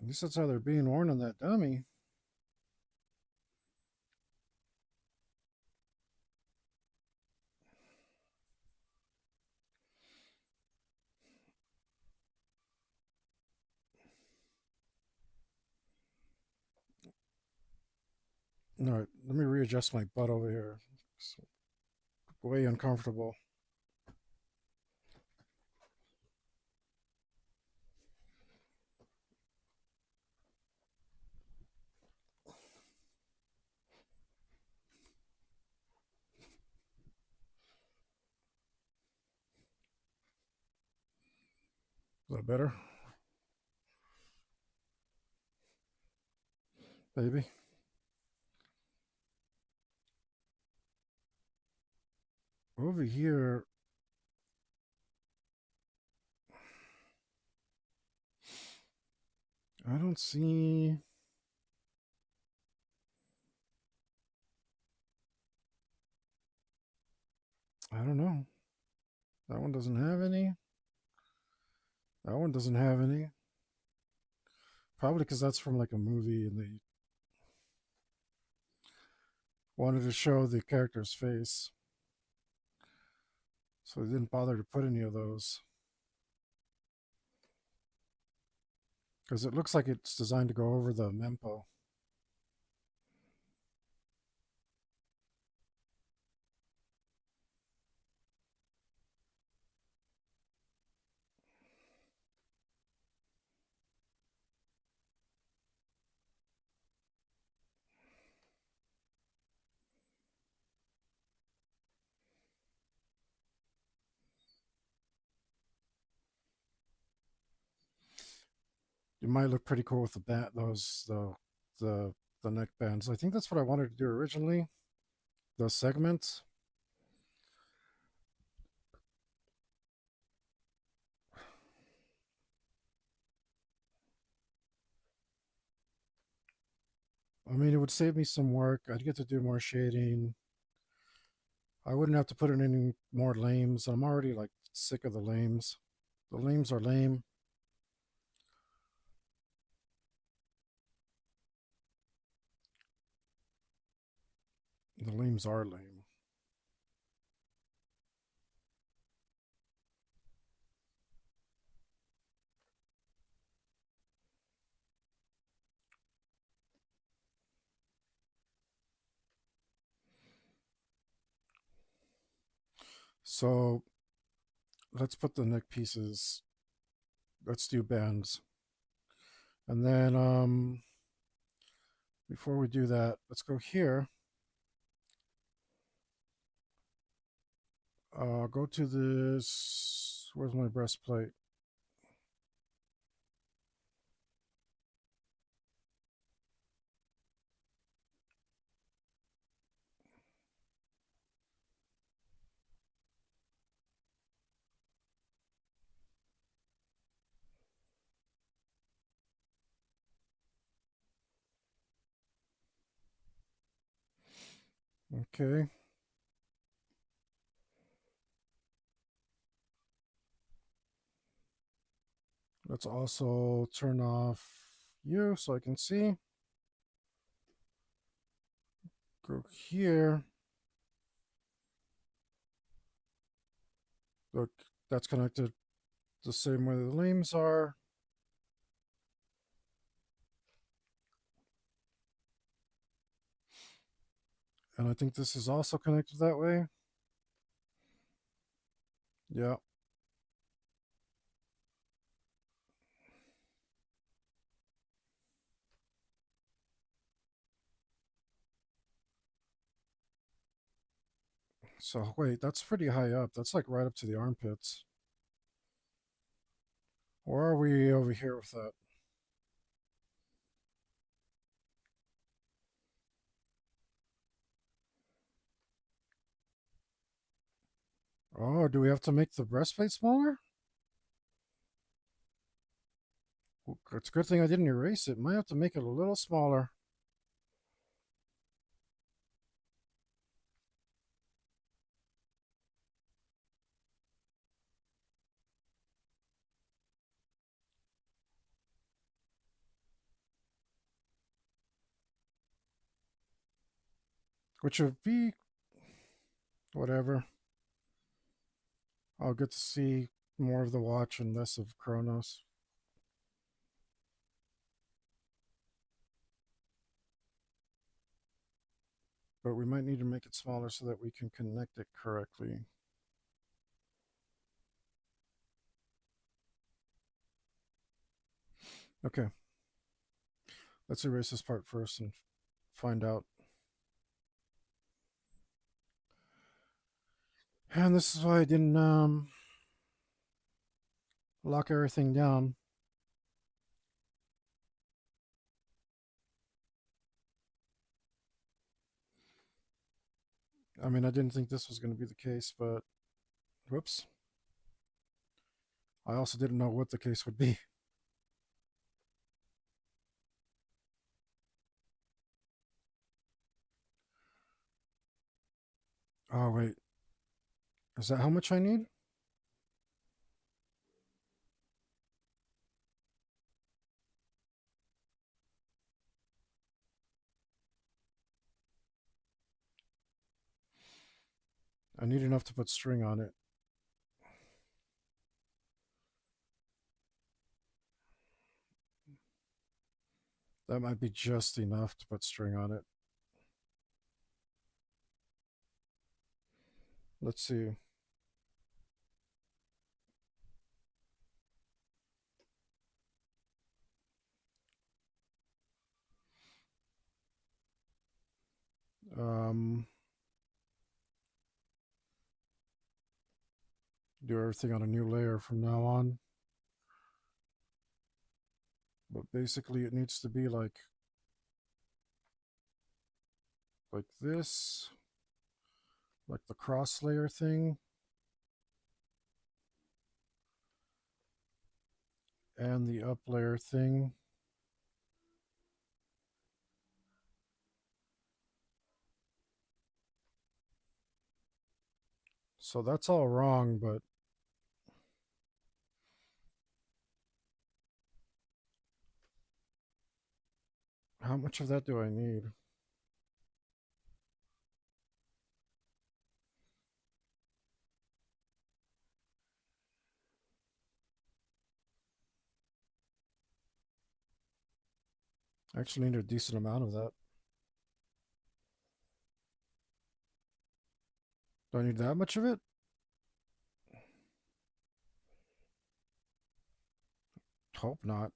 At least that's how they're being worn on that dummy. All right, let me readjust my butt over here. It's way uncomfortable. Is that better? Maybe. Over here, I don't see. I don't know. That one doesn't have any. That one doesn't have any. Probably because that's from like a movie and they wanted to show the character's face. So they didn't bother to put any of those. Because it looks like it's designed to go over the mempo. It might look pretty cool with the bat, the the neck bands. I think that's what I wanted to do originally. Those segments. I mean, it would save me some work. I'd get to do more shading. I wouldn't have to put in any more lames. I'm already like sick of the lames. The lames are lame. The lames are lame. So let's put the neck pieces. Let's do bands. And then before we do that, let's go here. Go to this. Where's my breastplate? Okay. Let's also turn off you so I can see. Go here. Look, that's connected the same way the lames are. And I think this is also connected that way. Yeah. So wait, that's pretty high up. That's like right up to the armpits. Or are we over here with that? Oh, do we have to make the breastplate smaller? It's a good thing I didn't erase it. Might have to make it a little smaller. Which would be whatever. I'll get to see more of the watch and less of Kronos. But we might need to make it smaller so that we can connect it correctly. Okay. Let's erase this part first and find out. And this is why I didn't lock everything down. I mean, I didn't think this was going to be the case, but whoops. I also didn't know what the case would be. Oh, wait. Is that how much I need? I need enough to put string on it. That might be just enough to put string on it. Let's see. Um, do everything on a new layer from now on. But basically it needs to be like this, like the cross layer thing. And the up layer thing. So that's all wrong, but how much of that do I need? I actually need a decent amount of that. Do I need that much of it? Hope not.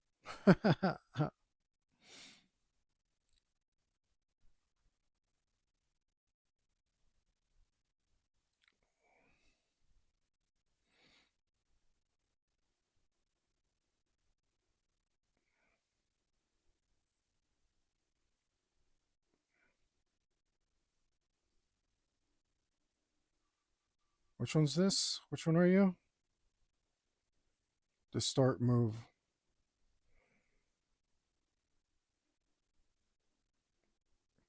Which one's this? Which one are you? Distort move.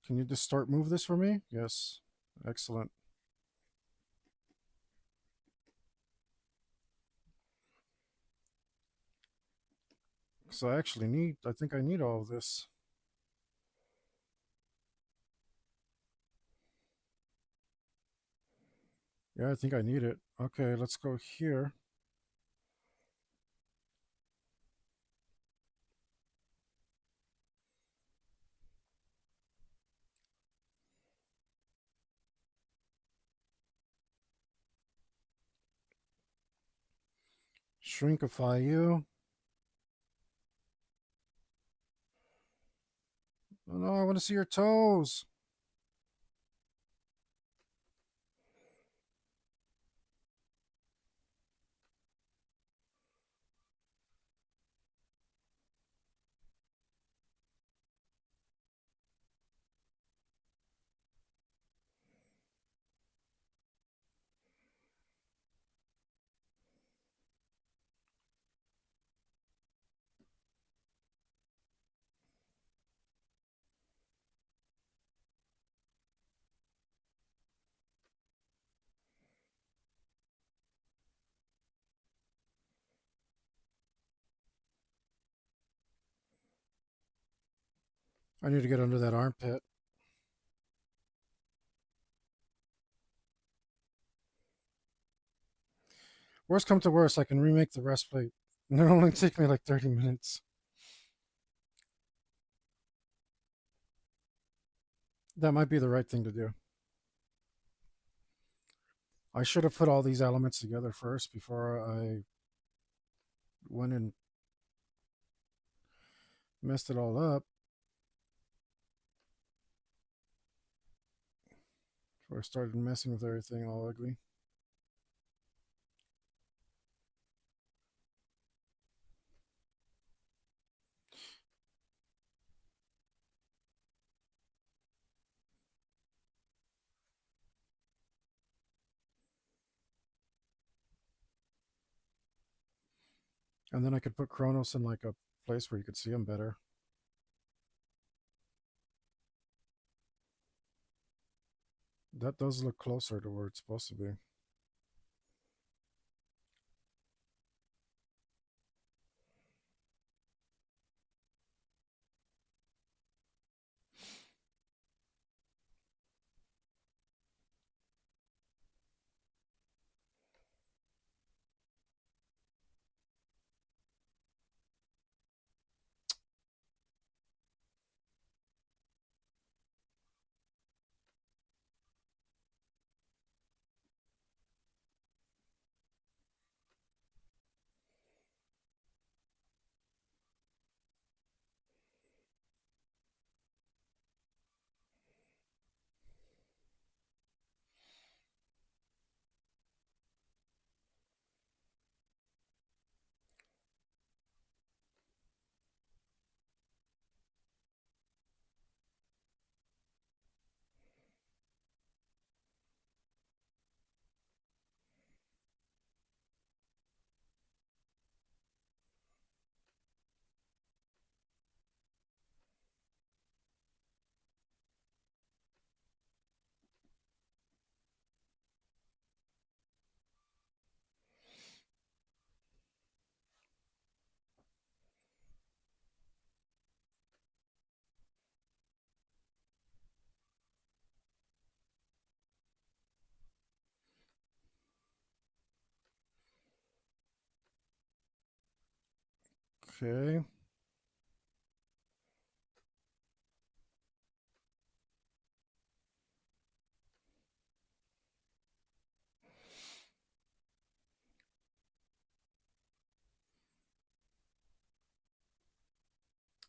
Can you distort move this for me? Yes. Excellent. So I think I need all of this. Yeah, I think I need it. Okay, let's go here. Shrinkify you. Oh no, I want to see your toes. I need to get under that armpit. Worst come to worst, I can remake the breastplate. And it'll only take me like 30 minutes. That might be the right thing to do. I should have put all these elements together first before I went and messed it all up. Before I started messing with everything all ugly. And then I could put Kronos in like a place where you could see him better. That does look closer to where it's supposed to be. Okay.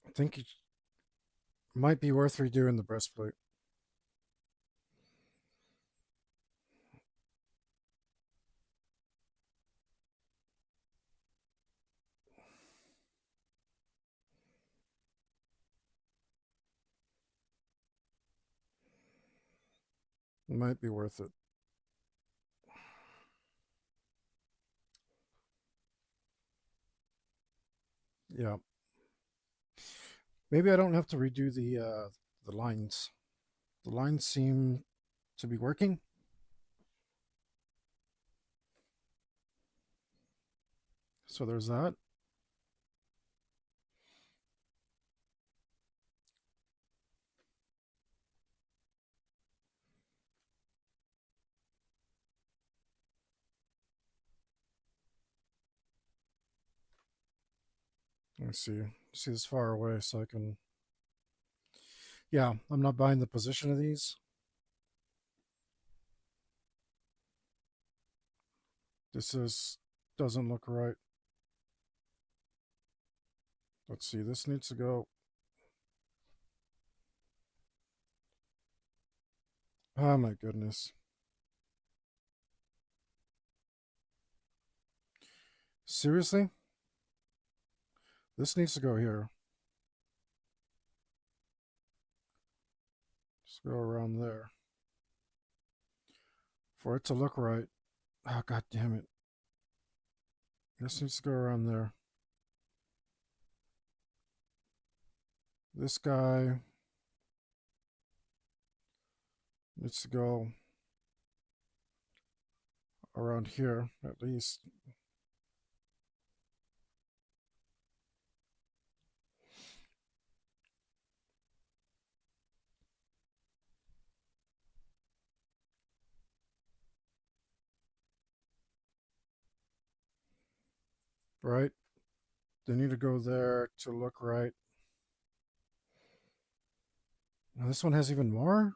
I think it might be worth redoing the breastplate. It might be worth it. Yeah. Maybe I don't have to redo the lines. The lines seem to be working. So there's that. Let me see. See this far away so I can. Yeah, I'm not buying the position of these. This is doesn't look right. Let's see. This needs to go. Oh my goodness. Seriously? This needs to go here. Just go around there. For it to look right. Oh, god damn it. This needs to go around there. This guy needs to go around here, at least. right? They need to go there to look right. Now this one has even more?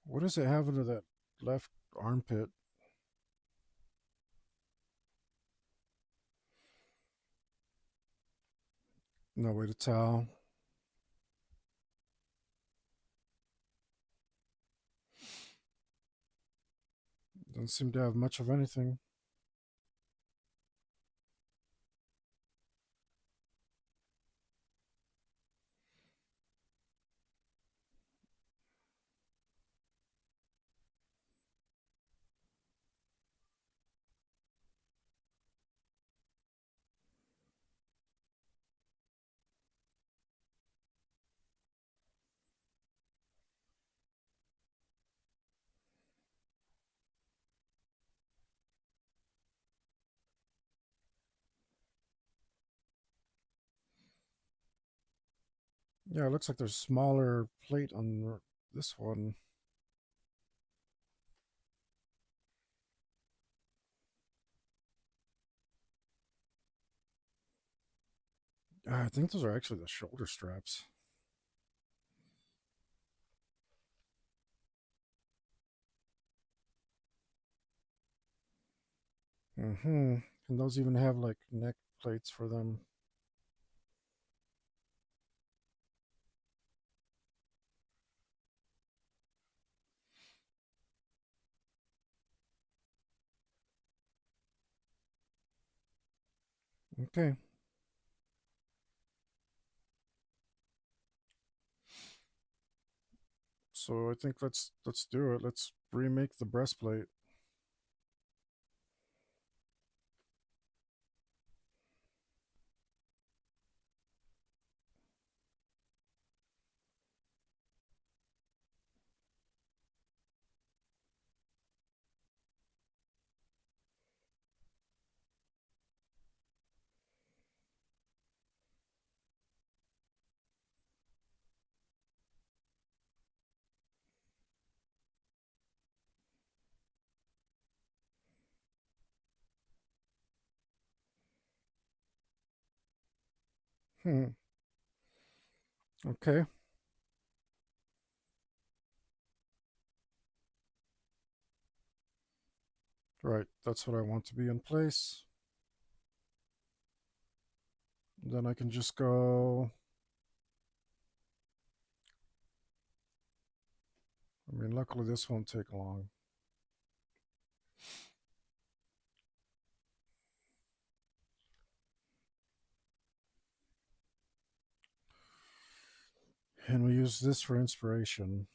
What does it have under that left armpit? No way to tell. Doesn't seem to have much of anything. Yeah, it looks like there's smaller plate on this one. I think those are actually the shoulder straps. Mm-hmm. And those even have like neck plates for them. Okay. So I think let's do it. Let's remake the breastplate. Hmm. Okay. Right. That's what I want to be in place. Then I can just go. I mean, luckily this won't take long. And we use this for inspiration.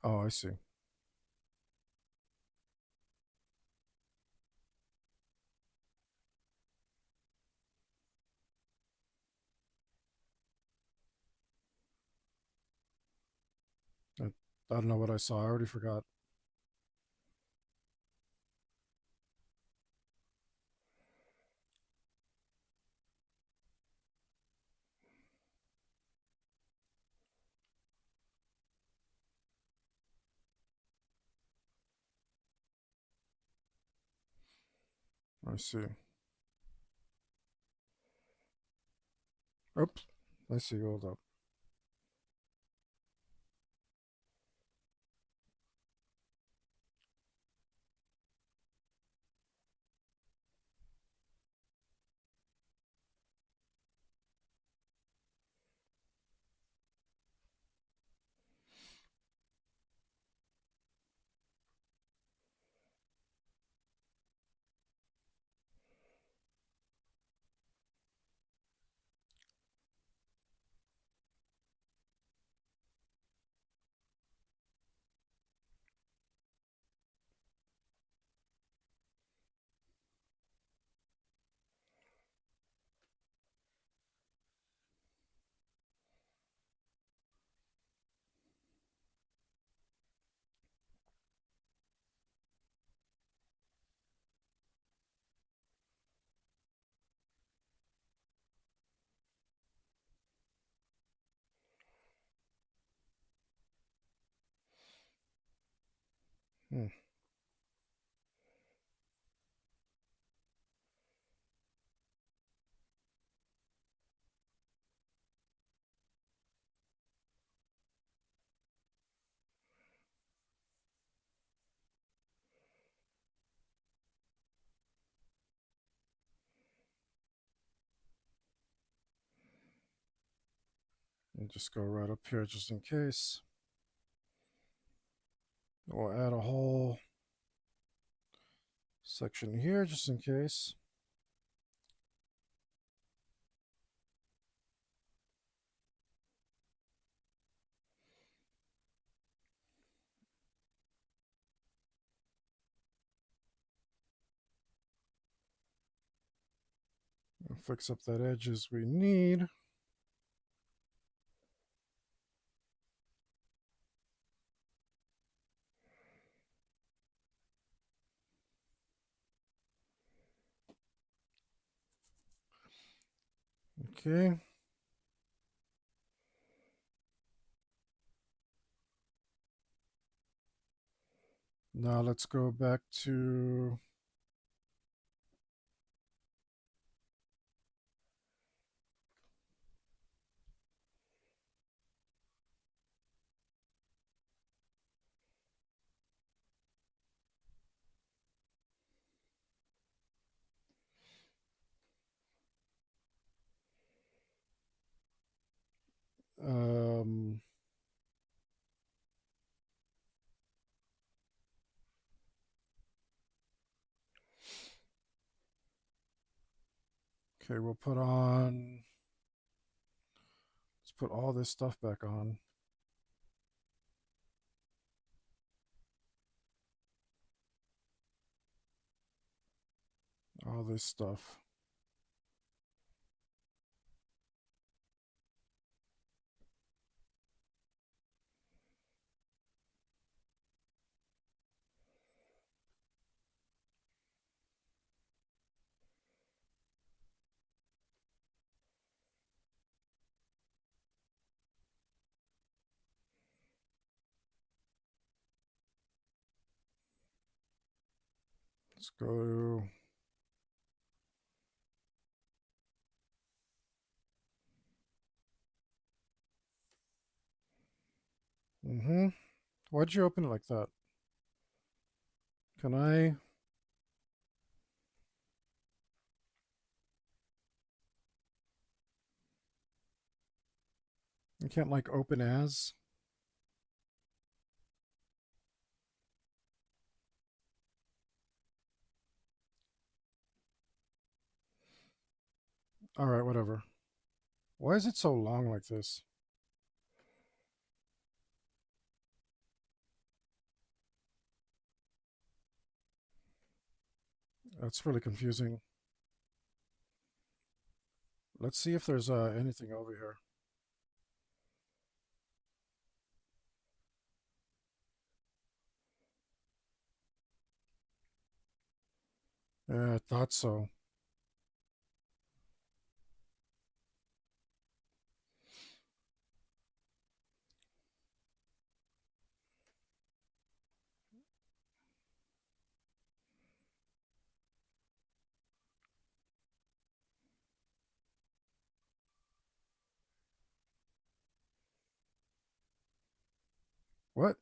Oh, I see. I, I don't know what I saw. I already forgot. I see. Oops. I see. Hold up. Hmm. And just go right up here just in case. We'll add a whole section here just in case. We'll fix up that edge as we need. Okay. Now let's go back to um, okay, we'll put on, let's put all this stuff back on. All this stuff. Let's go. Mm-hmm. Why'd you open it like that? Can I? You can't like open as? All right, whatever. Why is it so long like this? That's really confusing. Let's see if there's anything over here. Yeah, I thought so. What?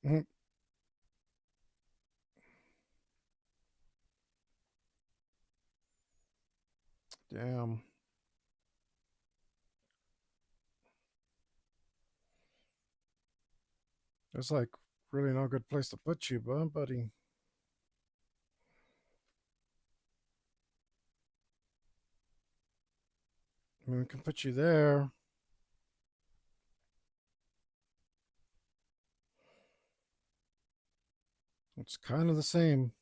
Mhm. Damn. There's like really no good place to put you, buddy. I mean, we can put you there. It's kind of the same.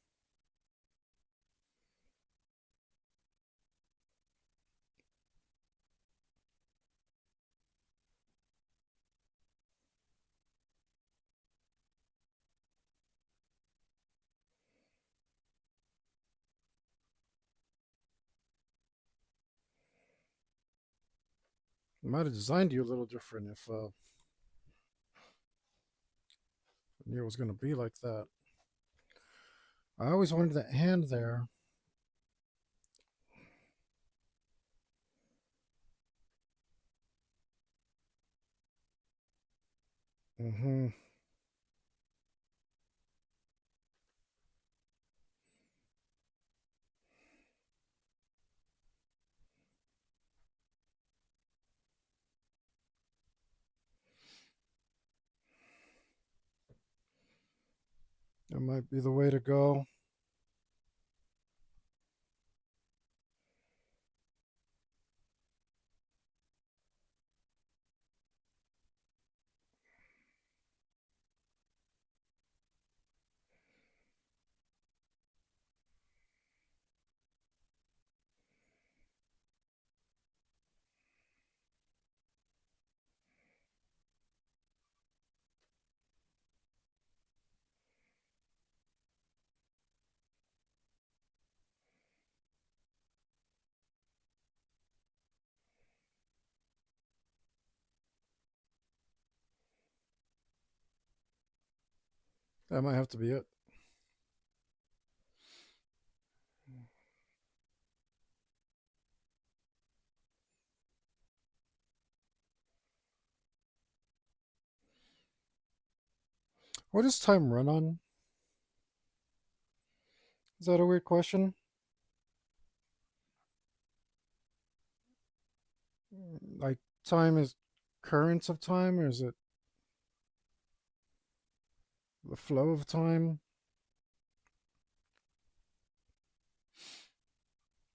I might have designed you a little different if I knew it was going to be like that. I always wanted that hand there. Mm-hmm. That might be the way to go. That might have to be it. What does time run on? Is that a weird question? Like time is currents of time, or is it the flow of time?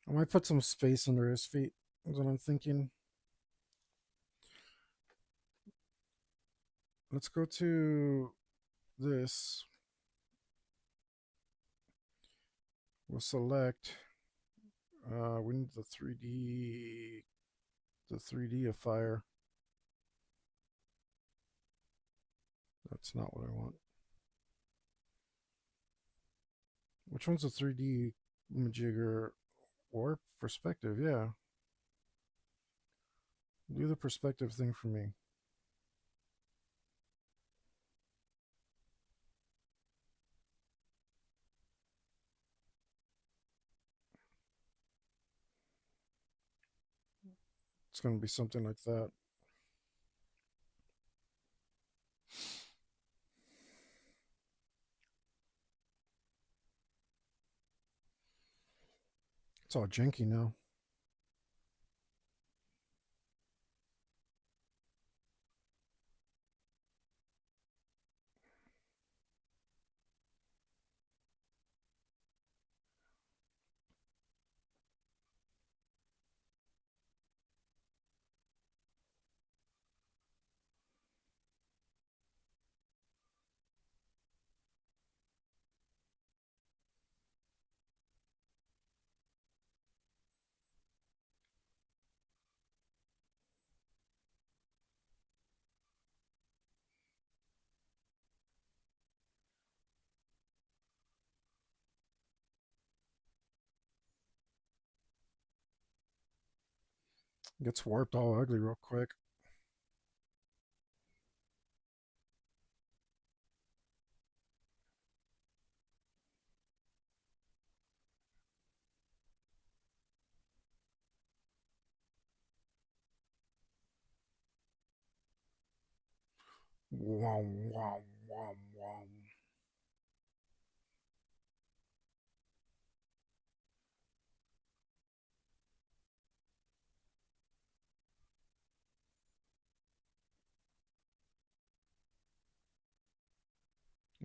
I might put some space under his feet. Is what I'm thinking. Let's go to this. We'll select. We need the 3D-ifier. That's not what I want. Which one's the 3D majigger? Warp perspective? Yeah. Do the perspective thing for me. It's going to be something like that. It's all janky now. It gets warped all ugly real quick. Wow, wow, wom, wom.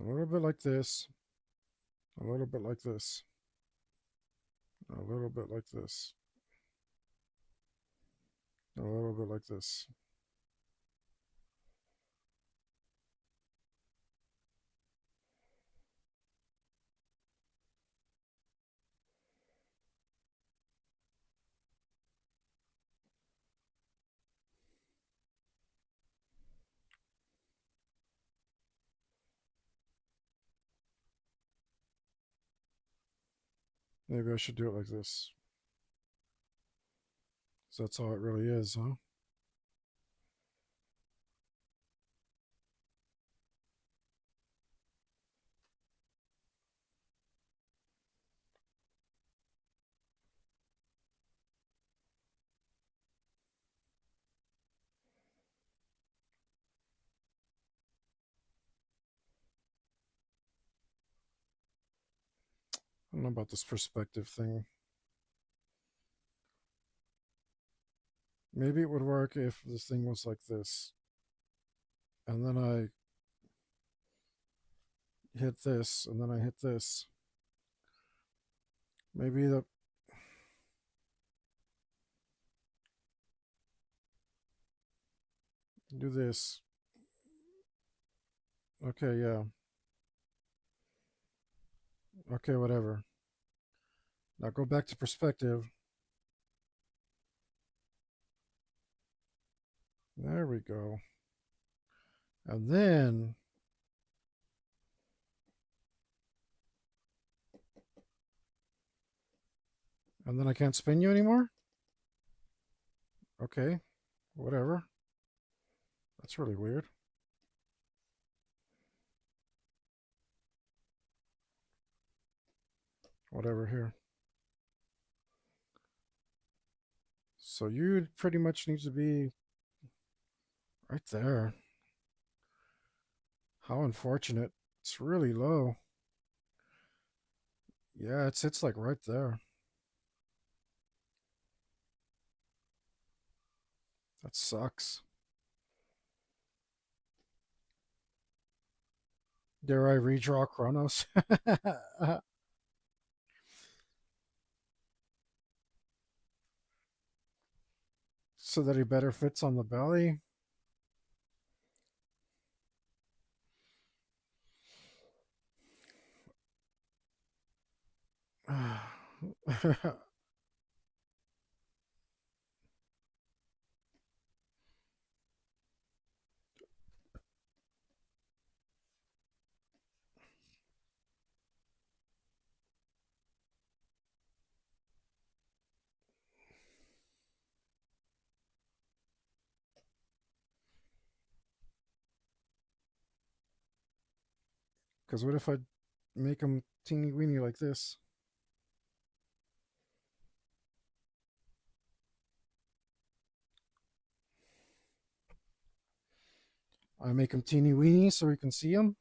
A little bit like this. A little bit like this. A little bit like this. A little bit like this. Maybe I should do it like this. So that's all it really is, huh? I don't know about this perspective thing. Maybe it would work if this thing was like this. And then I hit this, and then I hit this. Maybe the do this. Okay, yeah. Okay, whatever. Now go back to perspective. There we go. And then I can't spin you anymore? Okay, whatever. That's really weird. Whatever here. So you pretty much need to be right there. How unfortunate. It's really low. Yeah, it sits like right there. That sucks. Dare I redraw Chronos? So that he better fits on the belly? Because what if I make him teeny weeny like this? I make him teeny weeny so we can see him?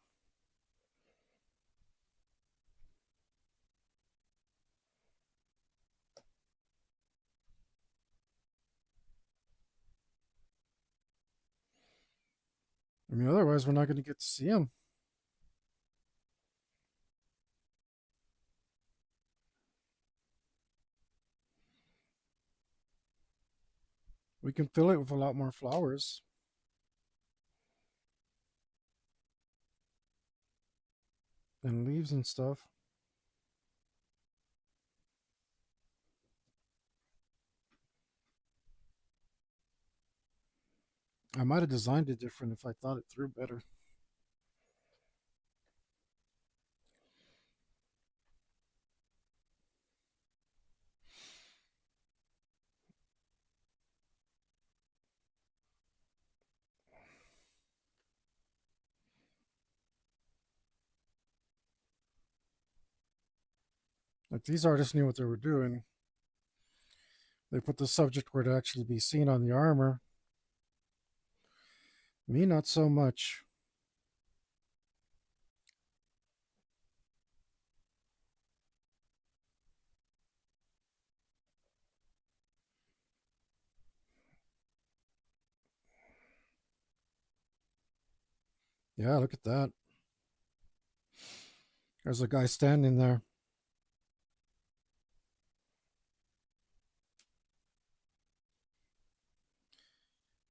I mean, otherwise we're not going to get to see him. We can fill it with a lot more flowers and leaves and stuff. I might have designed it different if I thought it through better. Like these artists knew what they were doing. They put the subject where to actually be seen on the armor. Me, not so much. Yeah, look at that. There's a guy standing there.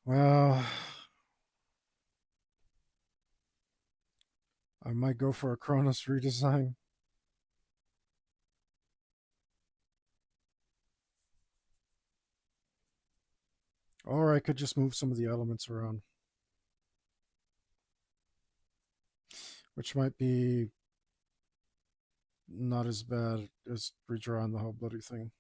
Well, I might go for a Cronus redesign. Or I could just move some of the elements around, which might be not as bad as redrawing the whole bloody thing.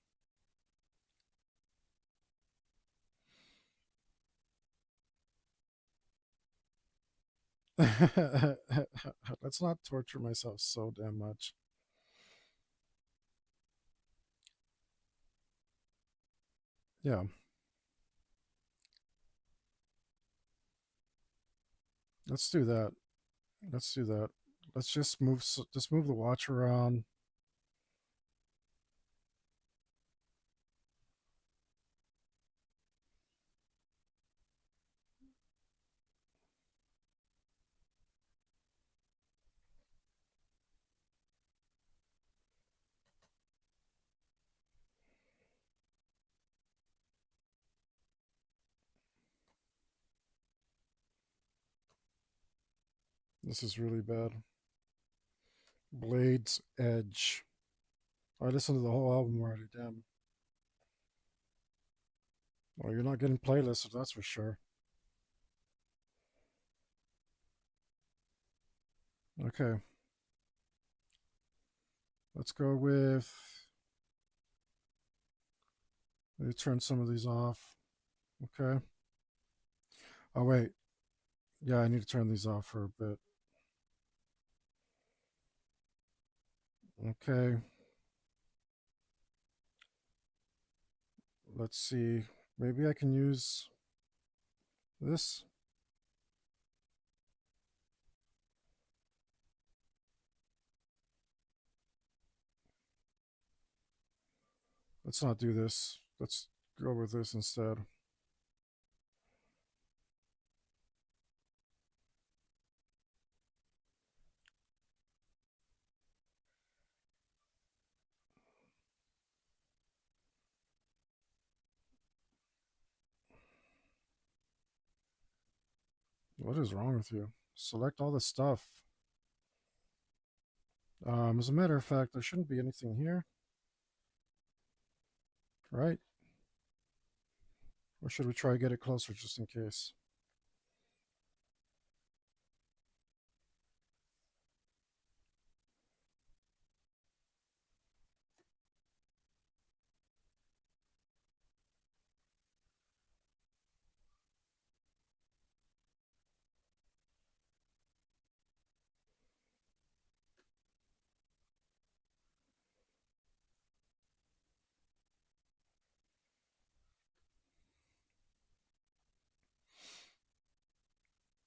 Let's not torture myself so damn much. Yeah, let's do that. Let's do that. Let's just move the watch around. This is really bad. Blade's Edge. I listened to the whole album already. Damn. Well, you're not getting playlists, that's for sure. Okay, let's go with. Let me turn some of these off. Okay. Oh wait. Yeah, I need to turn these off for a bit. Okay. Let's see. Maybe I can use this. Let's not do this. Let's go with this instead. What is wrong with you? Select all the stuff. As a matter of fact, there shouldn't be anything here, right? Or should we try to get it closer just in case?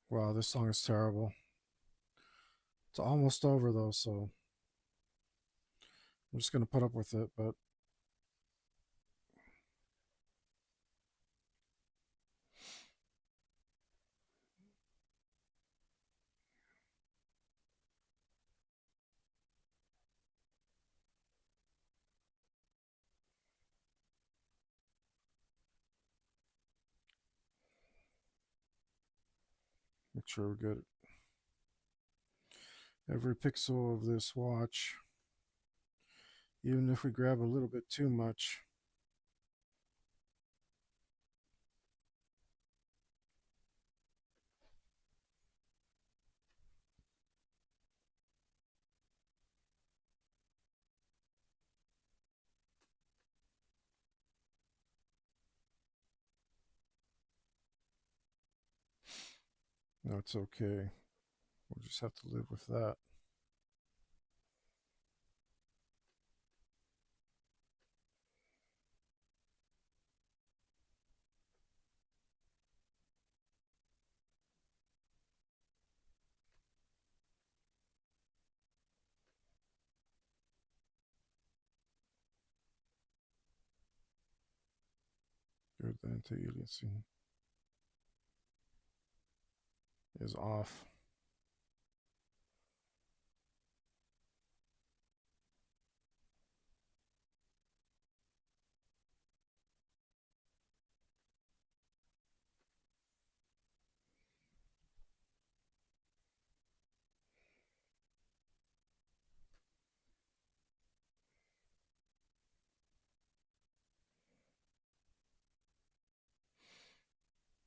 Wow, this song is terrible. It's almost over though, so I'm just gonna put up with it, but make sure we get every pixel of this watch. Even if we grab a little bit too much. No, it's okay. We'll just have to live with that. Good, the anti-aliasing is off.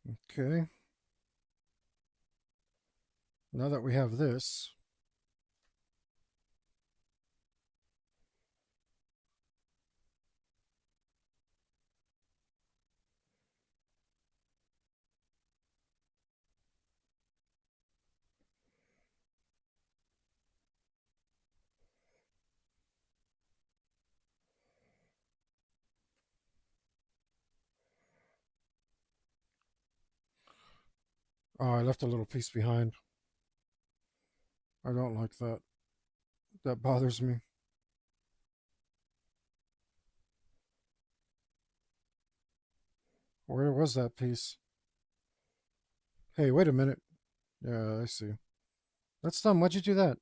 Okay. Now that we have this, oh, I left a little piece behind. I don't like that. That bothers me. Where was that piece? Hey, wait a minute. Yeah, I see. That's dumb. Why'd you do that?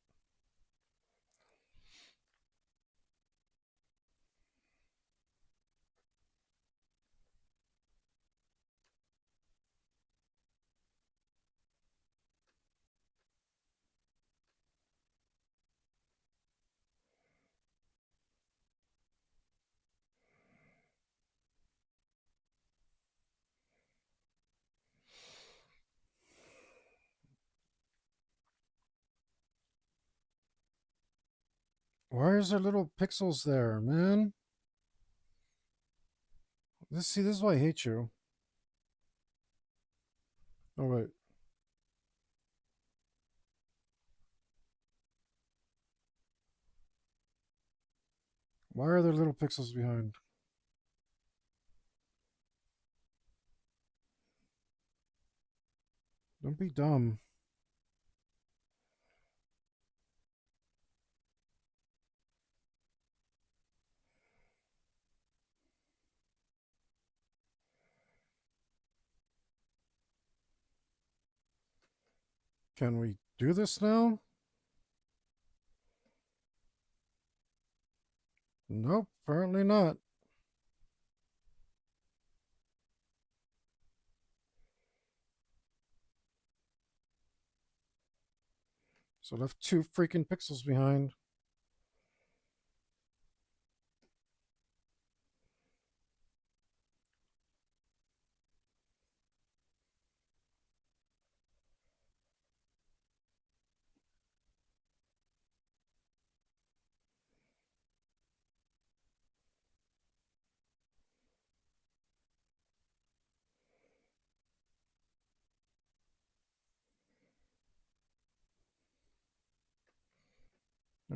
Why is there little pixels there, man? This is why I hate you. Oh wait. Why are there little pixels behind? Don't be dumb. Can we do this now? Nope, apparently not. So left two freaking pixels behind.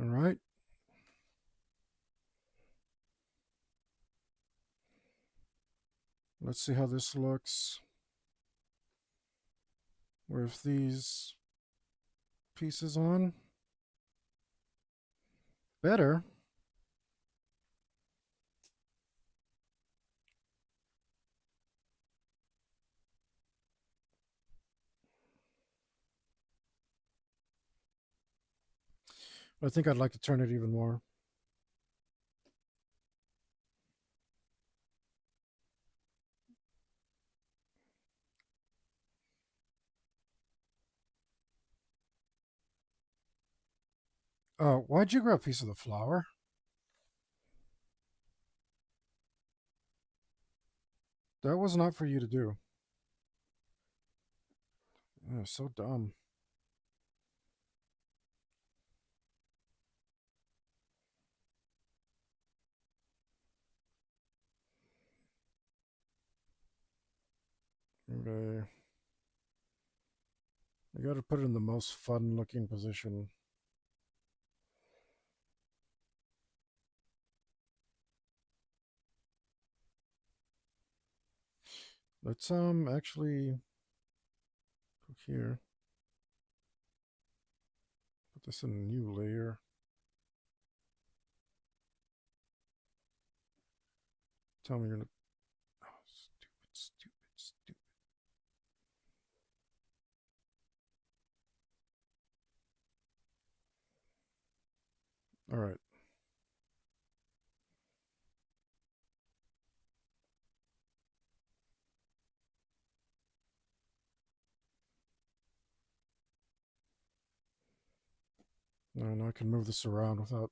All right. Let's see how this looks with these pieces on. Better. I think I'd like to turn it even more. Oh, why'd you grab a piece of the flower? That was not for you to do. Oh, so dumb. Okay. You gotta put it in the most fun looking position. Let's actually go here. Put this in a new layer. Tell me you're gonna. Oh, stupid, stupid, stupid. All right. Now I can move this around without.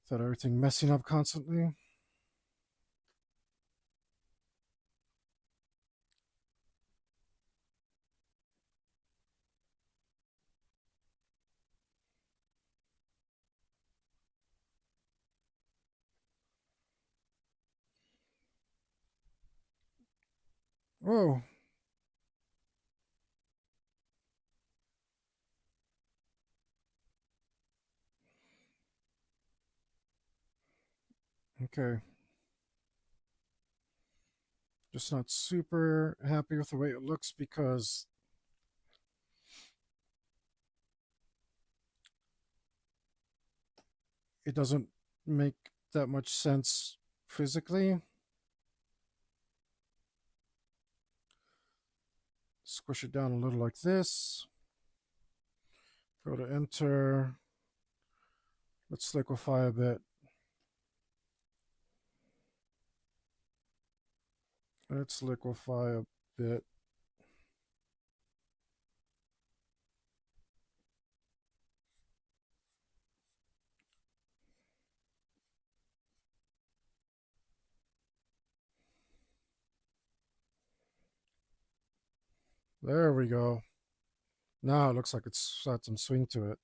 without everything messing up constantly. Whoa. Okay. Just not super happy with the way it looks because it doesn't make that much sense physically. Squish it down a little like this. Go to enter. Let's liquefy a bit. Let's liquefy a bit. There we go. Now it looks like it's got some swing to it.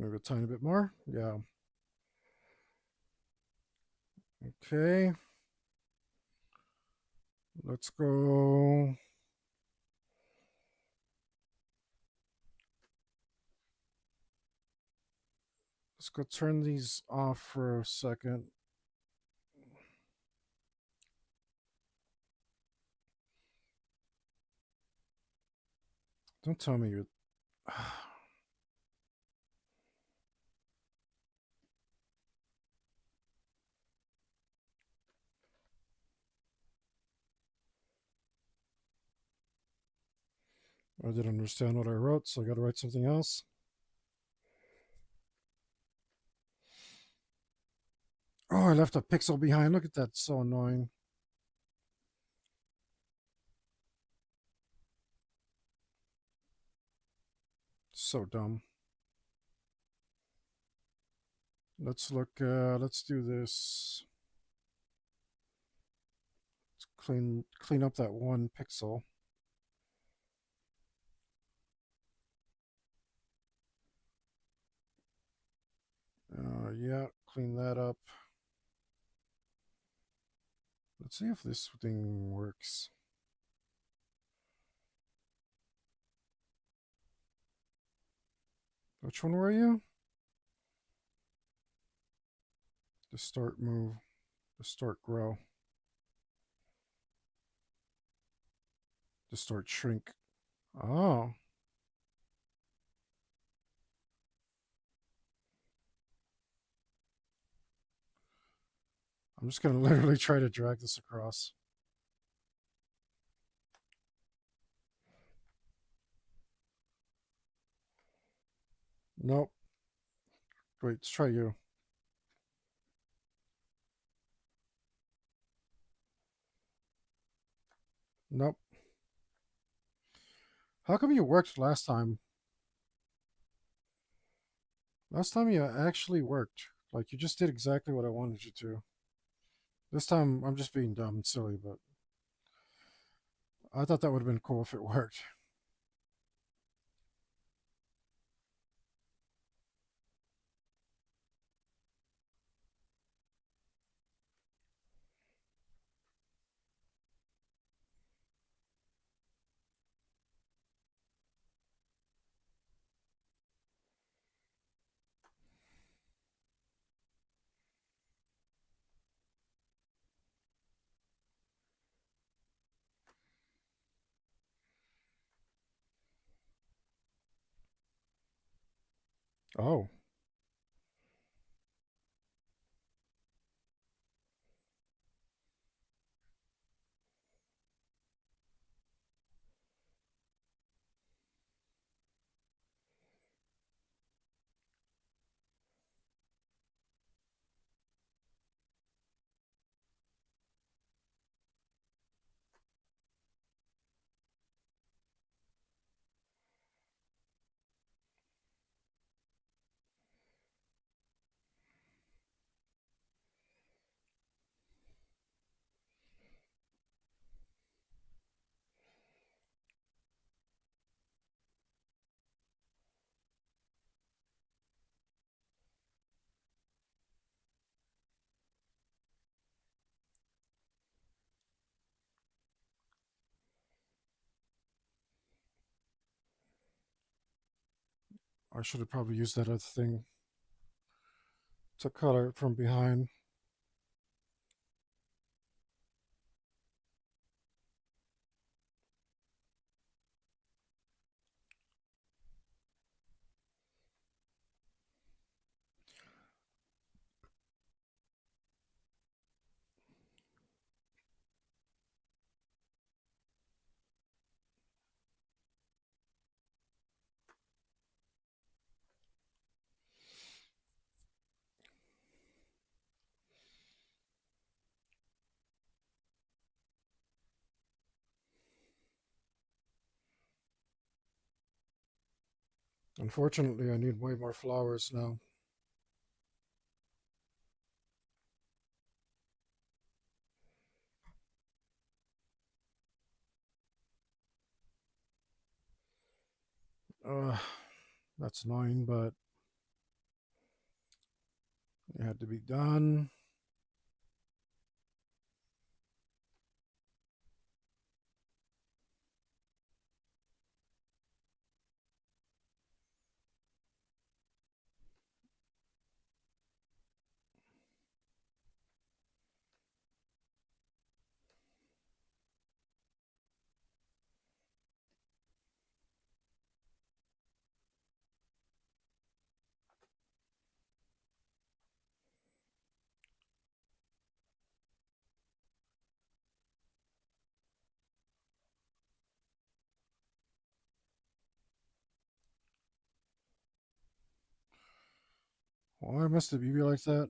Maybe a tiny bit more. Yeah. Okay. Let's go. Let's go turn these off for a second. Don't tell me you're. I didn't understand what I wrote, so I got to write something else. Oh, I left a pixel behind. Look at that. So annoying. So dumb. Let's look. Let's do this. Let's clean up that one pixel. Yeah, clean that up. Let's see if this thing works. Which one were you? Distort move. Distort grow. Distort shrink. Oh. I'm just gonna literally try to drag this across. Nope. Wait, let's try you. Nope. How come you worked last time? Last time you actually worked. Like, you just did exactly what I wanted you to. This time, I'm just being dumb and silly, but I thought that would have been cool if it worked. Oh. I should have probably used that other thing to color it from behind. Unfortunately, I need way more flowers now. Uh, that's annoying, but it had to be done. Why must it be like that?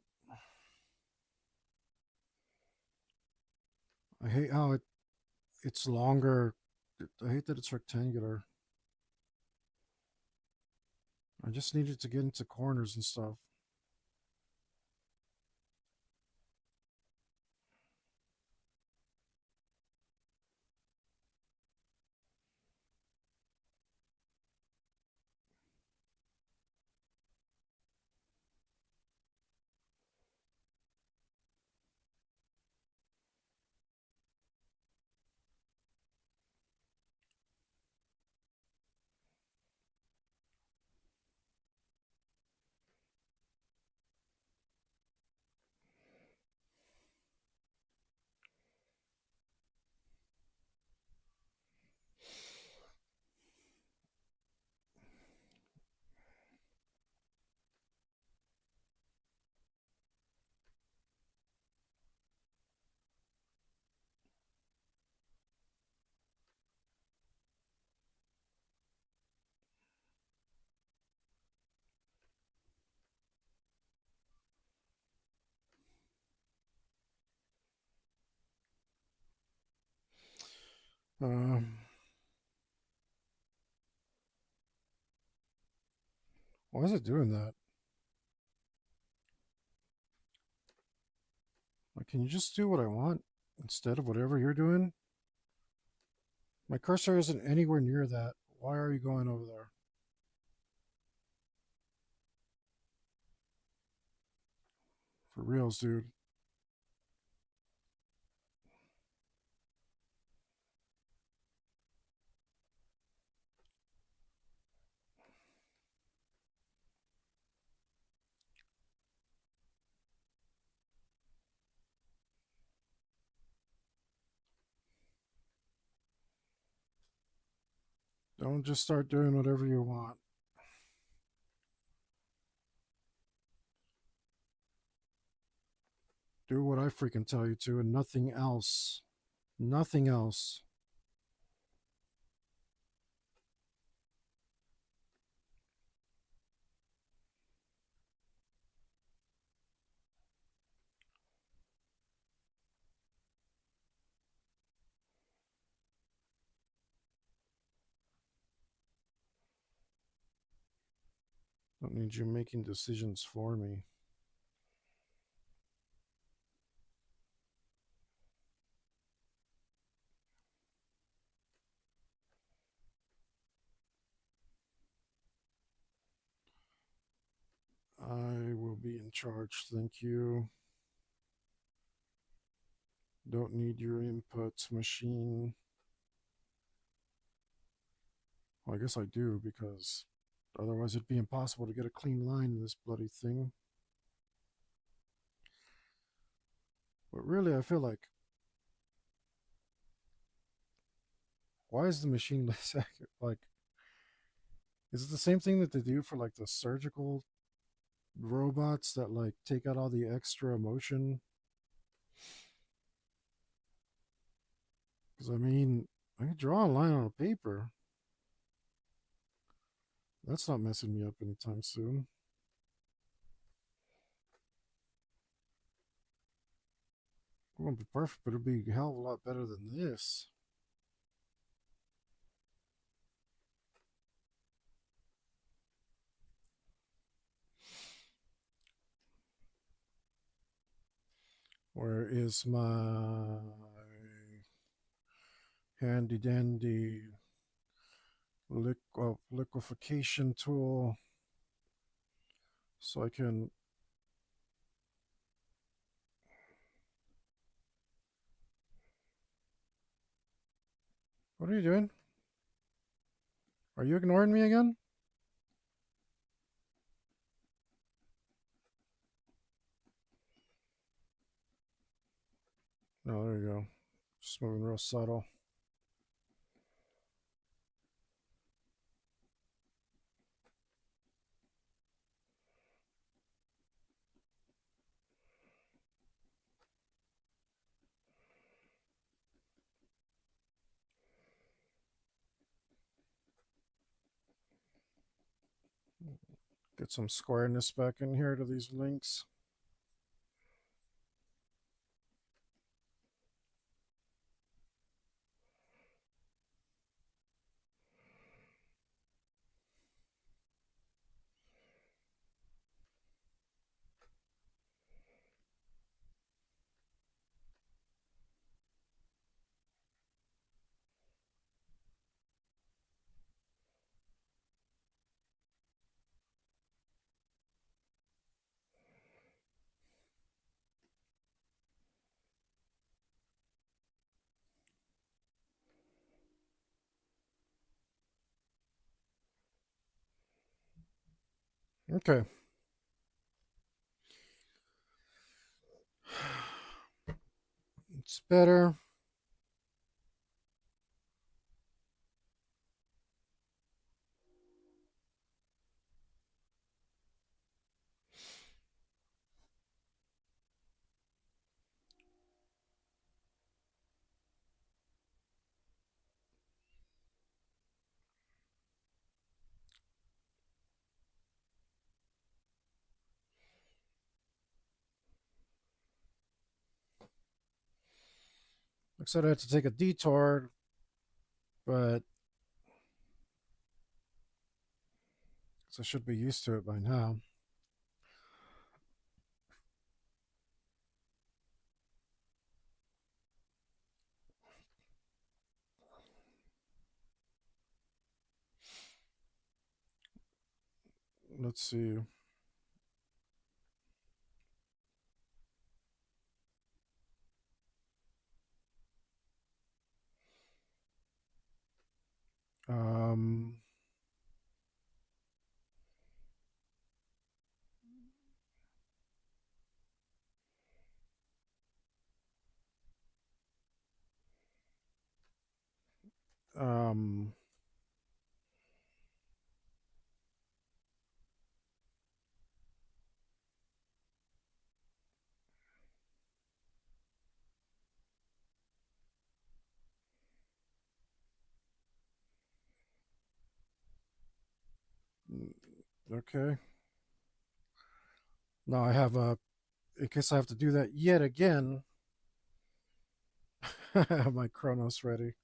I hate how it's longer. I hate that it's rectangular. I just needed to get into corners and stuff. Um, why is it doing that? Like, can you just do what I want instead of whatever you're doing? My cursor isn't anywhere near that. Why are you going over there? For reals, dude. Don't just start doing whatever you want. Do what I freaking tell you to and nothing else. Nothing else. Don't need you making decisions for me. I will be in charge, thank you. Don't need your inputs, machine. Well, I guess I do because Otherwise, it'd be impossible to get a clean line in this bloody thing. But really, I feel like, why is the machine less accurate? Like, is it the same thing that they do for like the surgical robots that like take out all the extra motion? Because I mean, I can draw a line on a paper. That's not messing me up anytime soon. It won't be perfect, but it'll be a hell of a lot better than this. Where is my handy dandy liquefaction tool so I can. What are you doing? Are you ignoring me again? No, there you go. Just moving real subtle. Get some squareness back in here to these links. Okay. It's better. Looks like I had to take a detour, but I should be used to it by now. Let's see. Um, um, okay. Now I have a, in case I have to do that yet again, I have my Chronos ready.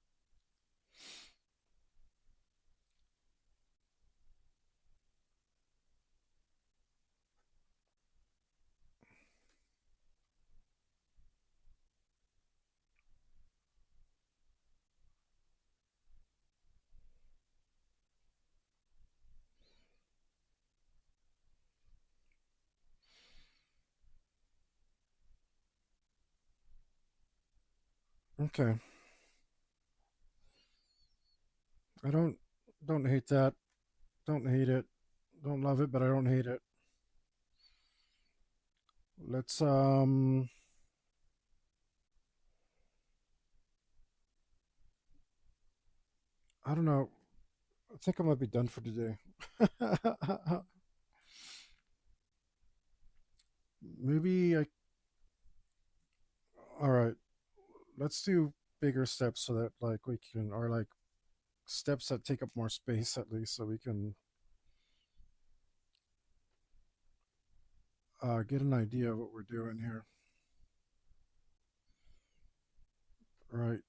Okay. I don't hate that. Don't hate it. Don't love it, but I don't hate it. Let's I don't know. I think I might be done for today. Maybe I all right. Let's do bigger steps so that like we can or like steps that take up more space at least so we can get an idea of what we're doing here. Right.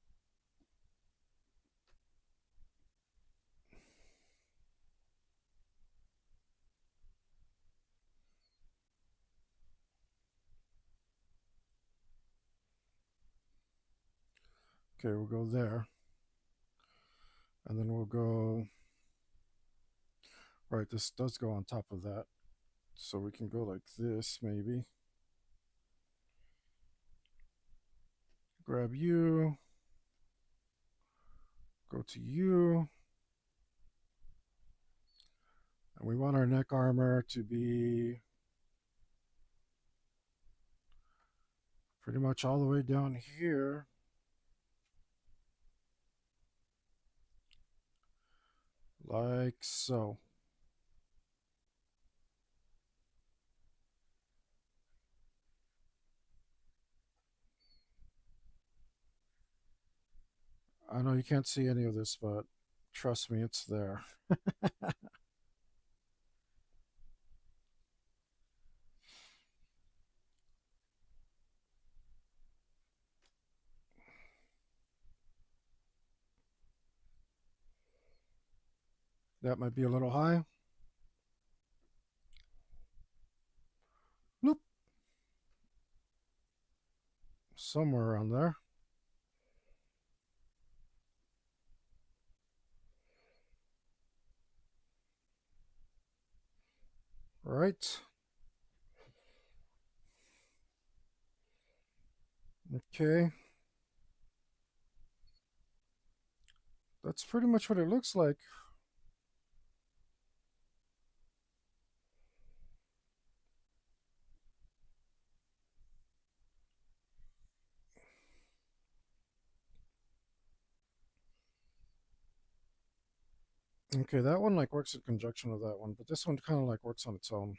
Okay, we'll go there. And then we'll go right, this does go on top of that. So we can go like this maybe. Grab you, go to you. And we want our neck armor to be pretty much all the way down here. Like so. I know you can't see any of this, but trust me, it's there. That might be a little high. Bloop. Somewhere around there. Right. Okay. That's pretty much what it looks like. Okay, that one like works in conjunction with that one, but this one kind of like works on its own.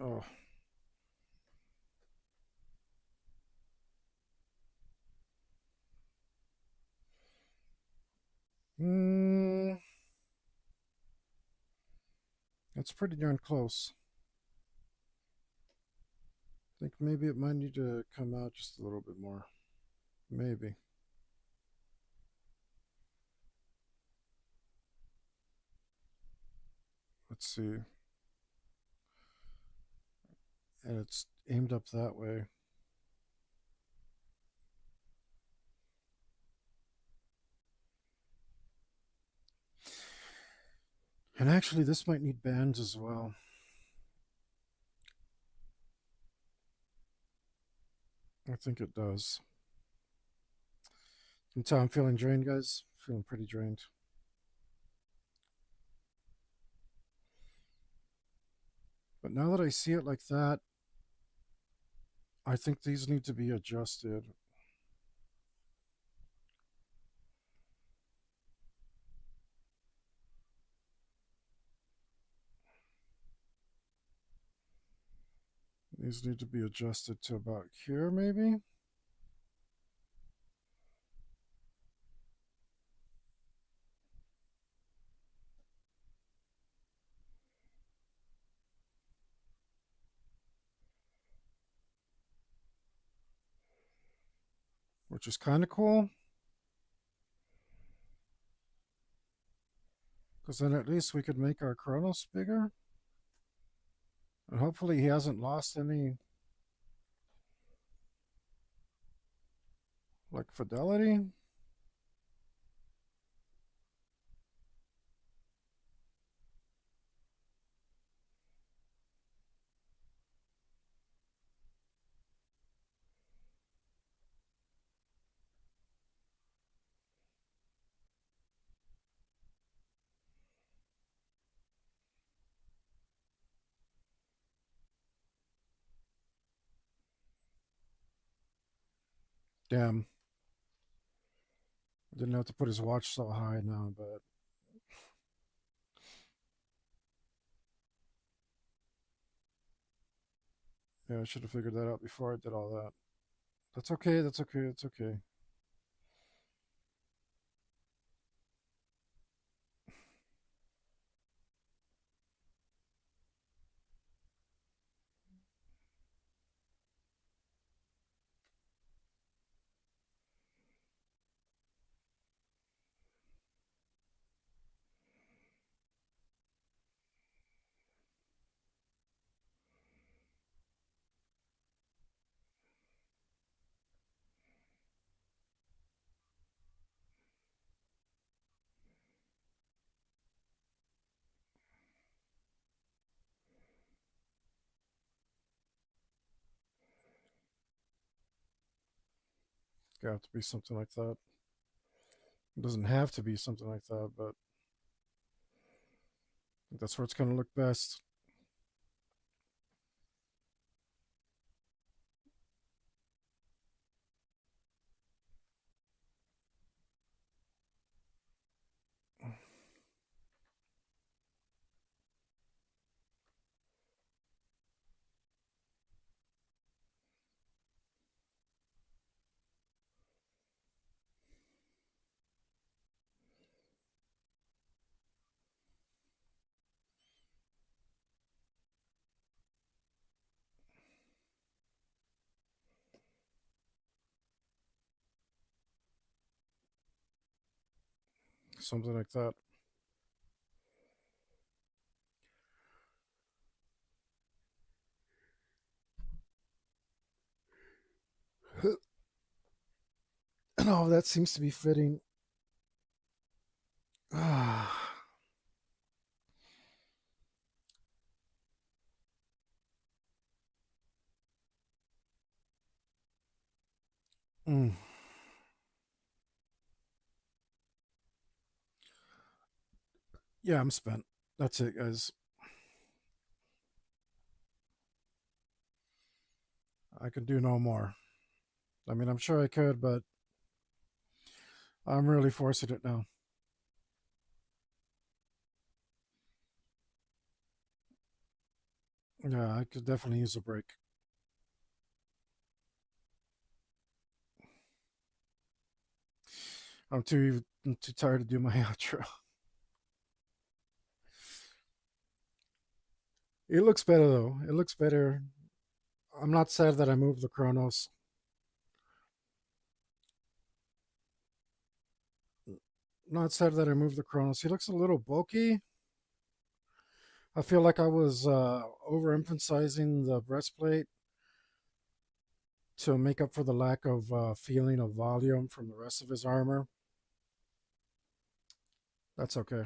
Oh. Hmm. That's pretty darn close. I think maybe it might need to come out just a little bit more. Maybe. Let's see. And it's aimed up that way. And actually, this might need bands as well. I think it does. You can tell I'm feeling drained, guys. Feeling pretty drained. But now that I see it like that, I think these need to be adjusted. These need to be adjusted to about here, maybe? Which is kind of cool. Because then at least we could make our Chronos bigger. And hopefully he hasn't lost any, like, fidelity. Damn. I didn't have to put his watch so high now, but yeah, I should have figured that out before I did all that. That's okay. That's okay. It's okay. Got to be something like that. It doesn't have to be something like that, but I think that's where it's going to look best. Something like that. No, that seems to be fitting. Ah. Mm. Yeah, I'm spent. That's it, guys. I can do no more. I mean, I'm sure I could, but I'm really forcing it now. Yeah, I could definitely use a break. I'm too tired to do my outro. It looks better though. It looks better. I'm not sad that I moved the Chronos. Not sad that I moved the Chronos. He looks a little bulky. I feel like I was overemphasizing the breastplate to make up for the lack of feeling of volume from the rest of his armor. That's okay.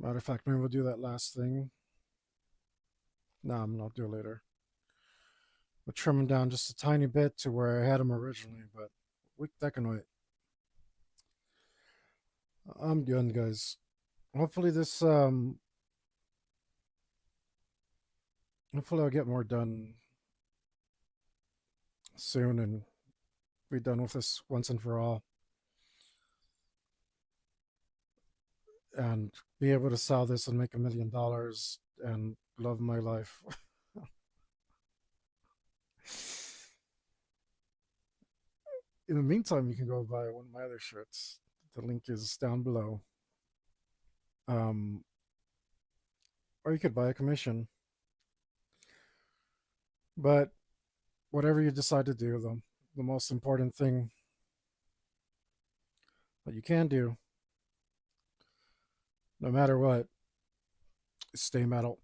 Matter of fact, maybe we'll do that last thing. No, I'm not do it later. We'll trim him down just a tiny bit to where I had him originally, but that can wait. I'm done, guys. Hopefully hopefully I'll get more done soon and be done with this once and for all, and be able to sell this and make $1 million and love my life. In the meantime, you can go buy one of my other shirts. The link is down below. Um, or you could buy a commission. But whatever you decide to do, the most important thing that you can do, no matter what, is stay metal.